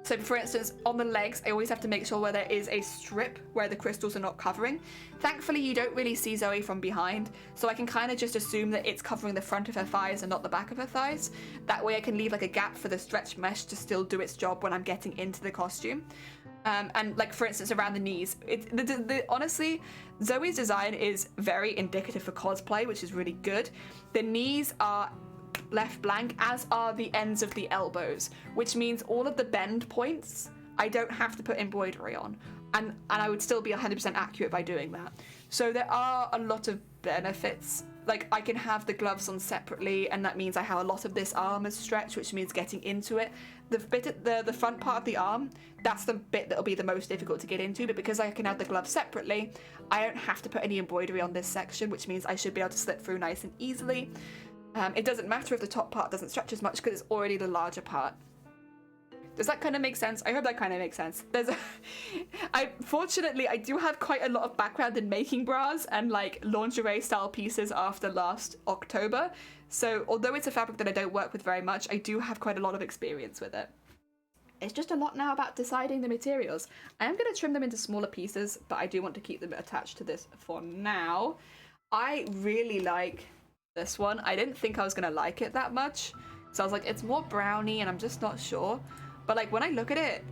So for instance, on the legs, I always have to make sure where there is a strip where the crystals are not covering. Thankfully, you don't really see Zoe from behind, so I can kind of just assume that it's covering the front of her thighs and not the back of her thighs. That way I can leave like a gap for the stretch mesh to still do its job when I'm getting into the costume. And like for instance, around the knees, honestly, Zoe's design is very indicative for cosplay, which is really good. The knees are left blank, as are the ends of the elbows, which means all of the bend points I don't have to put embroidery on, and I would still be 100% accurate by doing that. So there are a lot of benefits. Like I can have the gloves on separately, and that means I have a lot of this arm as stretch, which means getting into it. The bit at the front part of the arm, that's the bit that'll be the most difficult to get into, but because I can have the gloves separately, I don't have to put any embroidery on this section, which means I should be able to slip through nice and easily. It doesn't matter if the top part doesn't stretch as much because it's already the larger part. Does that kind of make sense? I hope that kind of makes sense. Fortunately, I do have quite a lot of background in making bras and like lingerie style pieces after last October. So although it's a fabric that I don't work with very much, I do have quite a lot of experience with it. It's just a lot now about deciding the materials. I am going to trim them into smaller pieces, but I do want to keep them attached to this for now. I really like this one. I didn't think I was gonna like it that much, so I was like, it's more browny and I'm just not sure, but like when I look at it,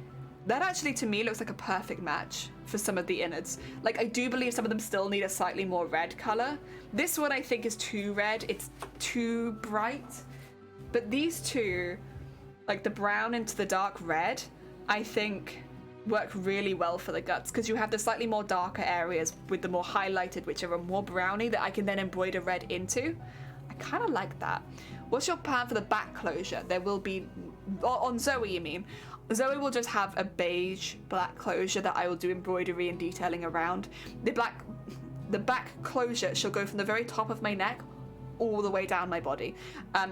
that actually to me looks like a perfect match for some of the innards. Like I do believe some of them still need a slightly more red color. This one I think is too red, it's too bright, but these two, like the brown into the dark red, I think work really well for the guts, because you have the slightly more darker areas with the more highlighted, which are more browny, that I can then embroider red into. I kind of like that. What's your plan for the back closure? There will be, on Zoe you mean? Zoe will just have a beige black closure that I will do embroidery and detailing around. The back closure shall go from the very top of my neck all the way down my body.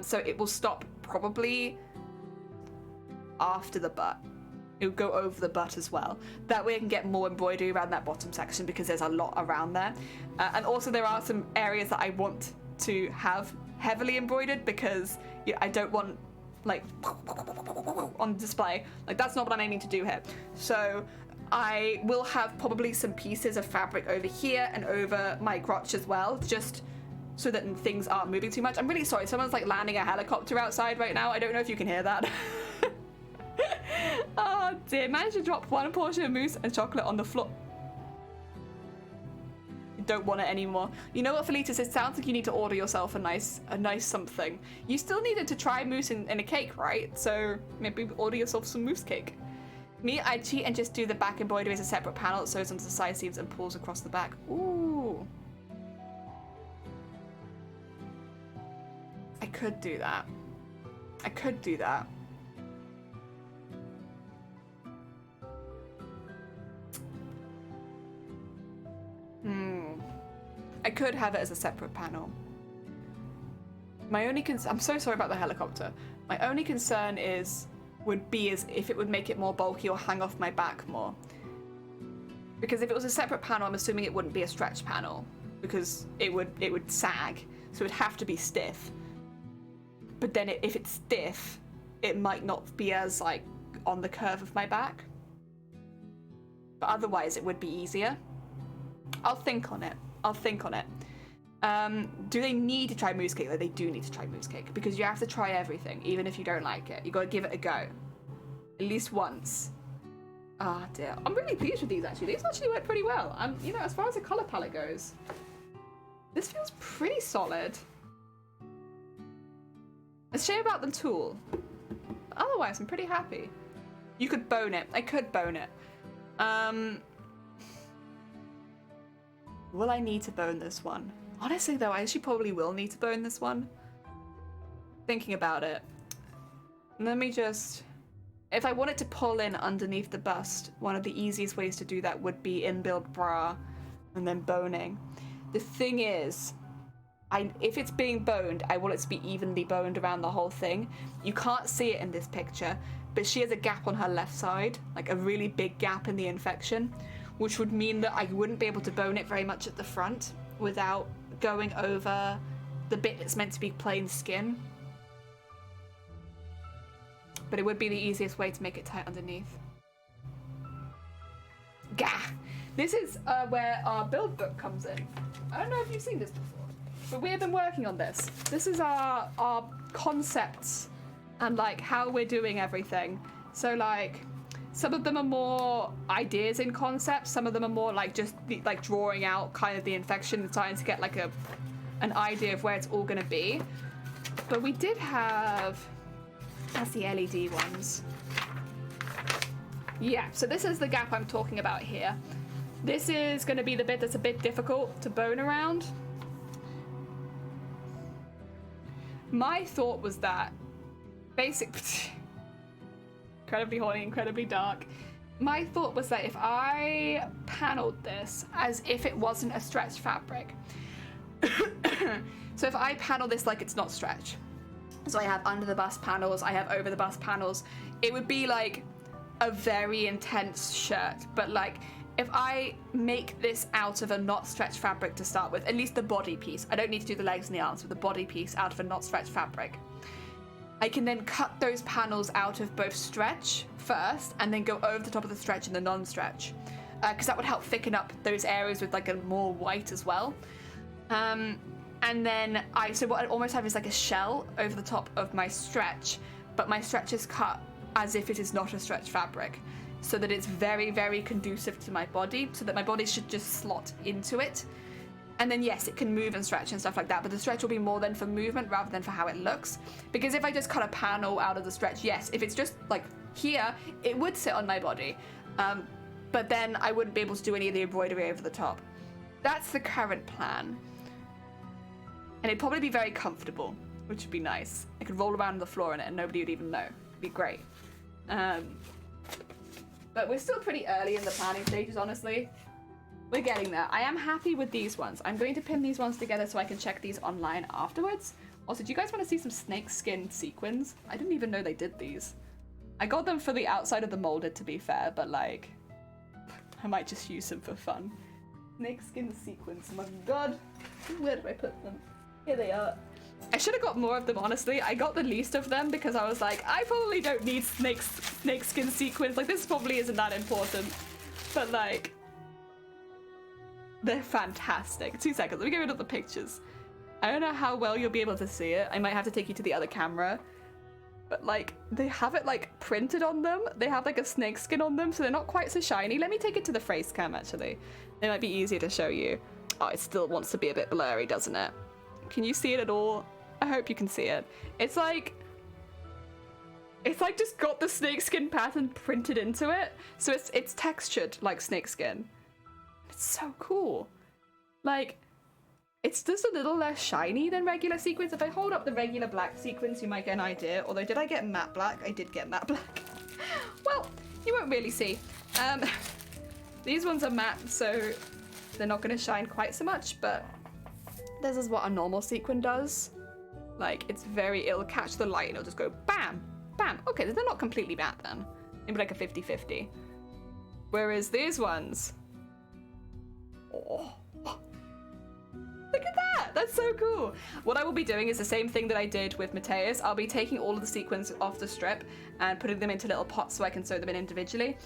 So it will stop probably after the butt. It would go over the butt as well. That way I can get more embroidery around that bottom section because there's a lot around there. And also there are some areas that I want to have heavily embroidered because I don't want like on display. Like that's not what I'm aiming to do here. So I will have probably some pieces of fabric over here and over my crotch as well, just so that things aren't moving too much. I'm really sorry, someone's like landing a helicopter outside right now. I don't know if you can hear that. Oh dear, managed to drop one portion of mousse and chocolate on the floor. You don't want it anymore. You know what, Felita says? Sounds like you need to order yourself a nice something. You still needed to try mousse in a cake, right? So maybe order yourself some mousse cake. Me, I cheat and just do the back embroidery as a separate panel. It sews onto the side seams and pulls across the back. Ooh. I could do that. I could do that. I could have it as a separate panel. My only I'm so sorry about the helicopter. My only concern is would be as if it would make it more bulky or hang off my back more. Because if it was a separate panel, I'm assuming it wouldn't be a stretch panel because it would sag, so it would have to be stiff. But then if it's stiff, it might not be as like on the curve of my back. But otherwise it would be easier. I'll think on it. Do they need to try mousse cake? Like, they do need to try mousse cake because you have to try everything, even if you don't like it. You gotta give it a go. At least once. Ah, dear. I'm really pleased with these, actually. These actually work pretty well. You know, as far as the color palette goes, this feels pretty solid. A shame about the tool. Otherwise, I'm pretty happy. You could bone it. I could bone it. Will I need to bone this one? Honestly, though, I actually probably will need to bone this one. Thinking about it. Let me just... If I wanted to pull in underneath the bust, one of the easiest ways to do that would be inbuilt bra and then boning. The thing is, if it's being boned, I want it to be evenly boned around the whole thing. You can't see it in this picture, but she has a gap on her left side, like a really big gap in the infection, which would mean that I wouldn't be able to bone it very much at the front without going over the bit that's meant to be plain skin. But it would be the easiest way to make it tight underneath. Gah! This is where our build book comes in. I don't know if you've seen this before, but we have been working on this. This is our concepts and like how we're doing everything. So like, some of them are more ideas in concepts. Some of them are more like just like drawing out kind of the infection and starting to get like an idea of where it's all gonna be. But we did have... That's the LED ones. Yeah, so this is the gap I'm talking about here. This is going to be the bit that's a bit difficult to bone around. My thought was that incredibly horny, incredibly dark. My thought was that if I paneled this as if it wasn't a stretched fabric. So if I panel this like it's not stretch. So I have under the bust panels, I have over the bust panels. It would be like a very intense shirt, but like if I make this out of a not stretched fabric to start with, at least the body piece, I don't need to do the legs and the arms, but the body piece out of a not stretched fabric, I can then cut those panels out of both stretch first and then go over the top of the stretch and the non-stretch, because that would help thicken up those areas with like a more white as well. And then so what I almost have is like a shell over the top of my stretch, but my stretch is cut as if it is not a stretch fabric, so that it's very, very conducive to my body, so that my body should just slot into it. And then yes, it can move and stretch and stuff like that, but the stretch will be more then for movement rather than for how it looks. Because if I just cut a panel out of the stretch, yes, if it's just like here, it would sit on my body, but then I wouldn't be able to do any of the embroidery over the top. That's the current plan. And it'd probably be very comfortable, which would be nice. I could roll around on the floor in it and nobody would even know. It'd be great. But we're still pretty early in the planning stages, honestly. We're getting there. I am happy with these ones. I'm going to pin these ones together so I can check these online afterwards. Also, do you guys want to see some snakeskin sequins? I didn't even know they did these. I got them for the outside of the molded, to be fair, but like, I might just use them for fun. Snakeskin sequins. Oh my god. Where do I put them? Here they are. I should have got more of them, honestly. I got the least of them because I was like, I probably don't need snakeskin sequins. Like, this probably isn't that important. But like, they're fantastic. 2 seconds, let me get rid of the pictures. I don't know how well you'll be able to see it. I might have to take you to the other camera. But like, they have it like printed on them. They have like a snakeskin on them, so they're not quite so shiny. Let me take it to the face cam, actually. It might be easier to show you. Oh, it still wants to be a bit blurry, doesn't it? Can you see it at all? I hope you can see it. It's like just got the snakeskin pattern printed into it. So it's textured like snakeskin. It's so cool. Like, it's just a little less shiny than regular sequins. If I hold up the regular black sequins, you might get an idea. Although, did I get matte black? I did get matte black. Well, you won't really see. These ones are matte, so they're not going to shine quite so much, but this is what a normal sequin does. Like, it's it'll catch the light and it'll just go bam, bam. Okay, they're not completely bad then. Maybe like a 50-50. Whereas these ones... Oh. Look at that! That's so cool! What I will be doing is the same thing that I did with Mateus. I'll be taking all of the sequins off the strip and putting them into little pots so I can sew them in individually.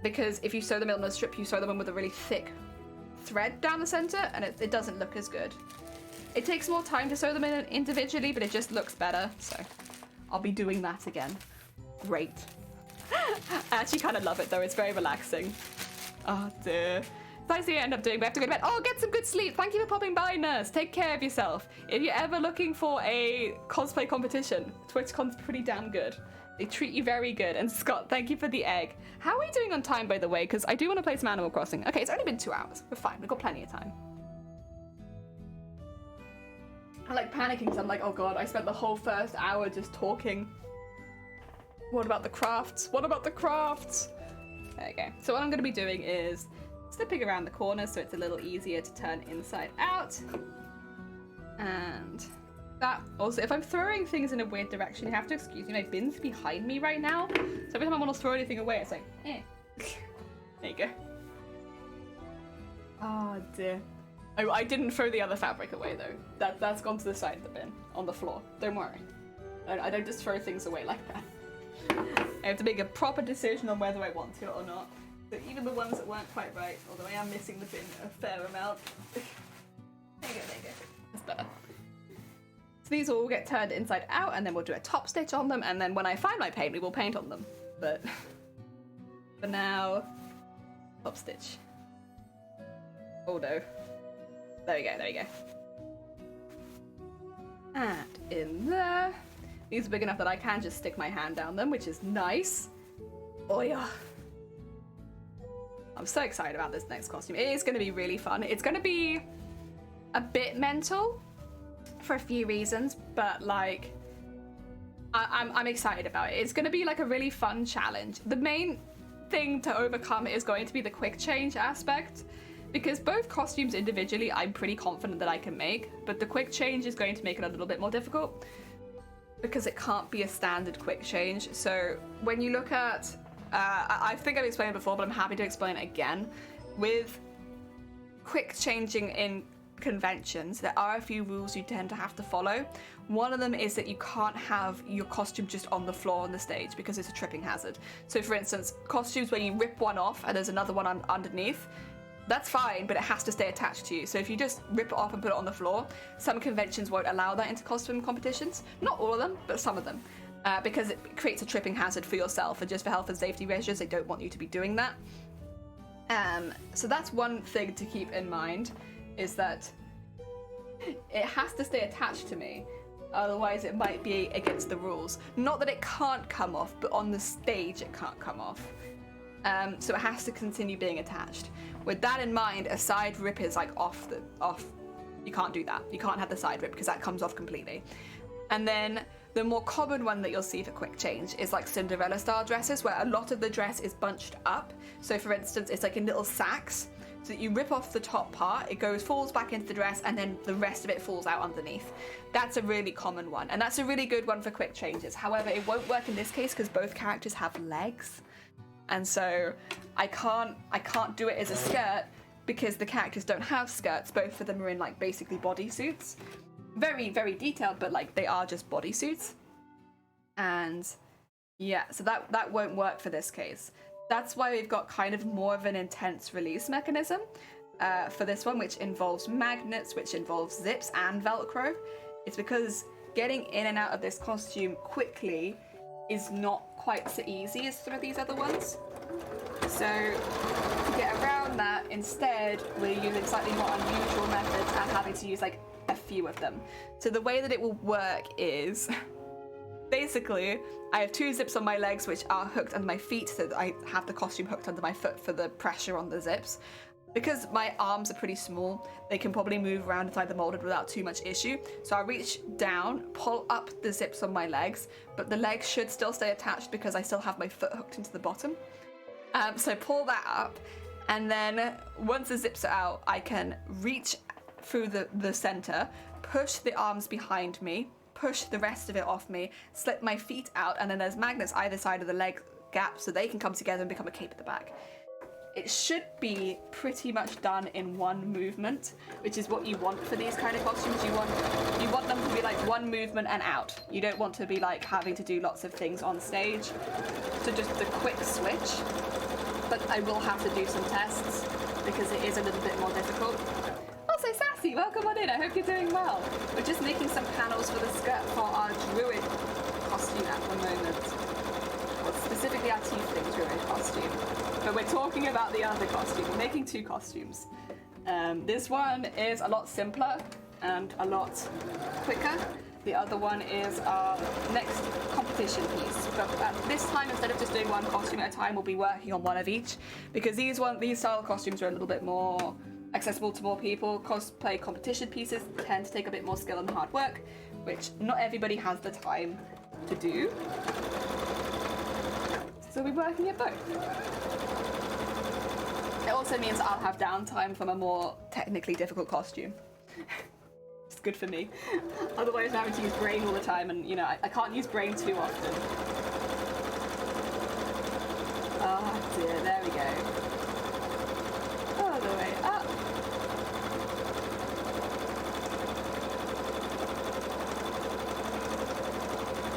Because if you sew them in on the strip, you sew them in with a really thick thread down the center, and it doesn't look as good. It takes more time to sew them in individually, but it just looks better, so I'll be doing that again. Great. I actually kind of love it though, it's very relaxing. Oh dear. That's what I end up doing, but I have to go to bed. Oh, get some good sleep. Thank you for popping by, Nurse. Take care of yourself. If you're ever looking for a cosplay competition, TwitchCon's pretty damn good. They treat you very good. And Scott, thank you for the egg. How are we doing on time, by the way? Because I do want to play some Animal Crossing. Okay, it's only been 2 hours. We're fine. We've got plenty of time. I like panicking because I'm like, oh god, I spent the whole first hour just talking. What about the crafts? What about the crafts? There you go. So what I'm going to be doing is slipping around the corner so it's a little easier to turn inside out. And that also, if I'm throwing things in a weird direction, you have to excuse me. My bin's behind me right now, so every time I want to throw anything away, it's like, eh. There you go. Oh dear. Oh, I didn't throw the other fabric away though. That's gone to the side of the bin, on the floor. Don't worry. I don't just throw things away like that. I have to make a proper decision on whether I want to or not. So even the ones that weren't quite right, although I am missing the bin a fair amount. There you go. That's better. So these will all get turned inside out, and then we'll do a top stitch on them, and then when I find my paint, we will paint on them. But for now, top stitch. Oh no. There we go. And in there. These are big enough that I can just stick my hand down them, which is nice. Oh yeah. I'm so excited about this next costume. It is going to be really fun. It's going to be a bit mental for a few reasons, but like I'm excited about it. It's going to be like a really fun challenge. The main thing to overcome is going to be the quick change aspect, because both costumes individually I'm pretty confident that I can make, but the quick change is going to make it a little bit more difficult because it can't be a standard quick change. So when you look at I think I've explained it before, but I'm happy to explain it again. With quick changing in conventions, there are a few rules you tend to have to follow. One of them is that you can't have your costume just on the floor on the stage because it's a tripping hazard. So for instance, costumes where you rip one off and there's another one underneath, that's fine, but it has to stay attached to you. So if you just rip it off and put it on the floor, some conventions won't allow that into costume competitions. Not all of them, but some of them. Because it creates a tripping hazard for yourself, and just for health and safety measures, they don't want you to be doing that. So that's one thing to keep in mind, is that it has to stay attached to me, otherwise it might be against the rules. Not that it can't come off, but on the stage it can't come off. So it has to continue being attached. With that in mind, a side rip is like off. You can't do that. You can't have the side rip because that comes off completely. And then the more common one that you'll see for quick change is like Cinderella style dresses, where a lot of the dress is bunched up. So for instance, it's like in little sacks. So that you rip off the top part, it falls back into the dress, and then the rest of it falls out underneath. That's a really common one, and that's a really good one for quick changes. However, it won't work in this case because both characters have legs. And so I can't do it as a skirt because the characters don't have skirts. Both of them are in like basically bodysuits. Very, very detailed, but like they are just bodysuits. And yeah, so that won't work for this case. That's why we've got kind of more of an intense release mechanism for this one, which involves magnets, which involves zips and Velcro. It's because getting in and out of this costume quickly is not quite so easy as some of these other ones. So to get around that, instead we're using slightly more unusual methods and having to use like a few of them. So the way that it will work is basically I have 2 zips on my legs which are hooked under my feet, so that I have the costume hooked under my foot for the pressure on the zips. Because my arms are pretty small, they can probably move around inside the molded without too much issue. So I reach down, pull up the zips on my legs, but the legs should still stay attached because I still have my foot hooked into the bottom. So pull that up, and then once the zips are out, I can reach through the center, push the arms behind me, push the rest of it off me, slip my feet out, and then there's magnets either side of the leg gap so they can come together and become a cape at the back. It should be pretty much done in one movement, which is what you want for these kind of costumes. You want them to be like one movement and out. You don't want to be like having to do lots of things on stage. So just a quick switch. But I will have to do some tests because it is a little bit more difficult. Also, Sassy, welcome on in. I hope you're doing well. We're just making some panels for the skirt for our druid costume at the moment. Well, specifically our tiefling druid costume. But we're talking about the other costume. We're making two costumes. This one is a lot simpler and a lot quicker. The other one is our next competition piece. But this time, instead of just doing one costume at a time, we'll be working on one of each. Because these style costumes are a little bit more accessible to more people. Cosplay competition pieces tend to take a bit more skill and hard work, which not everybody has the time to do. So we're working at both. It also means I'll have downtime from a more technically difficult costume. It's good for me. Otherwise I'm having to use brain all the time, and you know, I can't use brain too often. Oh dear, there we go. All the way up.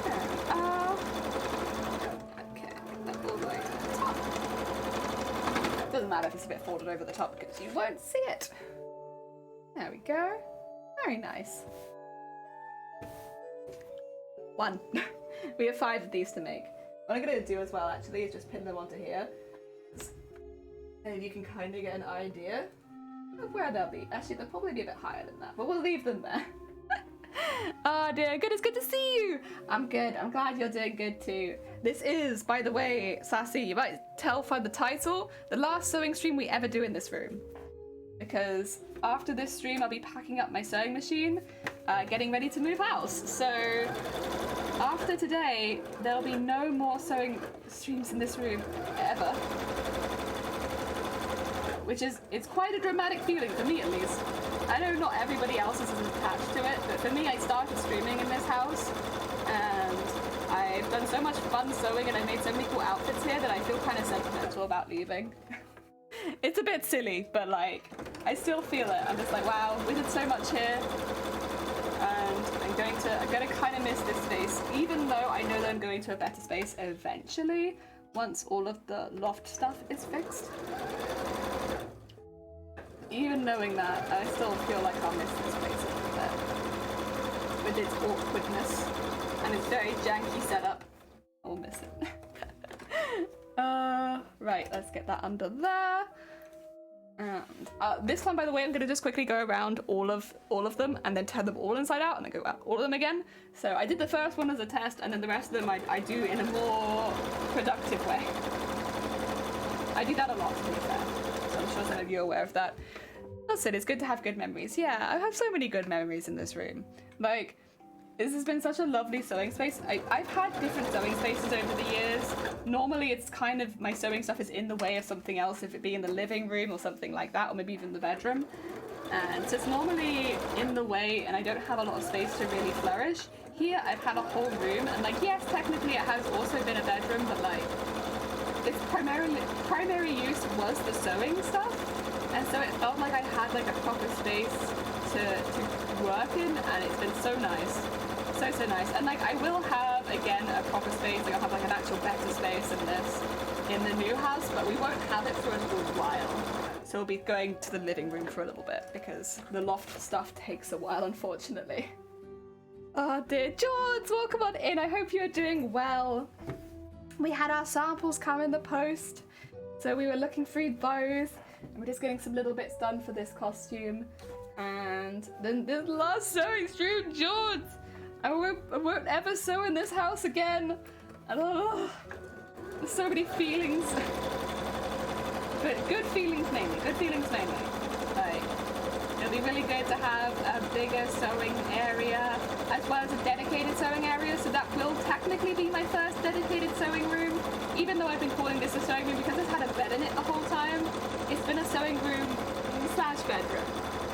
There we are. Okay, that all the way to the top. Doesn't matter if it's a bit folded over the top because you won't see it. There we go. Very nice. One. We have 5 of these to make. What I'm going to do as well, actually, is just pin them onto here. And you can kind of get an idea of where they'll be. Actually, they'll probably be a bit higher than that, but we'll leave them there. Oh dear, good, it's good to see you. I'm good, I'm glad you're doing good too. This is, by the way, Sassy, you might tell by the title, the last sewing stream we ever do in this room. Because after this stream, I'll be packing up my sewing machine, getting ready to move house. So after today, there'll be no more sewing streams in this room, ever. Which is, it's quite a dramatic feeling, for me at least. I know not everybody else is as attached to it, but for me, I started streaming in this house, and I've done so much fun sewing and I made so many cool outfits here that I feel kind of sentimental about leaving. It's a bit silly, but like, I still feel it. I'm just like, wow, we did so much here, and I'm gonna kind of miss this space, even though I know that I'm going to a better space eventually, once all of the loft stuff is fixed. Even knowing that, I still feel like I'll miss this place a little bit, with its awkwardness and its very janky setup. I'll miss it. Right, let's get that under there. And this one, by the way, I'm going to just quickly go around all of them and then turn them all inside out and then go out all of them again. So I did the first one as a test, and then the rest of them I do in a more productive way. I do that a lot, to be fair. So I'm sure some of you are aware of that. That's it, it's good to have good memories. Yeah, I have so many good memories in this room. Like, this has been such a lovely sewing space. I've had different sewing spaces over the years. Normally it's kind of, my sewing stuff is in the way of something else, if it be in the living room or something like that, or maybe even the bedroom. And so it's normally in the way, and I don't have a lot of space to really flourish. Here I've had a whole room, and like, yes, technically it has also been a bedroom, but like, its primary use was the sewing stuff. And so it felt like I had like a proper space to work in, and it's been so nice. So nice. And like, I will have again a proper space, like I'll have like an actual better space than this in the new house, but we won't have it for a little while. So we'll be going to the living room for a little bit because the loft stuff takes a while, unfortunately. Oh dear, George, welcome on in. I hope you're doing well. We had our samples come in the post, so we were looking through those, and we're just getting some little bits done for this costume. And then the last sewing stream, George! I won't ever sew in this house again. And there's so many feelings. But good feelings mainly. Like, it'll be really good to have a bigger sewing area, as well as a dedicated sewing area. So that will technically be my first dedicated sewing room. Even though I've been calling this a sewing room because it's had a bed in it the whole time, it's been a sewing room / bedroom.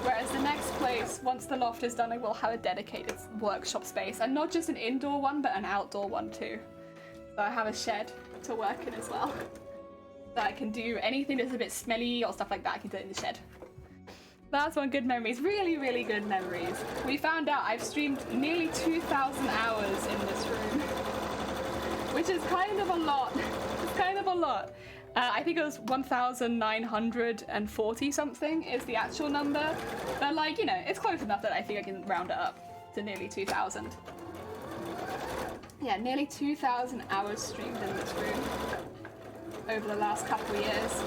Whereas the next place, once the loft is done, I will have a dedicated workshop space, and not just an indoor one, but an outdoor one too. So I have a shed to work in as well. So I can do anything that's a bit smelly or stuff like that, I can do it in the shed. That's one good memories, really, really good memories. We found out I've streamed nearly 2,000 hours in this room, which is kind of a lot. It's kind of a lot. I think it was 1,940 something is the actual number. But like, you know, it's close enough that I think I can round it up to nearly 2,000. Yeah, nearly 2,000 hours streamed in this room over the last couple of years.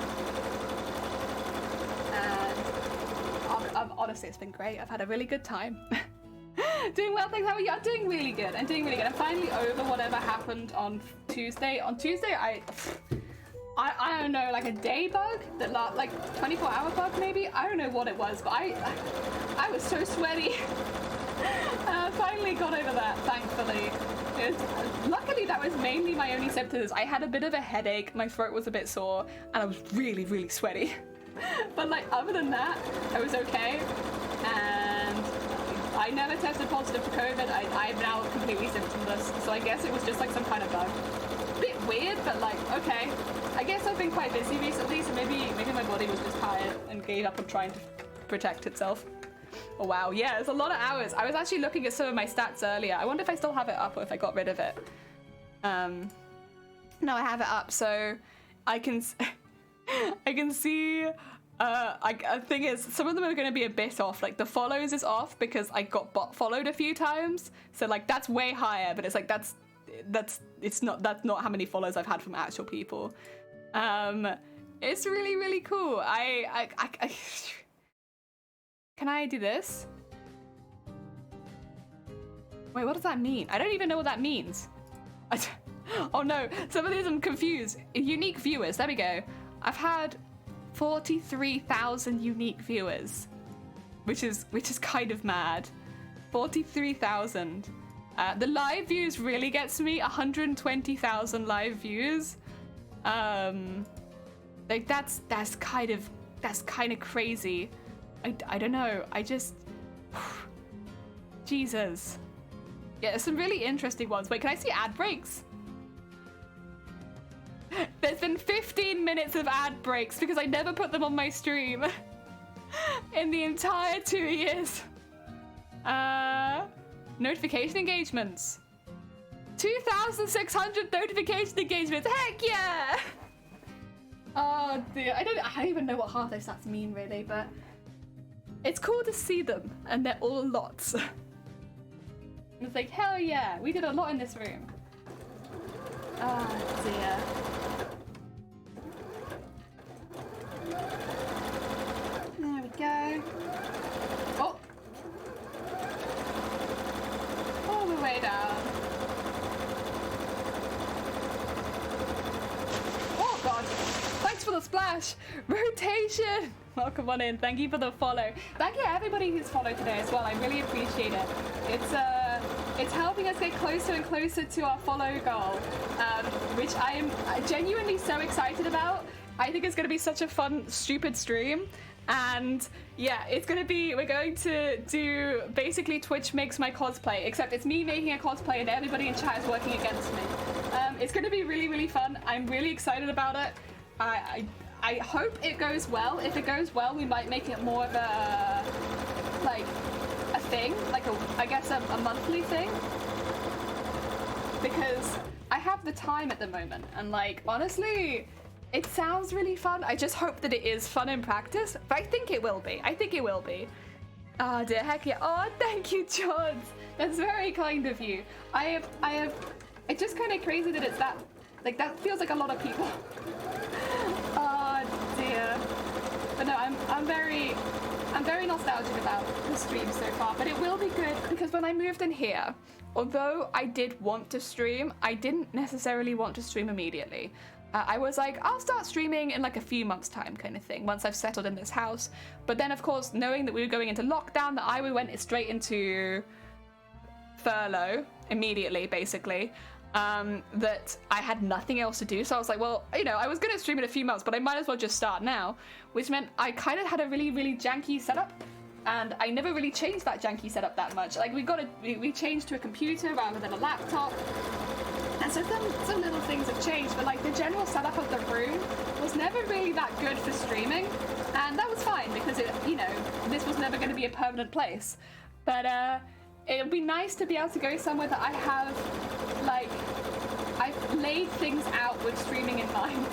And honestly, it's been great. I've had a really good time. Doing well, thanks. How are you? I'm doing really good. I'm doing really good. I'm finally over whatever happened on Tuesday. On Tuesday, I don't know, like a day bug that like 24-hour bug maybe. I don't know what it was, but I was so sweaty. I finally got over that, thankfully. Luckily, that was mainly my only symptoms. I had a bit of a headache, my throat was a bit sore, and I was really, really sweaty. But like other than that, I was okay. And I never tested positive for COVID. I'm now completely symptomless, so I guess it was just like some kind of bug. Bit weird, but like, okay. I guess I've been quite busy recently, so maybe my body was just tired and gave up on trying to protect itself. Oh wow, yeah, it's a lot of hours. I was actually looking at some of my stats earlier. I wonder if I still have it up or if I got rid of it. No, I have it up, so I can I can see. The thing is, some of them are going to be a bit off. Like the follows is off because I got bot followed a few times, so like that's way higher. But it's like that's not how many follows I've had from actual people. It's really, really cool. I can I do this? Wait, what does that mean? I don't even know what that means. Oh no, some of these I'm confused. Unique viewers, there we go. I've had 43,000 unique viewers, which is kind of mad. 43,000. The live views really gets me. 120,000 live views. Like that's kind of crazy. I don't know. I just Jesus. Yeah, there's some really interesting ones. Wait, can I see ad breaks? There's been 15 minutes of ad breaks because I never put them on my stream in the entire 2 years. Notification engagements. 2,600 notification engagements. Heck yeah! Oh dear, I don't even know what half those stats mean really, but it's cool to see them, and they're all lots. It's like, hell yeah, we did a lot in this room. Oh dear. There we go. Oh! All the way down. Oh god! Thanks for the splash! Rotation! Welcome on in. Thank you for the follow. Thank you to everybody who's followed today as well. I really appreciate it. It's helping us get closer and closer to our follow goal, which I am genuinely so excited about. I think it's going to be such a fun, stupid stream. And yeah, we're going to do basically Twitch makes my cosplay, except it's me making a cosplay and everybody in chat is working against me. It's going to be really, really fun. I'm really excited about it. I hope it goes well. If it goes well, we might make it more of a thing, I guess a monthly thing, because I have the time at the moment, and like honestly, it sounds really fun. I just hope that it is fun in practice, but I think it will be. Oh dear, heck yeah. Oh, thank you, John. That's very kind of you. It's just kind of crazy that it's that, like that feels like a lot of people. Oh dear. But no, I'm very nostalgic about the stream so far, but it will be good because when I moved in here, although I did want to stream, I didn't necessarily want to stream immediately. I was like, I'll start streaming in like a few months time kind of thing once I've settled in this house. But then of course, knowing that we were going into lockdown, that I went straight into furlough immediately, basically. That I had nothing else to do, so I was like, well, you know, I was gonna stream in a few months, but I might as well just start now, which meant I kind of had a really, really janky setup. and I never really changed that janky setup that much. Like we changed to a computer rather than a laptop, and so some little things have changed, but like the general setup of the room was never really that good for streaming, and that was fine because this was never going to be a permanent place. But it would be nice to be able to go somewhere that I've laid things out with streaming in mind.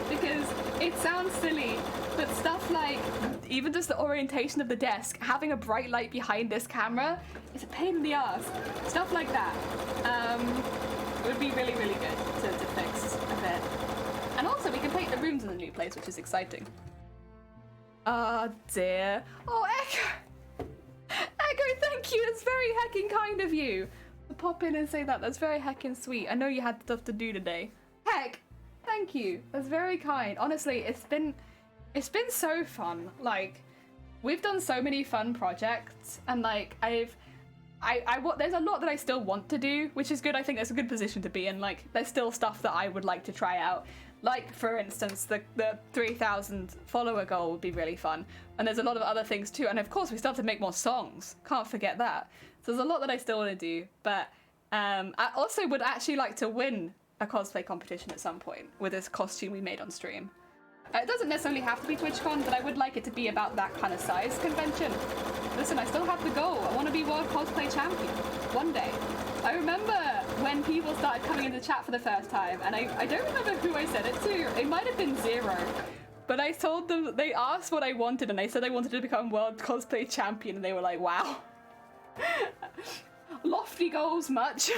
Because it sounds silly, but stuff like even just the orientation of the desk, having a bright light behind this camera is a pain in the ass. Stuff like that would be really, really good to fix a bit. And also, we can paint the rooms in the new place, which is exciting. Oh dear. Oh, Echo! Echo, thank you! That's very heckin' kind of you to pop in and say that. That's very heckin' sweet. I know you had stuff to do today. Heck! Thank you. That's very kind. Honestly, it's been so fun. Like, we've done so many fun projects, and like there's a lot that I still want to do, which is good. I think that's a good position to be in. Like, there's still stuff that I would like to try out. Like, for instance, the 3,000 follower goal would be really fun. And there's a lot of other things too. And of course, we still have to make more songs. Can't forget that. So there's a lot that I still want to do. But I also would actually like to win a cosplay competition at some point with this costume we made on stream. It doesn't necessarily have to be TwitchCon, but I would like it to be about that kind of size convention. Listen, I still have the goal. I want to be World Cosplay Champion one day. I remember when people started coming into the chat for the first time, and I don't remember who I said it to. It might have been Zero. But I told them, they asked what I wanted, and I said I wanted to become World Cosplay Champion, and they were like, wow. Lofty goals much.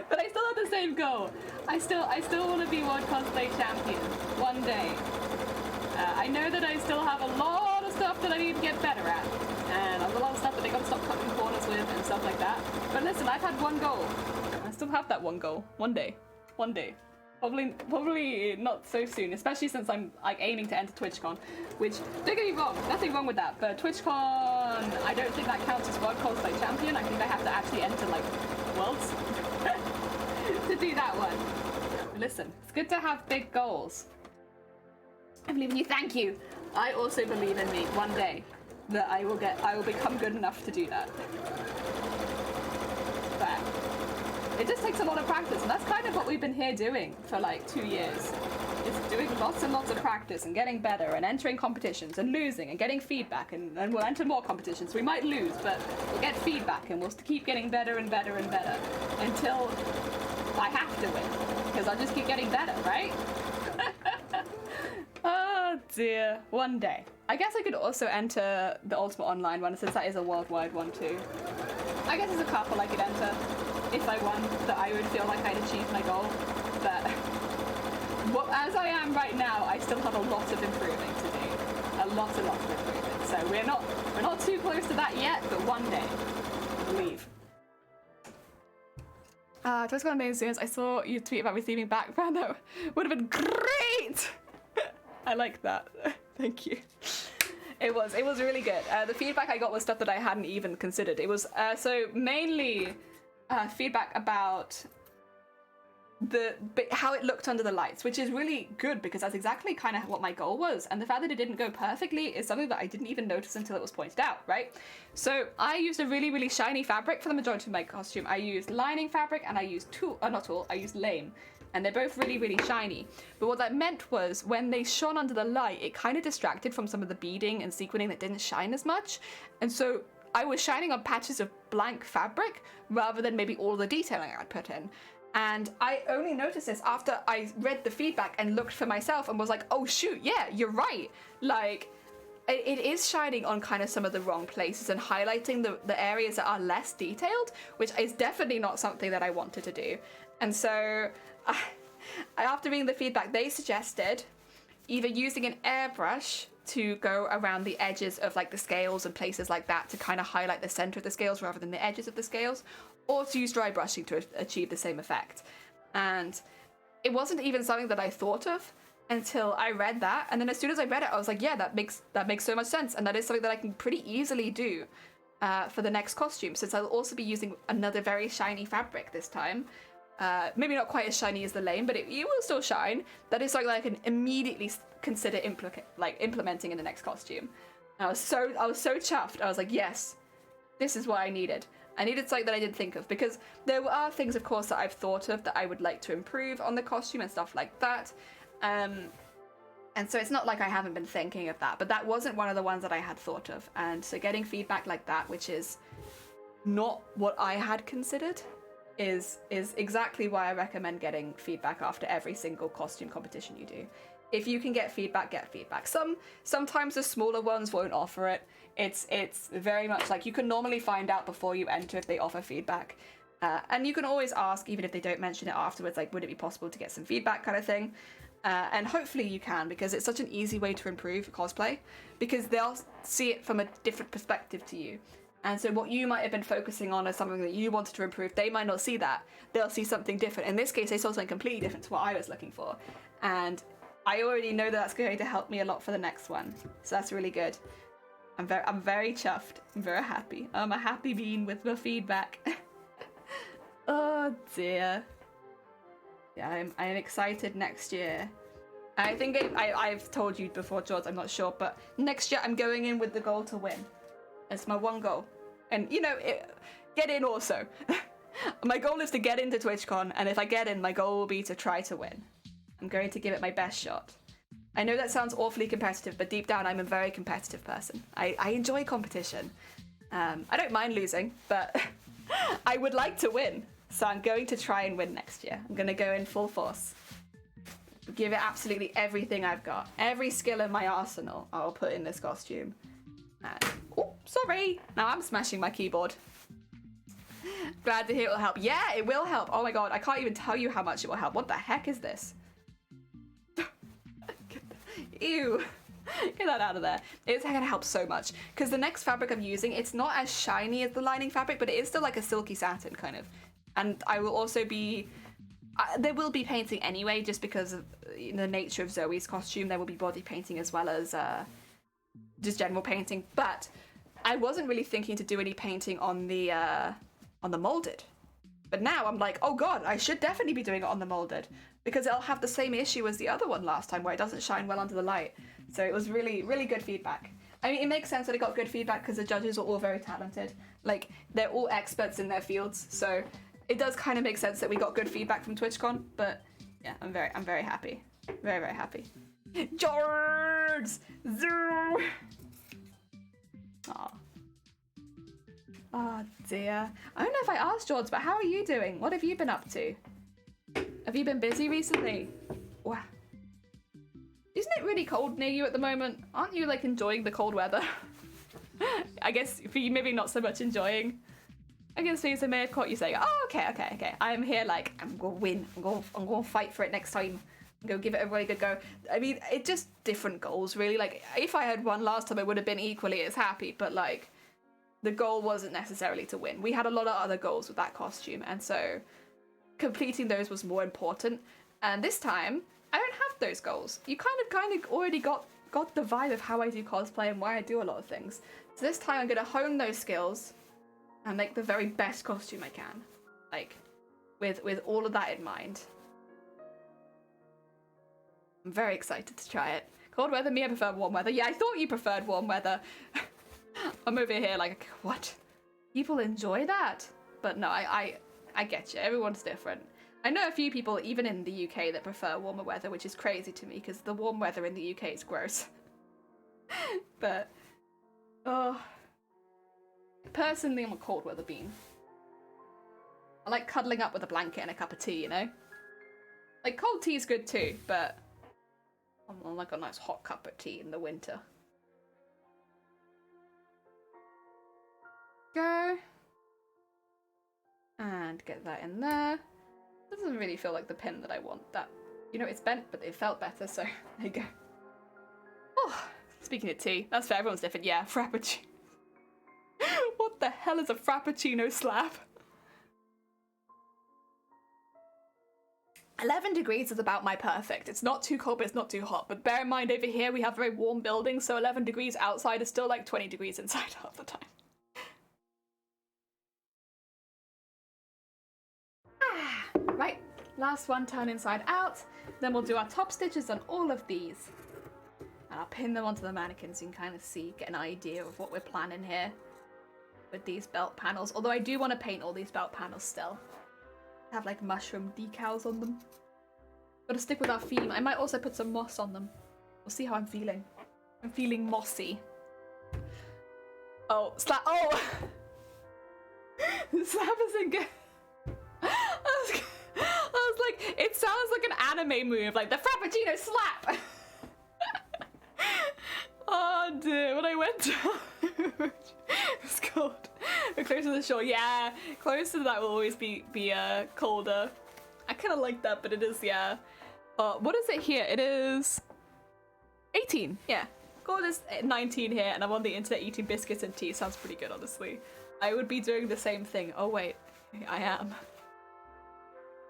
But I still have the same goal. I still want to be World Cosplay Champion one day. I know that I still have a lot of stuff that I need to get better at, and a lot of stuff that I got to stop cutting corners with and stuff like that. But listen, I've had one goal. I still have that one goal. One day. Probably not so soon, especially since I'm like aiming to enter TwitchCon, which, don't get me wrong, nothing wrong with that, but TwitchCon, I don't think that counts as World Cosplay Champion. I think I have to actually enter like Worlds to do that one. Listen, it's good to have big goals. I believe in you. Thank you. I also believe in me one day that I will become good enough to do that. But it just takes a lot of practice, and that's kind of what we've been here doing for like 2 years. It's doing lots and lots of practice and getting better and entering competitions and losing and getting feedback, and we'll enter more competitions. We might lose, but we'll get feedback and we'll keep getting better and better and better until I have to win, because I'll just keep getting better, right? Oh dear. One day. I guess I could also enter the Ultimate Online one, since that is a worldwide one too. I guess there's a couple I could enter if I won that I would feel like I'd achieved my goal. But as I am right now, I still have a lot of improving to do. A lot of improvement. So we're not too close to that yet, but one day, I believe. Just got amazing students. I saw you tweet about receiving background. That would have been great. I like that. Thank you. It was really good. The feedback I got was stuff that I hadn't even considered. It was so mainly feedback about how it looked under the lights, which is really good because that's exactly kind of what my goal was. And the fact that it didn't go perfectly is something that I didn't even notice until it was pointed out, right? So I used a really, really shiny fabric for the majority of my costume. I used lining fabric and I used I used lame. And they're both really, really shiny. But what that meant was when they shone under the light, it kind of distracted from some of the beading and sequining that didn't shine as much. And so I was shining on patches of blank fabric rather than maybe all the detailing I'd put in. And I only noticed this after I read the feedback and looked for myself and was like, oh shoot, yeah, you're right. Like, it is shining on kind of some of the wrong places and highlighting the areas that are less detailed, which is definitely not something that I wanted to do. And so after reading the feedback, they suggested either using an airbrush to go around the edges of like the scales and places like that to kind of highlight the center of the scales rather than the edges of the scales, or to use dry brushing to achieve the same effect. And it wasn't even something that I thought of until I read that, and then as soon as I read it, I was like, yeah, that makes so much sense, and that is something that I can pretty easily do for the next costume, since I'll also be using another very shiny fabric this time. Maybe not quite as shiny as the lame, but it will still shine. That is something that I can immediately consider implementing in the next costume. I was so chuffed. I was like, yes, this is what I needed. I needed something that I didn't think of, because there are things, of course, that I've thought of that I would like to improve on the costume and stuff like that. And so it's not like I haven't been thinking of that, but that wasn't one of the ones that I had thought of. And so getting feedback like that, which is not what I had considered, is exactly why I recommend getting feedback after every single costume competition you do. If you can get feedback, get feedback. Sometimes the smaller ones won't offer it. It's very much like you can normally find out before you enter if they offer feedback. And you can always ask, even if they don't mention it afterwards, like, would it be possible to get some feedback kind of thing? And hopefully you can, because it's such an easy way to improve cosplay, because they'll see it from a different perspective to you. And so what you might have been focusing on as something that you wanted to improve, they might not see that. They'll see something different. In this case, they saw something completely different to what I was looking for. And I already know that that's going to help me a lot for the next one. So that's really good. I'm very chuffed. I'm very happy. I'm a happy bean with the feedback. Oh dear. Yeah, I'm excited next year. I think I've told you before, George, I'm not sure, but next year I'm going in with the goal to win. It's my one goal. And, you know, get in also. My goal is to get into TwitchCon, and if I get in, my goal will be to try to win. I'm going to give it my best shot. I know that sounds awfully competitive, but deep down I'm a very competitive person. I enjoy competition. I don't mind losing, but I would like to win. So I'm going to try and win next year. I'm going to go in full force. Give it absolutely everything I've got. Every skill in my arsenal I'll put in this costume. Oh, sorry. Now I'm smashing my keyboard. Glad to hear it will help. Yeah, it will help. Oh my god, I can't even tell you how much it will help. What the heck is this? Ew. Get that out of there. It's gonna help so much. Because the next fabric I'm using, it's not as shiny as the lining fabric, but it is still like a silky satin kind of. And I will also be... there will be painting anyway, just because of the nature of Zoe's costume. There will be body painting as well as just general painting. But I wasn't really thinking to do any painting on the molded. But now I'm like, oh god, I should definitely be doing it on the molded, because it'll have the same issue as the other one last time, where it doesn't shine well under the light. So it was really, really good feedback. I mean, it makes sense that it got good feedback because the judges are all very talented. Like, they're all experts in their fields, so it does kind of make sense that we got good feedback from TwitchCon. But yeah, I'm very happy. Very, very happy. George! Zoo! Aw. Oh dear. I don't know if I asked George, but how are you doing? What have you been up to? Have you been busy recently? Wow. Isn't it really cold near you at the moment? Aren't you like enjoying the cold weather? I guess for you, maybe not so much enjoying. I guess things I may have caught you saying, oh, okay. I'm here like, I'm gonna win. I'm gonna fight for it next time. I'm gonna give it a really good go. I mean, it's just different goals, really. Like, if I had won last time, I would have been equally as happy, but like, the goal wasn't necessarily to win. We had a lot of other goals with that costume, and so completing those was more important. And this time, I don't have those goals. You kind of already got the vibe of how I do cosplay and why I do a lot of things. So this time I'm gonna hone those skills and make the very best costume I can. Like, with all of that in mind. I'm very excited to try it. Cold weather, me, I prefer warm weather. Yeah, I thought you preferred warm weather. I'm over here like, what? People enjoy that? But no, I get you. Everyone's different. I know a few people, even in the UK, that prefer warmer weather, which is crazy to me, because the warm weather in the UK is gross. But, oh. Personally, I'm a cold weather bean. I like cuddling up with a blanket and a cup of tea, you know? Like, cold tea is good too, but I like a nice hot cup of tea in the winter. Go. And get that in there. Doesn't really feel like the pin that I want. That, you know, it's bent, but it felt better, so there you go. Oh, speaking of tea, that's fair, everyone's different. Yeah, frappuccino. What the hell is a frappuccino slab? 11 degrees is about my perfect. It's not too cold, but it's not too hot. But bear in mind, over here we have very warm buildings, so 11 degrees outside is still like 20 degrees inside half the time. Right, last one, turn inside out. Then we'll do our top stitches on all of these. And I'll pin them onto the mannequin so you can kind of see, get an idea of what we're planning here with these belt panels. Although I do want to paint all these belt panels still. Have like mushroom decals on them. Gotta stick with our theme. I might also put some moss on them. We'll see how I'm feeling. I'm feeling mossy. Oh, oh! Slap isn't good. I was like, it sounds like an anime move, like the Frappuccino slap! Oh dear, when I went to it's cold. We're close to the shore. Yeah, close to that will always be colder. I kind of like that, but it is, yeah. What is it here? It is 18. Yeah, cold is 19 here, and I'm on the internet eating biscuits and tea. Sounds pretty good, honestly. I would be doing the same thing. Oh wait, I am.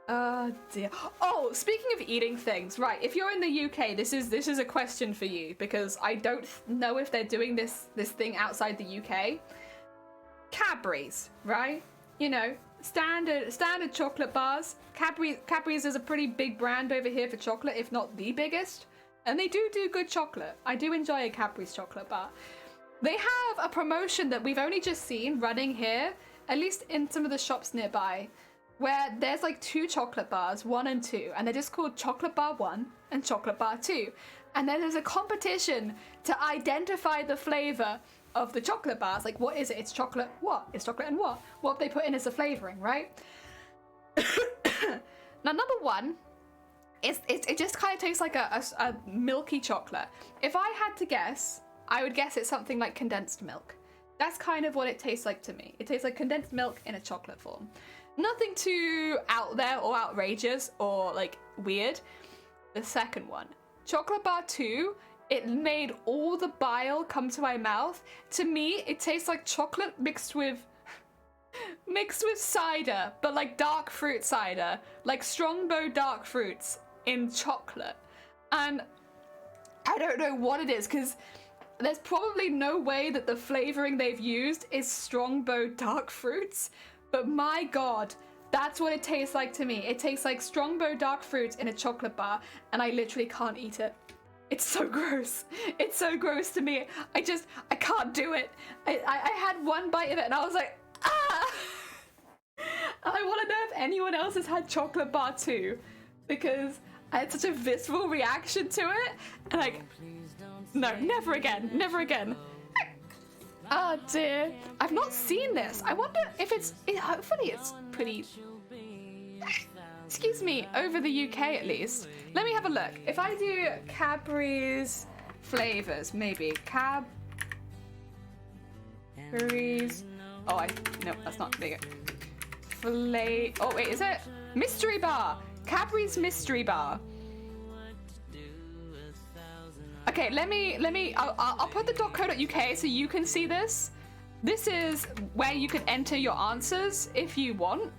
Oh dear. Oh, speaking of eating things, right? If you're in the UK, this is a question for you because I don't know if they're doing this thing outside the UK. Cadbury's, right? You know, standard chocolate bars. Cadbury's is a pretty big brand over here for chocolate, if not the biggest, and they do good chocolate. I do enjoy a Cadbury's chocolate bar. They have a promotion that we've only just seen running here, at least in some of the shops nearby, where there's like 2 chocolate bars, 1 and 2, and they're just called Chocolate Bar 1 and Chocolate Bar 2. And then there's a competition to identify the flavor of the chocolate bars. Like, what is it? It's chocolate. What? It's chocolate and what? What have they put in as a flavoring, right? Now, number 1, it just kind of tastes like a milky chocolate. If I had to guess, I would guess it's something like condensed milk. That's kind of what it tastes like to me. It tastes like condensed milk in a chocolate form. Nothing too out there or outrageous or like weird. The second one, Chocolate Bar 2, it made all the bile come to my mouth. To me, it tastes like chocolate mixed with cider, but like dark fruit cider, like Strongbow dark fruits in chocolate. And I don't know what it is, because there's probably no way that the flavoring they've used is Strongbow dark fruits. But my god, that's what it tastes like to me. It tastes like Strongbow dark fruits in a chocolate bar, and I literally can't eat it. It's so gross. It's so gross to me. I can't do it. I had one bite of it and I was like, ah! I want to know if anyone else has had Chocolate Bar 2, because I had such a visceral reaction to it, and like, no, never again, never again. Oh dear, I've not seen this. I wonder if hopefully it's pretty, excuse me, over the UK at least. Let me have a look. If I do Cadbury's flavors, maybe Cadbury's, no, that's not bigger. Oh wait, is it? Mystery Bar, Cadbury's Mystery Bar. Okay, I'll put the .co.uk so you can see this. This is where you can enter your answers if you want.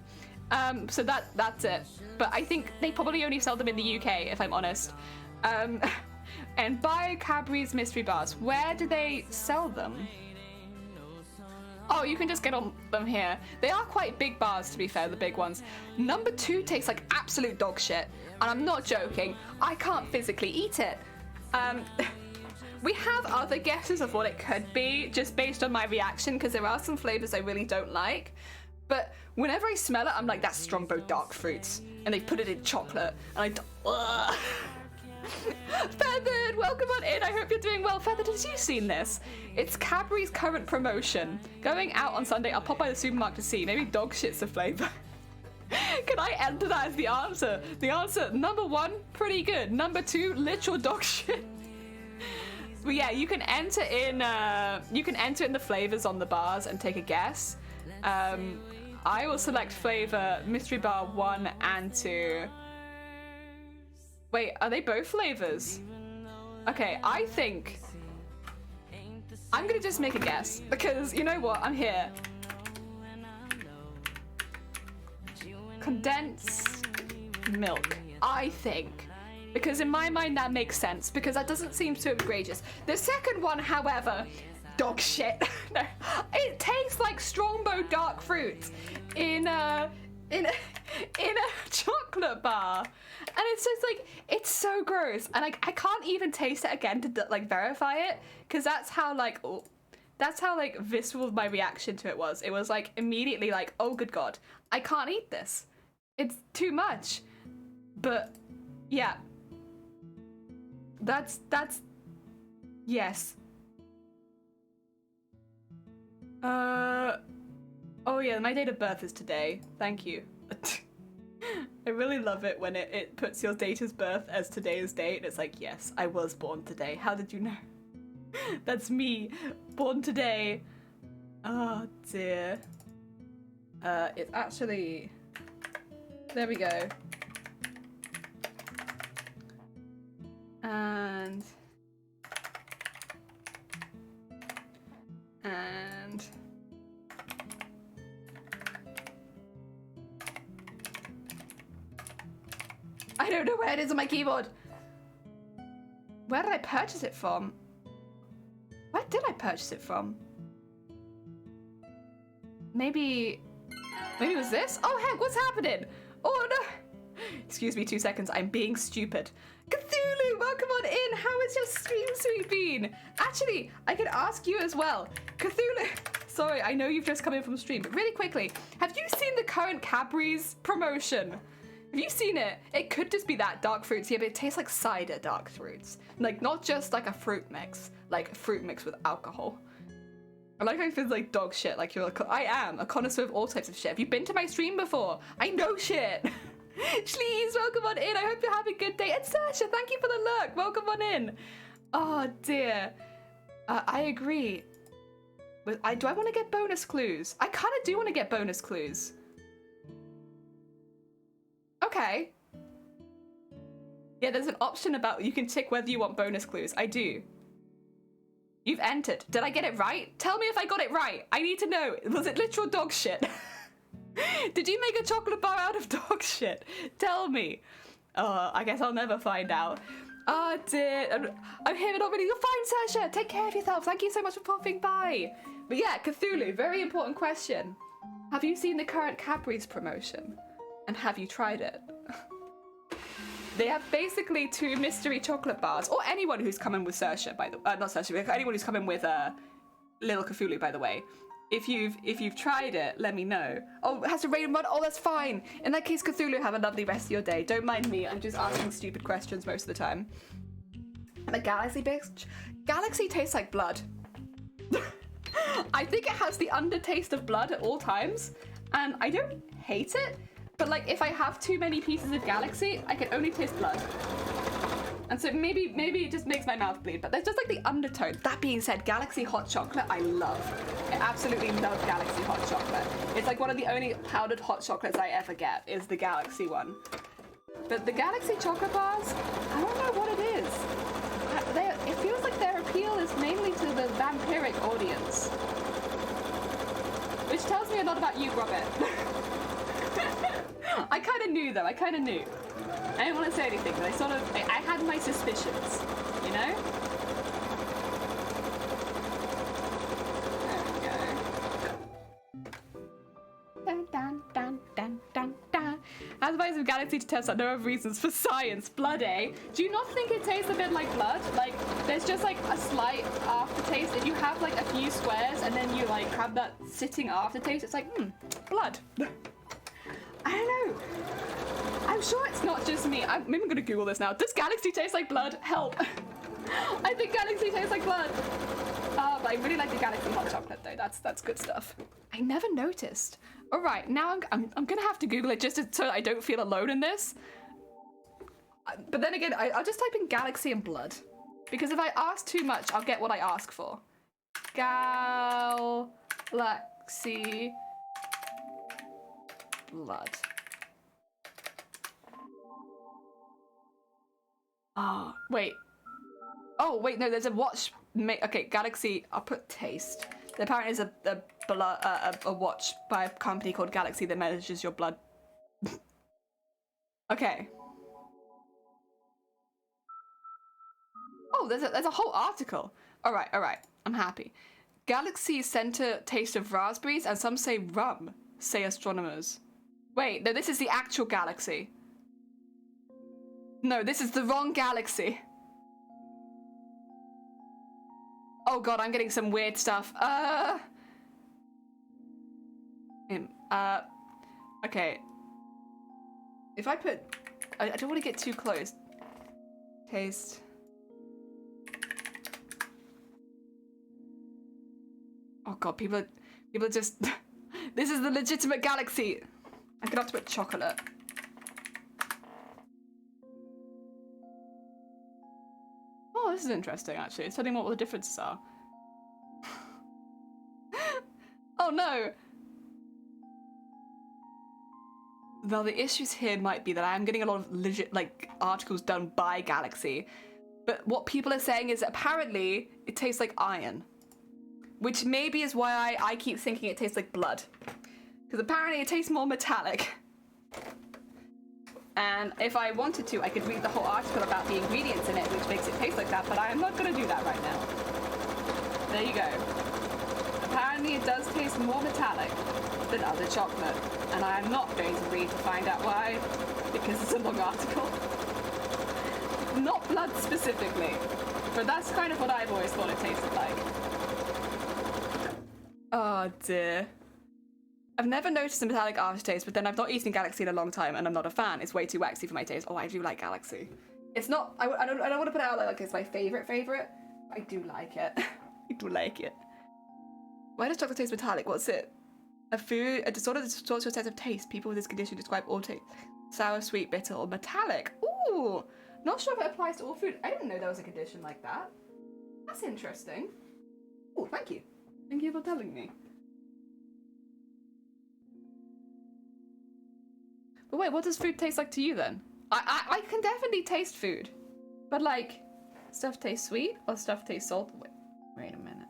So that's it. But I think they probably only sell them in the UK, if I'm honest. And buy Cadbury's Mystery Bars. Where do they sell them? Oh, you can just get on them here. They are quite big bars, to be fair, the big ones. Number 2 tastes like absolute dog shit. And I'm not joking. I can't physically eat it. We have other guesses of what it could be, just based on my reaction, because there are some flavors I really don't like. But whenever I smell it, I'm like, that's Strongbow dark fruits, and they put it in chocolate, and Feathered, welcome on in. I hope you're doing well. Feathered, have you seen this? It's Cadbury's current promotion. Going out on Sunday, I'll pop by the supermarket to see. Maybe dog shit's the flavor. Can I enter that as the answer? The answer, number 1, pretty good. Number 2, literal dog shit. But yeah, you can enter in the flavors on the bars and take a guess. I will select flavor Mystery Bar 1 and 2. Wait, are they both flavors? Okay, I think I'm gonna just make a guess, because you know what, I'm here. Condensed milk, I think. Because in my mind that makes sense, because that doesn't seem too egregious. The second one, however, dog shit. No, it tastes like Strongbow dark fruits in in a chocolate bar, and it's just like, it's so gross, and like I can't even taste it again to like verify it, because that's how like visceral my reaction to it was. It was like immediately like, oh good god, I can't eat this, it's too much. But yeah, that's yes. Oh yeah, my date of birth is today. Thank you. I really love it when it puts your date of birth as today's date. It's like, yes, I was born today. How did you know? That's me, born today. Oh dear. It's actually, there we go. And I don't know where it is on my keyboard. Where did I purchase it from? Where did I purchase it from? Maybe it was this? Oh heck, what's happening? Oh no! Excuse me 2 seconds, I'm being stupid. Cthulhu, welcome on in! How is your stream suite been? Actually, I could ask you as well. Cthulhu, sorry, I know you've just come in from stream, but really quickly, have you seen the current Cadbury's promotion? Have you seen it? It could just be that dark fruits, yeah, but it tastes like cider dark fruits. Like, not just like a fruit mix, like fruit mix with alcohol. I like how it feels like dog shit, like you're I am a connoisseur of all types of shit. Have you been to my stream before? I know shit. Please, welcome on in. I hope you're having a good day. And Sasha, thank you for the look. Welcome on in. Oh dear. I agree. Do I want to get bonus clues? I kind of do want to get bonus clues. Okay. Yeah, there's an option about you can tick whether you want bonus clues. I do. You've entered. Did I get it right? Tell me if I got it right. I need to know. Was it literal dog shit? Did you make a chocolate bar out of dog shit? Tell me. I guess I'll never find out. Oh dear. I'm hearing already. You're fine, Sasha. Take care of yourself. Thank you so much for popping by. But yeah, Cthulhu, very important question. Have you seen the current Cadbury's promotion? And have you tried it? They have basically 2 mystery chocolate bars, or anyone who's coming with Saoirse, by the not Saoirse, anyone who's coming with Little Cthulhu, by the way. If you've tried it, let me know. Oh, it has to rain and mud. Oh, that's fine. In that case, Cthulhu, have a lovely rest of your day. Don't mind me. I'm just asking stupid questions most of the time. The Galaxy bitch. Galaxy tastes like blood. I think it has the undertaste of blood at all times, and I don't hate it. But like, if I have too many pieces of Galaxy, I can only taste blood. And so maybe it just makes my mouth bleed, but there's just like the undertone. That being said, Galaxy hot chocolate, I love. I absolutely love Galaxy hot chocolate. It's like one of the only powdered hot chocolates I ever get is the Galaxy one. But the Galaxy chocolate bars, I don't know what it is. It feels like their appeal is mainly to the vampiric audience. Which tells me a lot about you, Robert. I kind of knew though, I kind of knew. I didn't want to say anything, but I had my suspicions, you know? There we go. Dun, dun, dun, dun, dun, dun. As advice of Galaxy to test out no other reasons for science. Blood, eh? Do you not think it tastes a bit like blood? Like, there's just like a slight aftertaste. If you have like a few squares and then you like have that sitting aftertaste, it's like, blood. I don't know. I'm sure it's not just me. Maybe I'm gonna Google this now. Does Galaxy taste like blood? Help. I think Galaxy tastes like blood. But I really like the Galaxy hot chocolate though. That's good stuff. I never noticed. All right, now I'm gonna have to Google it just so that I don't feel alone in this. But then again, I'll just type in Galaxy and blood. Because if I ask too much, I'll get what I ask for. Galaxy blood. Oh, wait. Oh, wait, no, there's a watch. Okay, Galaxy, I'll put taste. There apparently is a watch by a company called Galaxy that measures your blood. Okay. Oh, there's a whole article. All right, I'm happy. Galaxy center taste of raspberries, and some say rum, say astronomers. Wait, no, this is the actual galaxy. No, this is the wrong galaxy. Oh god, I'm getting some weird stuff. Okay. If I put... I don't want to get too close. Taste. Oh god, people are just... This is the legitimate galaxy. I'm gonna have to put chocolate. Oh, this is interesting, actually. It's telling me what the differences are. Oh no! Now the issues here might be that I am getting a lot of legit, like, articles done by Galaxy. But what people are saying is apparently it tastes like iron. Which maybe is why I keep thinking it tastes like blood. Because apparently it tastes more metallic. And if I wanted to, I could read the whole article about the ingredients in it, which makes it taste like that, but I am not going to do that right now. There you go. Apparently it does taste more metallic than other chocolate. And I am not going to read to find out why, because it's a long article. Not blood specifically, but that's kind of what I've always thought it tasted like. Oh dear. I've never noticed a metallic aftertaste, but then I've not eaten Galaxy in a long time, and I'm not a fan. It's way too waxy for my taste. Oh, I do like Galaxy. It's not... I don't want to put it out like it's my favorite. I do like it. I do like it. Why does chocolate taste metallic? What's it? A disorder that distorts your sense of taste. People with this condition describe all taste. Sour, sweet, bitter, or metallic. Ooh! Not sure if it applies to all food. I didn't know there was a condition like that. That's interesting. Oh, thank you. Thank you for telling me. But wait, what does food taste like to you then? I can definitely taste food. But like, stuff tastes sweet or stuff tastes salty? Wait a minute.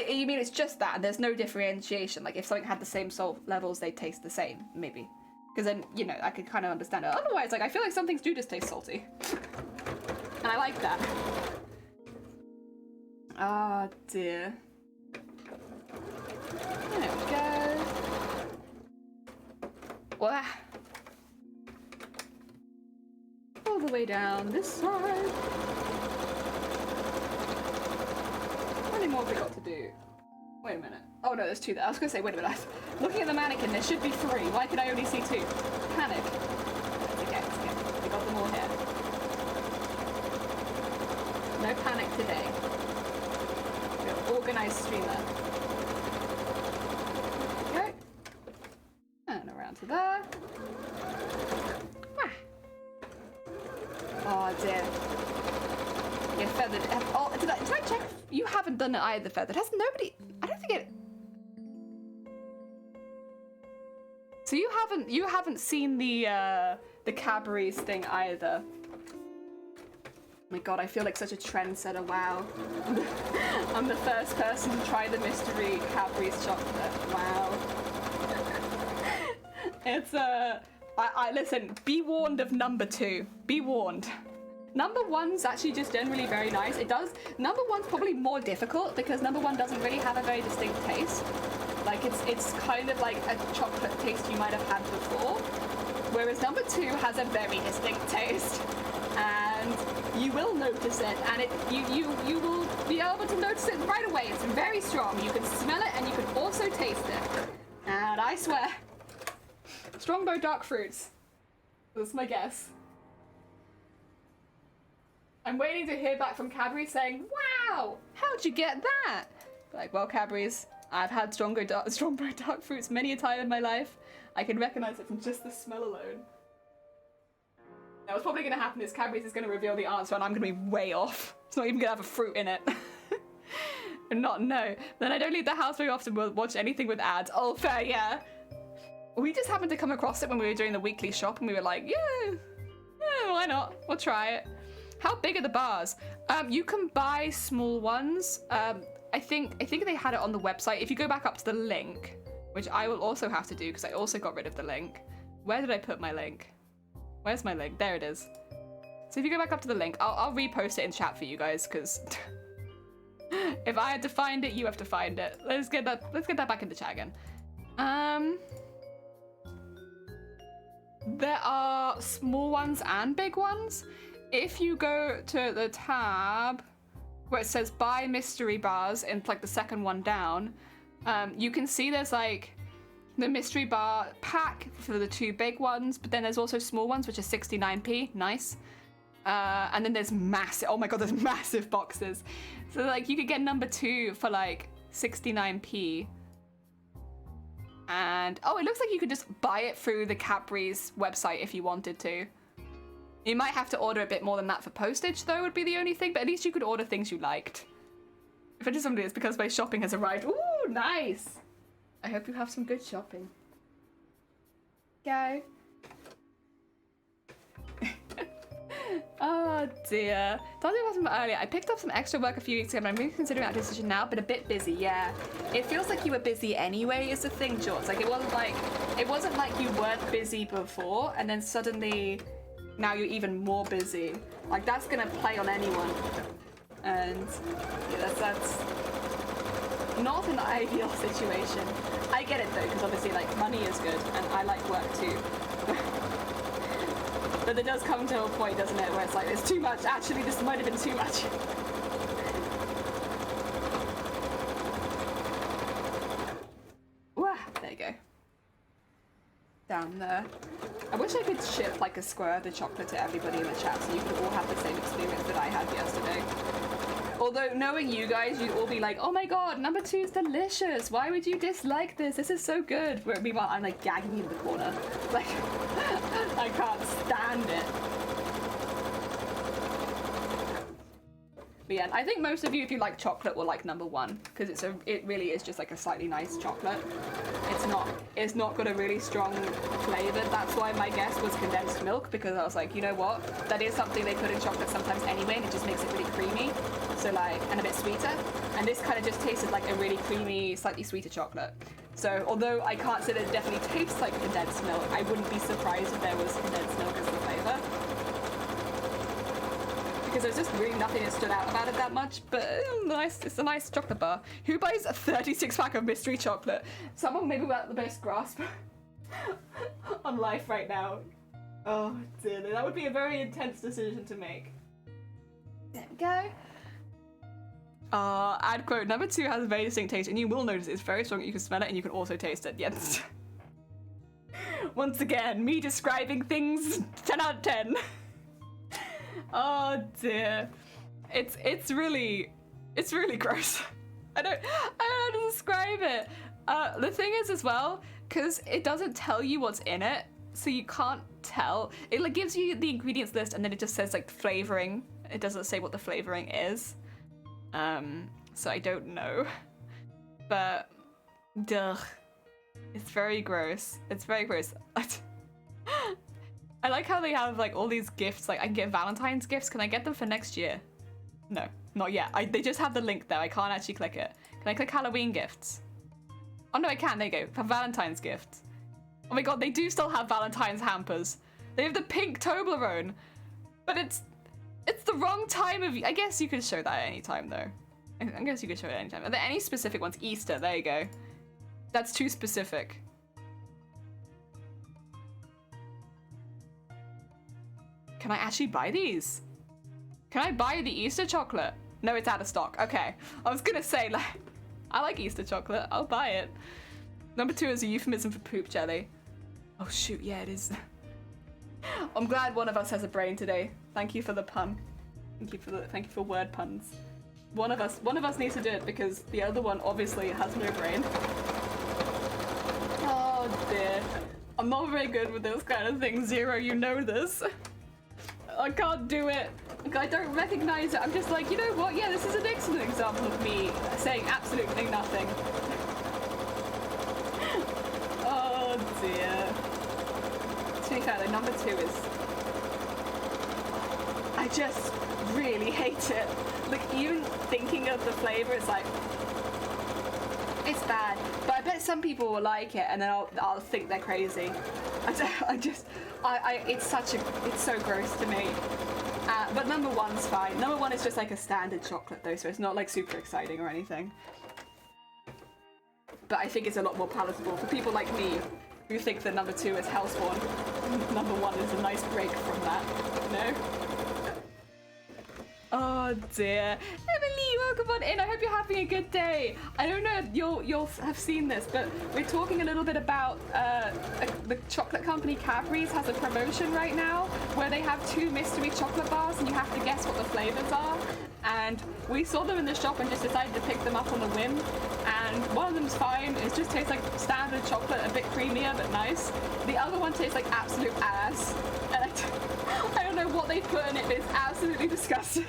You mean it's just that and there's no differentiation? Like if something had the same salt levels, they taste the same, maybe. Because then, you know, I could kind of understand it. Otherwise, like, I feel like some things do just taste salty. And I like that. Ah, dear. There we go. Wah. All the way down this side. How many more have we got to do? Wait a minute. Oh no, there's two there. I was gonna say, wait a minute. Looking at the mannequin, there should be three. Why could I only see two? Panic. It's okay, it's okay. We got them all here. No panic today. We're an organised streamer. Okay. And around to there. Ah. Oh dear. Yeah, feathered. Oh, did I check? You haven't done it either, feathered. Has nobody? I don't think it. So you haven't seen the Cadbury's thing either. Oh my god, I feel like such a trendsetter. Wow. I'm the first person to try the mystery Cadbury's chocolate. Wow. It's I listen. Be warned of number 2. Be warned. Number 1's actually just generally very nice. Number 1's probably more difficult because number 1 doesn't really have a very distinct taste. Like it's kind of like a chocolate taste you might have had before. Whereas number 2 has a very distinct taste. And you will notice it, and you will be able to notice it right away. It's very strong. You can smell it and you can also taste it. And I swear, Strongbow dark fruits. That's my guess. I'm waiting to hear back from Cadbury saying, wow, how'd you get that? Like, well, Cadbury's, I've had Strongbow dark fruits many a time in my life. I can recognize it from just the smell alone. Now, what's probably going to happen is Cadbury's is going to reveal the answer and I'm going to be way off. It's not even going to have a fruit in it. And not know. Then I don't leave the house very often. We'll watch anything with ads. Oh, fair, yeah. We just happened to come across it when we were doing the weekly shop and we were like, yeah, why not? We'll try it. How big are the bars? You can buy small ones. I think they had it on the website. If you go back up to the link, which I will also have to do because I also got rid of the link. Where did I put my link? Where's my link? There it is. So if you go back up to the link, I'll repost it in chat for you guys because if I had to find it, you have to find it. Let's get that back in the chat again. There are small ones and big ones. If you go to the tab where it says buy mystery bars and like the second one down, you can see there's like the mystery bar pack for the 2 big ones, but then there's also small ones which are 69p. Nice. And then there's massive, oh my god, there's massive boxes. So like you could get number 2 for like 69p. And oh, it looks like you could just buy it through the Cadbury's website if you wanted to. You might have to order a bit more than that for postage though, would be the only thing, but at least you could order things you liked. If it is somebody, it's because my shopping has arrived. Ooh, nice. I hope you have some good shopping. Go. Oh dear. Talking about some earlier, I picked up some extra work a few weeks ago and I'm really considering that decision now, but a bit busy, yeah. It feels like you were busy anyway is the thing, George. Like it wasn't like you weren't busy before and then suddenly now you're even more busy. Like that's gonna play on anyone. And yeah, that's not an ideal situation. I get it though, because obviously like money is good and I like work too. But there does come to a point, doesn't it, where it's like, it's too much. Actually, this might have been too much. Wah, there you go. Down there. I wish I could ship like a square of the chocolate to everybody in the chat so you could all have the same experience that I had yesterday. Although, knowing you guys, you'd all be like, oh my god, number 2 is delicious. Why would you dislike this? This is so good. Meanwhile, I'm like gagging in the corner. Like, I can't stand it. But yeah, I think most of you, if you like chocolate, will like number 1 because it really is just like a slightly nice chocolate. It's not got a really strong flavor. That's why my guess was condensed milk, because I was like, you know what? That is something they put in chocolate sometimes anyway, and it just makes it really creamy. So like, and a bit sweeter. And this kind of just tasted like a really creamy, slightly sweeter chocolate. So although I can't say that it definitely tastes like condensed milk, I wouldn't be surprised if there was condensed milk as the flavor. Because there's just really nothing that stood out about it that much, but it's a nice chocolate bar. Who buys a 36-pack of mystery chocolate? Someone maybe without the best grasp on life right now. Oh dear, that would be a very intense decision to make. There we go. Ad quote, number 2 has a very distinct taste and you will notice it's very strong. You can smell it and you can also taste it. Yes. Once again, me describing things 10 out of 10. Oh dear. It's really gross. I don't know how to describe it. The thing is as well, because it doesn't tell you what's in it, so you can't tell. It like gives you the ingredients list and then it just says like flavoring. It doesn't say what the flavoring is. So I don't know, but duh, it's very gross. It's very gross. I like how they have like all these gifts. Like I can get Valentine's gifts. Can I get them for next year? No, not yet. They just have the link there. I can't actually click it. Can I click Halloween gifts? Oh no, I can. There you go. For Valentine's gifts. Oh my god, they do still have Valentine's hampers. They have the pink Toblerone, but it's the wrong time of. I guess you could show that at any time though. I guess you could show it at any time. Are there any specific ones? Easter. There you go. That's too specific. Can I actually buy these? Can I buy the Easter chocolate? No, it's out of stock. Okay. I was gonna say, like, I like Easter chocolate. I'll buy it. Number 2 is a euphemism for poop jelly. Oh shoot, yeah, it is. I'm glad one of us has a brain today. Thank you for the pun. Thank you for word puns. One of us needs to do it because the other one obviously has no brain. Oh dear. I'm not very good with this kind of thing, Zero, you know this. I can't do it. I don't recognize it. I'm just like, you know what? Yeah, this is an excellent example of me saying absolutely nothing. Oh dear. To be fair, though, number 2 is... I just really hate it. Like, even thinking of the flavor, it's like... It's bad. But I bet some people will like it and then I'll think they're crazy. It's so gross to me. But number 1's fine. Number 1 is just like a standard chocolate though, so it's not like super exciting or anything. But I think it's a lot more palatable for people like me You think that number 2 is Hellspawn. Number 1 is a nice break from that. No? Oh dear. Emily, welcome on in. I hope you're having a good day. I don't know if you'll have seen this, but we're talking a little bit about the chocolate company Cadbury's has a promotion right now where they have 2 mystery chocolate bars and you have to guess what the flavors are. And we saw them in the shop and just decided to pick them up on the whim. And one of them's fine. It just tastes like standard chocolate, a bit creamier but nice. The other one tastes like absolute ass. And I don't know what they put in it, but it's absolutely disgusting.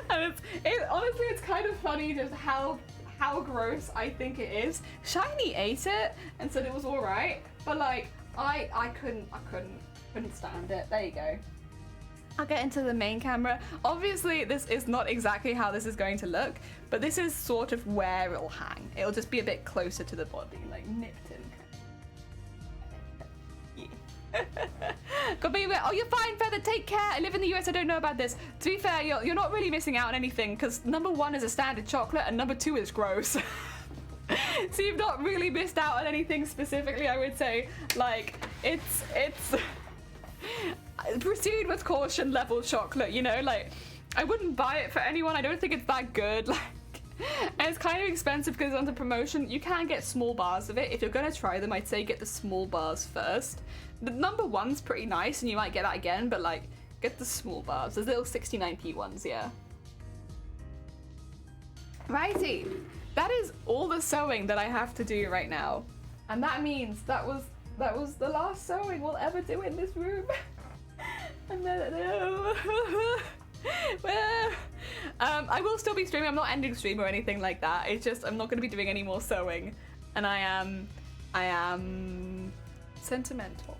And honestly, it's kind of funny just how gross I think it is. Shiny ate it and said it was all right, but like I couldn't stand it. There you go. I'll get into the main camera. Obviously, this is not exactly how this is going to look, but this is sort of where it'll hang. It'll just be a bit closer to the body, like nipped in. God, baby. Oh, you're fine, Feather. Take care. I live in the US. I don't know about this. To be fair, you're not really missing out on anything because number 1 is a standard chocolate and number 2 is gross. So you've not really missed out on anything specifically, I would say. Like, it's proceed with caution level chocolate, you know? Like, I wouldn't buy it for anyone. I don't think it's that good. Like, and it's kind of expensive because it's under promotion. You can get small bars of it. If you're going to try them, I'd say get the small bars first. The number 1's pretty nice and you might get that again, but like, get the small bars. There's little 69p ones, yeah. Righty. That is all the sewing that I have to do right now. And that means that was the last sewing we'll ever do in this room. And then, I will still be streaming. I'm not ending stream or anything like that. It's just I'm not going to be doing any more sewing, and I am sentimental.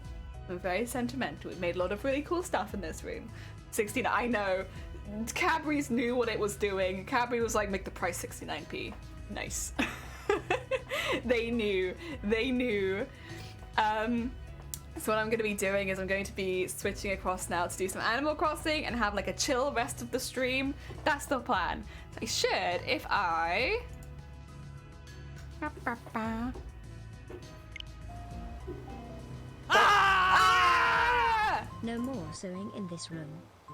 I'm very sentimental. We made a lot of really cool stuff in this room. 16. I know. Cadbury's knew what it was doing. Cadbury was like, make the price 69p. Nice. They knew. They knew. So what I'm going to be doing is I'm going to be switching across now to do some Animal Crossing and have like a chill rest of the stream. That's the plan. So I should, if I... Ah! No more sewing in this room.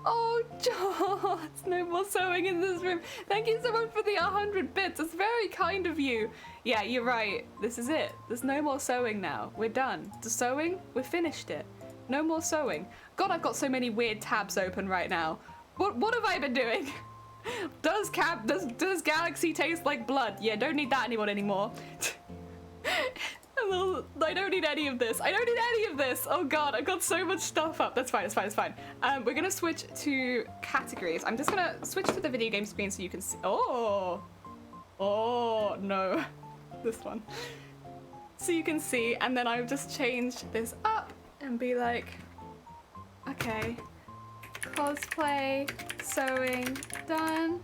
Oh, George, no more sewing in this room. Thank you so much for the 100 bits. It's very kind of you. Yeah, you're right. This is it. There's no more sewing now. We're done. The sewing, we finished it. No more sewing. God, I've got so many weird tabs open right now. What have I been doing? Does Galaxy taste like blood? Yeah, don't need that anymore. I don't need any of this. I don't need any of this. Oh god, I've got so much stuff up. That's fine, it's fine, it's fine. We're gonna switch to categories. I'm just gonna switch to the video game screen so you can see. Oh, no. This one. So you can see, and then I've just changed this up and be like, okay, cosplay, sewing, done.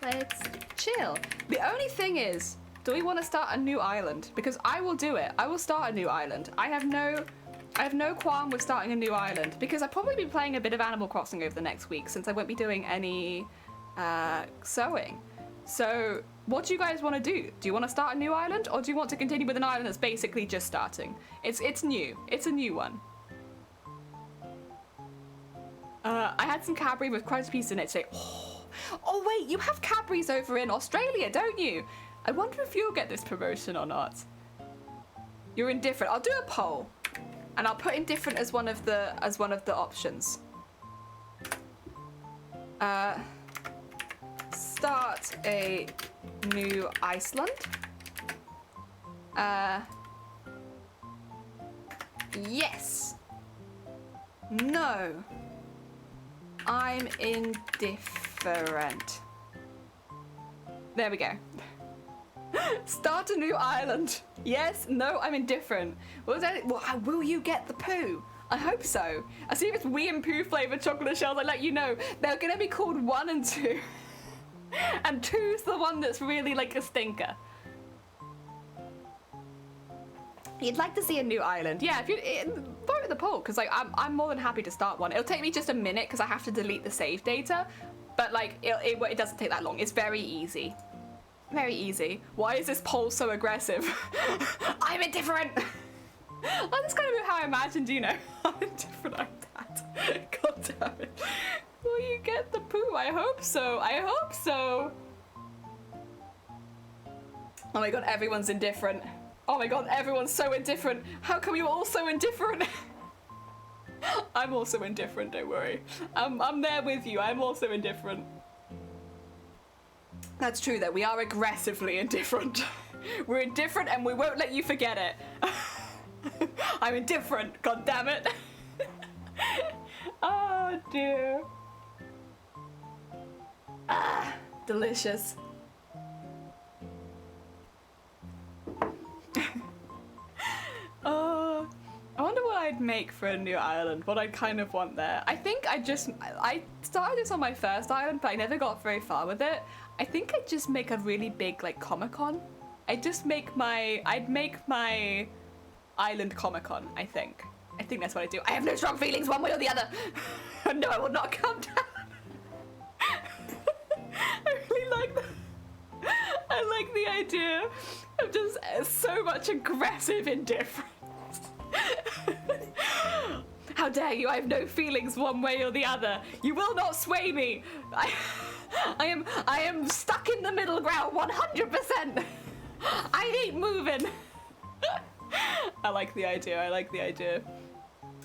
Let's chill. The only thing is, do we want to start a new island? Because I will do it. I will start a new island. I have no qualm with starting a new island because I'll probably be playing a bit of Animal Crossing over the next week since I won't be doing any sewing. So what do you guys want to do? Do you want to start a new island or do you want to continue with an island that's basically just starting? It's new. It's a new one. I had some Cadbury with crunch pieces in it today. Oh wait, you have Cadbury's over in Australia, don't you? I wonder if you'll get this promotion or not. You're indifferent. I'll do a poll, and I'll put indifferent as one of the options. Start a new Iceland. Yes. No. I'm indifferent. There we go. Start a new island. Yes, no, I'm indifferent. Well, will you get the poo? I hope so. I see if it's wee and poo flavored chocolate shells, I'll let you know. They're gonna be called 1 and 2. And 2's the one that's really like a stinker. You'd like to see a new island. Yeah, if you vote the poll, because like I'm more than happy to start one. It'll take me just a minute because I have to delete the save data, but like it doesn't take that long. It's very easy. Very easy. Why is this poll so aggressive? I'm indifferent! That's kind of how I imagined, you know. I'm indifferent like that. God damn it. Will you get the poo? I hope so. I hope so. Oh my god, everyone's indifferent. Oh my god, everyone's so indifferent. How come you're all so indifferent? I'm also indifferent, don't worry. I'm there with you. I'm also indifferent. That's true though, we are aggressively indifferent. We're indifferent and we won't let you forget it. I'm indifferent, god damn it. Oh dear. Ah, delicious. Oh, I wonder what I'd make for a new island, what I'd kind of want there. I think I started this on my first island, but I never got very far with it. I think I'd just make a really big, like, Comic-Con. I'd make my island Comic-Con, I think. I think that's what I do. I have no strong feelings one way or the other. No, I will not calm down. I really like that. I like the idea of just so much aggressive indifference. How dare you? I have no feelings one way or the other. You will not sway me. I am stuck in the middle ground 100%. I ain't moving. I like the idea. I like the idea.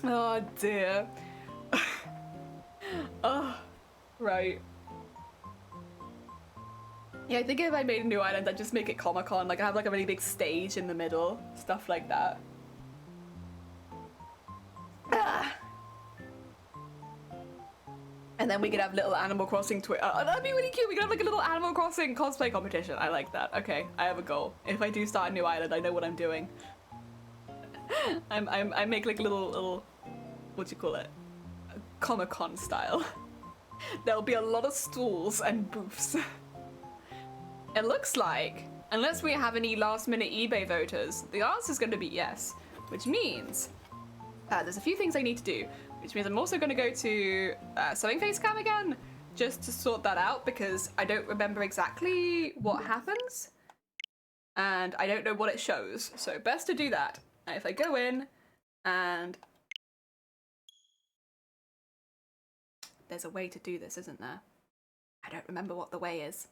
Oh dear. Oh, right. Yeah, I think if I made a new island, I'd just make it Comic-Con. Like, I have like a really big stage in the middle, stuff like that. Ah. And then we could have little Animal Crossing that'd be really cute. We could have like a little Animal Crossing cosplay competition. I like that. Okay, I have a goal. If I do start a new island, I know what I'm doing. I make like a little, what do you call it? Comic-Con style. There'll be a lot of stools and booths. It looks like, unless we have any last-minute eBay voters, the answer is going to be yes, which means there's a few things I need to do, which means I'm also going to go to Sewing Face Cam again, just to sort that out, because I don't remember exactly what happens, and I don't know what it shows, so best to do that. And if I go in, and there's a way to do this, isn't there? I don't remember what the way is.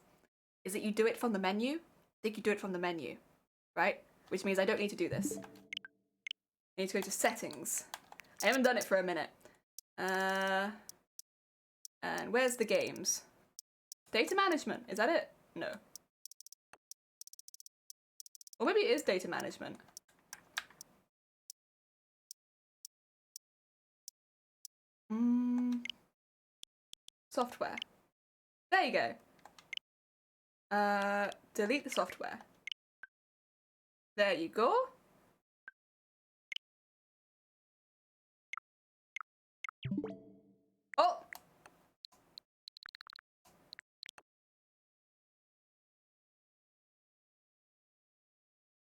Is it you do it from the menu? I think you do it from the menu, right? Which means I don't need to do this. I need to go to settings. I haven't done it for a minute. And where's the games? Data management, is that it? No. Or maybe it is data management. Software. There you go. Delete the software. There you go. Oh!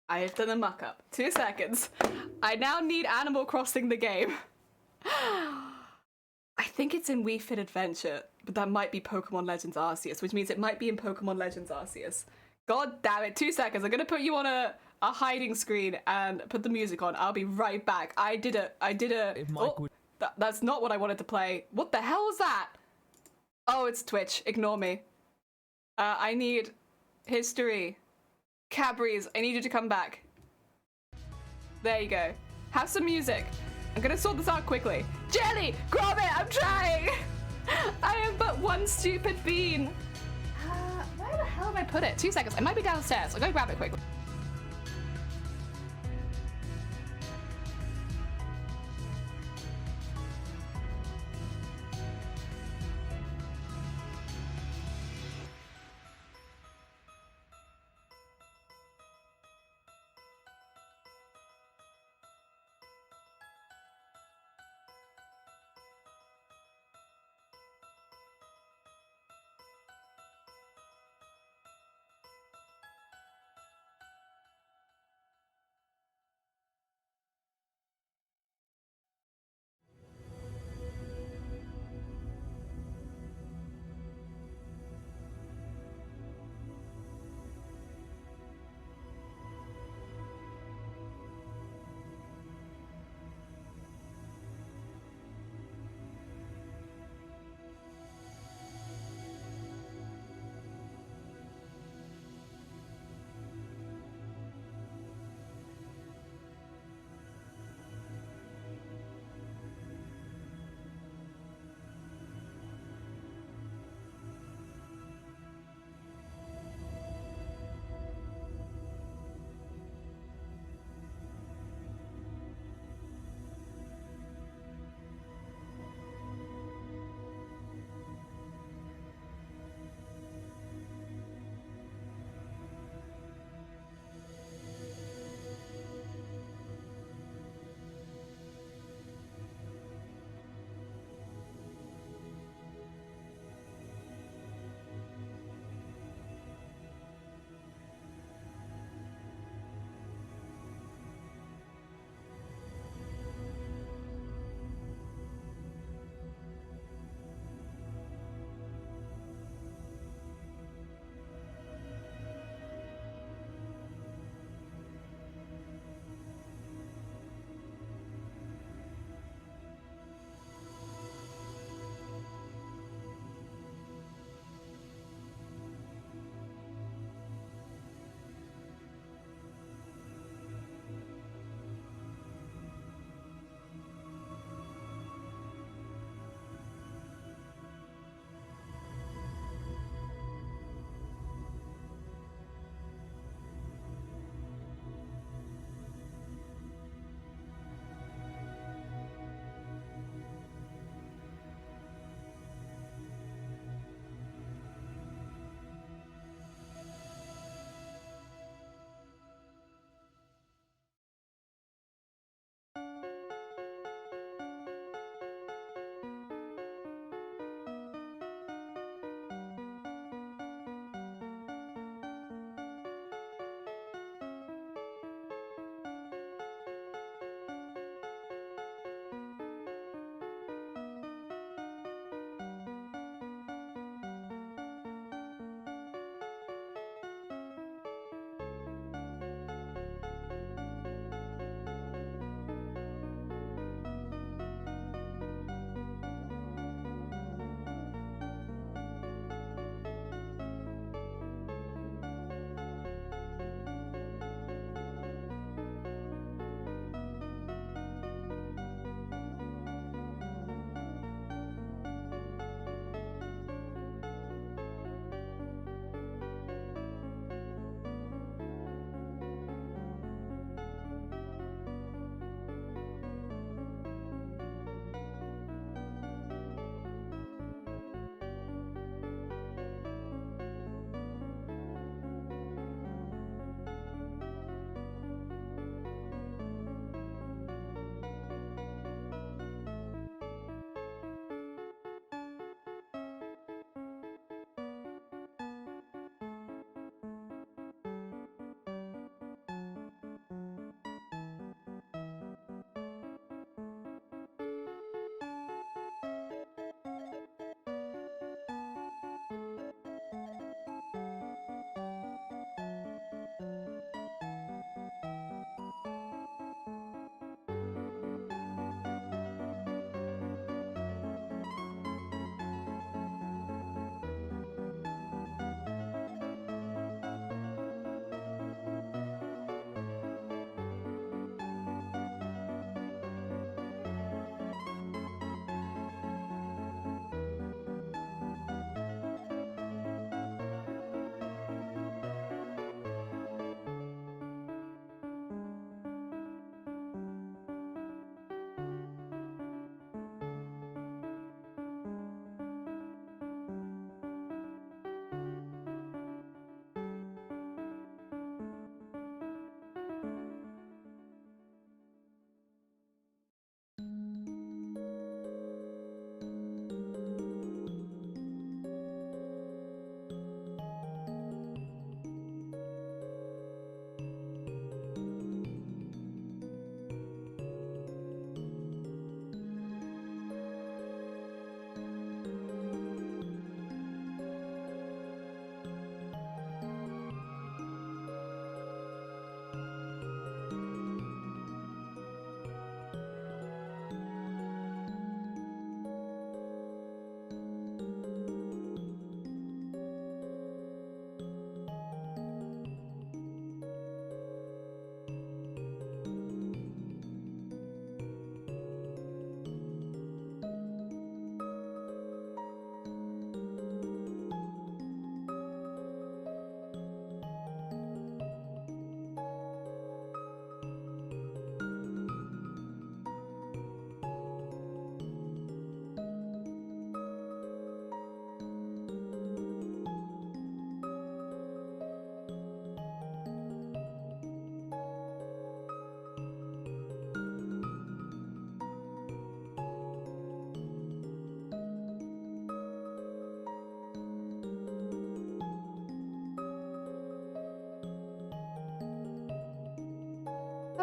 I have done a muck-up. 2 seconds. I now need Animal Crossing the game. I think it's in Wii Fit Adventure, but that might be Pokemon Legends Arceus, which means it might be in Pokemon Legends Arceus. God damn it, 2 seconds. I'm gonna put you on a hiding screen and put the music on. I'll be right back. I did a... Oh, that's not what I wanted to play. What the hell was that? Oh, it's Twitch. Ignore me. I need history. Cadbury's, I need you to come back. There you go. Have some music. I'm gonna sort this out quickly. Jelly, grab it, I'm trying! I am but one stupid bean. Where the hell did I put it? 2 seconds, it might be downstairs. I'll go grab it quickly.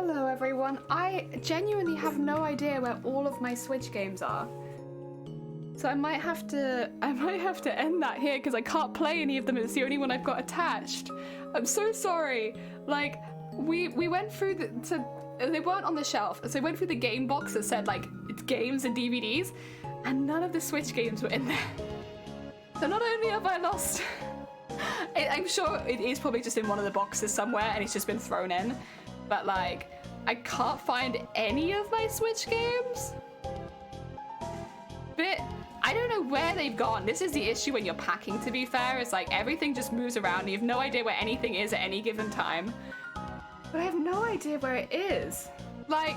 Hello everyone. I genuinely have no idea where all of my Switch games are. So I might have to end that here because I can't play any of them. It's the only one I've got attached. I'm so sorry. Like we went through they weren't on the shelf. So we went through the game box that said like it's games and DVDs, and none of the Switch games were in there. So not only have I lost I'm sure it is probably just in one of the boxes somewhere and it's just been thrown in. But like, I can't find any of my Switch games. But I don't know where they've gone. This is the issue when you're packing, to be fair. It's like everything just moves around and you have no idea where anything is at any given time. But I have no idea where it is. Like,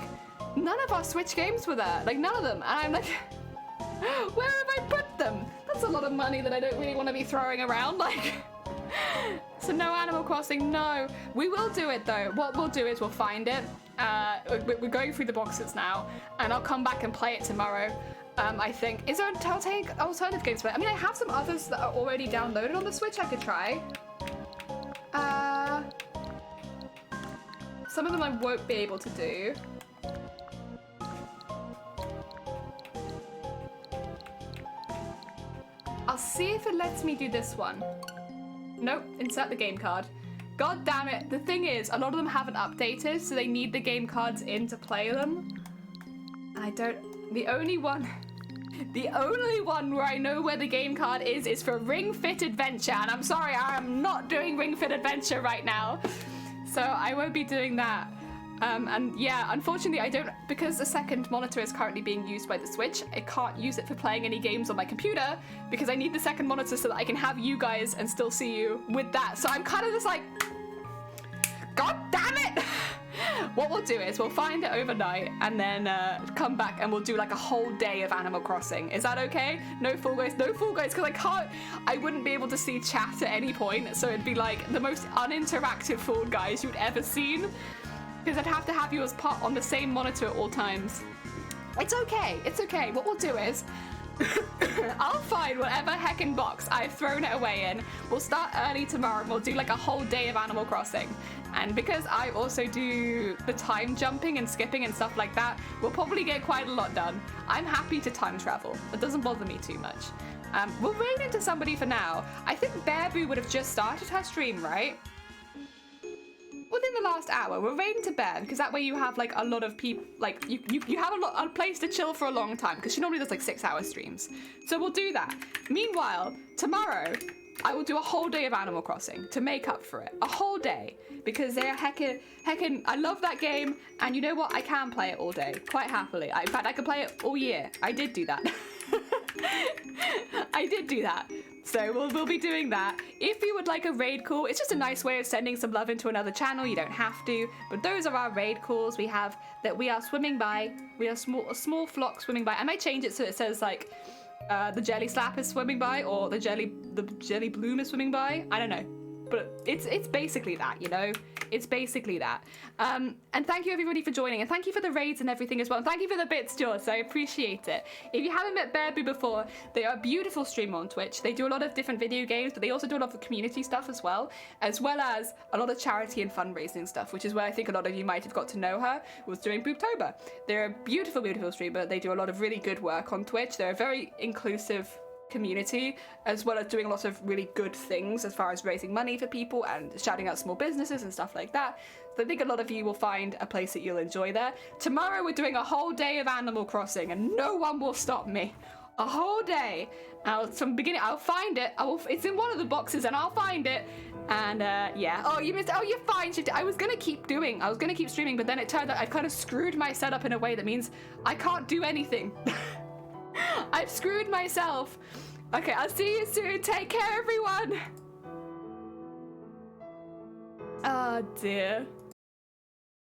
none of our Switch games were there. Like, none of them. And I'm like, where have I put them? That's a lot of money that I don't really want to be throwing around. Like... So no Animal Crossing, no. We will do it though. What we'll do is we'll find it. We're going through the boxes now, and I'll come back and play it tomorrow. I think. Is there alternative games for it? I mean, I have some others that are already downloaded on the Switch I could try. Some of them I won't be able to do. I'll see if it lets me do this one. Nope, insert the game card. God damn it. The thing is, a lot of them haven't updated, so they need the game cards in to play them. And the only one where I know where the game card is for Ring Fit Adventure. And I'm sorry, I am not doing Ring Fit Adventure right now. So I won't be doing that. And yeah, unfortunately because the second monitor is currently being used by the Switch, I can't use it for playing any games on my computer because I need the second monitor so that I can have you guys and still see you with that. So I'm kind of just like, God damn it! What we'll do is we'll find it overnight and then come back and we'll do like a whole day of Animal Crossing. Is that okay? No Fall Guys, because I wouldn't be able to see chat at any point, so it'd be like the most uninteractive Fall Guys you'd ever seen. Because I'd have to have you as part on the same monitor at all times. It's okay. What we'll do is I'll find whatever heckin' box I've thrown it away in. We'll start early tomorrow and we'll do like a whole day of Animal Crossing. And because I also do the time jumping and skipping and stuff like that, we'll probably get quite a lot done. I'm happy to time travel. It doesn't bother me too much. We'll raid into somebody for now. I think Bearboo would have just started her stream, right? Within the last hour, we're raiding to Bear because that way you have like a lot of people, like you have a place to chill for a long time because she normally does like 6-hour streams. So we'll do that. Meanwhile, tomorrow I will do a whole day of Animal Crossing to make up for it. A whole day because they're heckin', I love that game, and you know what? I can play it all day quite happily. In fact, I could play it all year. I did do that. I did do that. So we'll be doing that. If you would like a raid call, it's just a nice way of sending some love into another channel. You don't have to, but those are our raid calls. We have that we are swimming by. We are a small flock swimming by. I might change it so it says like the jelly slap is swimming by or the jelly bloom is swimming by. I don't know, but it's basically that, you know. It's basically that. And thank you everybody for joining, and thank you for the raids and everything as well. And thank you for the bits, George. I appreciate it. If you haven't met Bearboo before, they are a beautiful streamer on Twitch. They do a lot of different video games, but they also do a lot of community stuff as well as a lot of charity and fundraising stuff, which is where I think a lot of you might have got to know her, was during Booptober. They're a beautiful, beautiful streamer. They do a lot of really good work on Twitch. They're a very inclusive community, as well as doing a lot of really good things as far as raising money for people and shouting out small businesses and stuff like that. So I think a lot of you will find a place that you'll enjoy there. Tomorrow we're doing a whole day of Animal Crossing and no one will stop me. A whole day. From beginning, I'll find it. It's in one of the boxes and I'll find it. And yeah. Oh, you missed. Oh, you're fine. I was gonna keep streaming, but then it turned out I kind of screwed my setup in a way that means I can't do anything. I've screwed myself. Okay, I'll see you soon. Take care, everyone. Oh dear.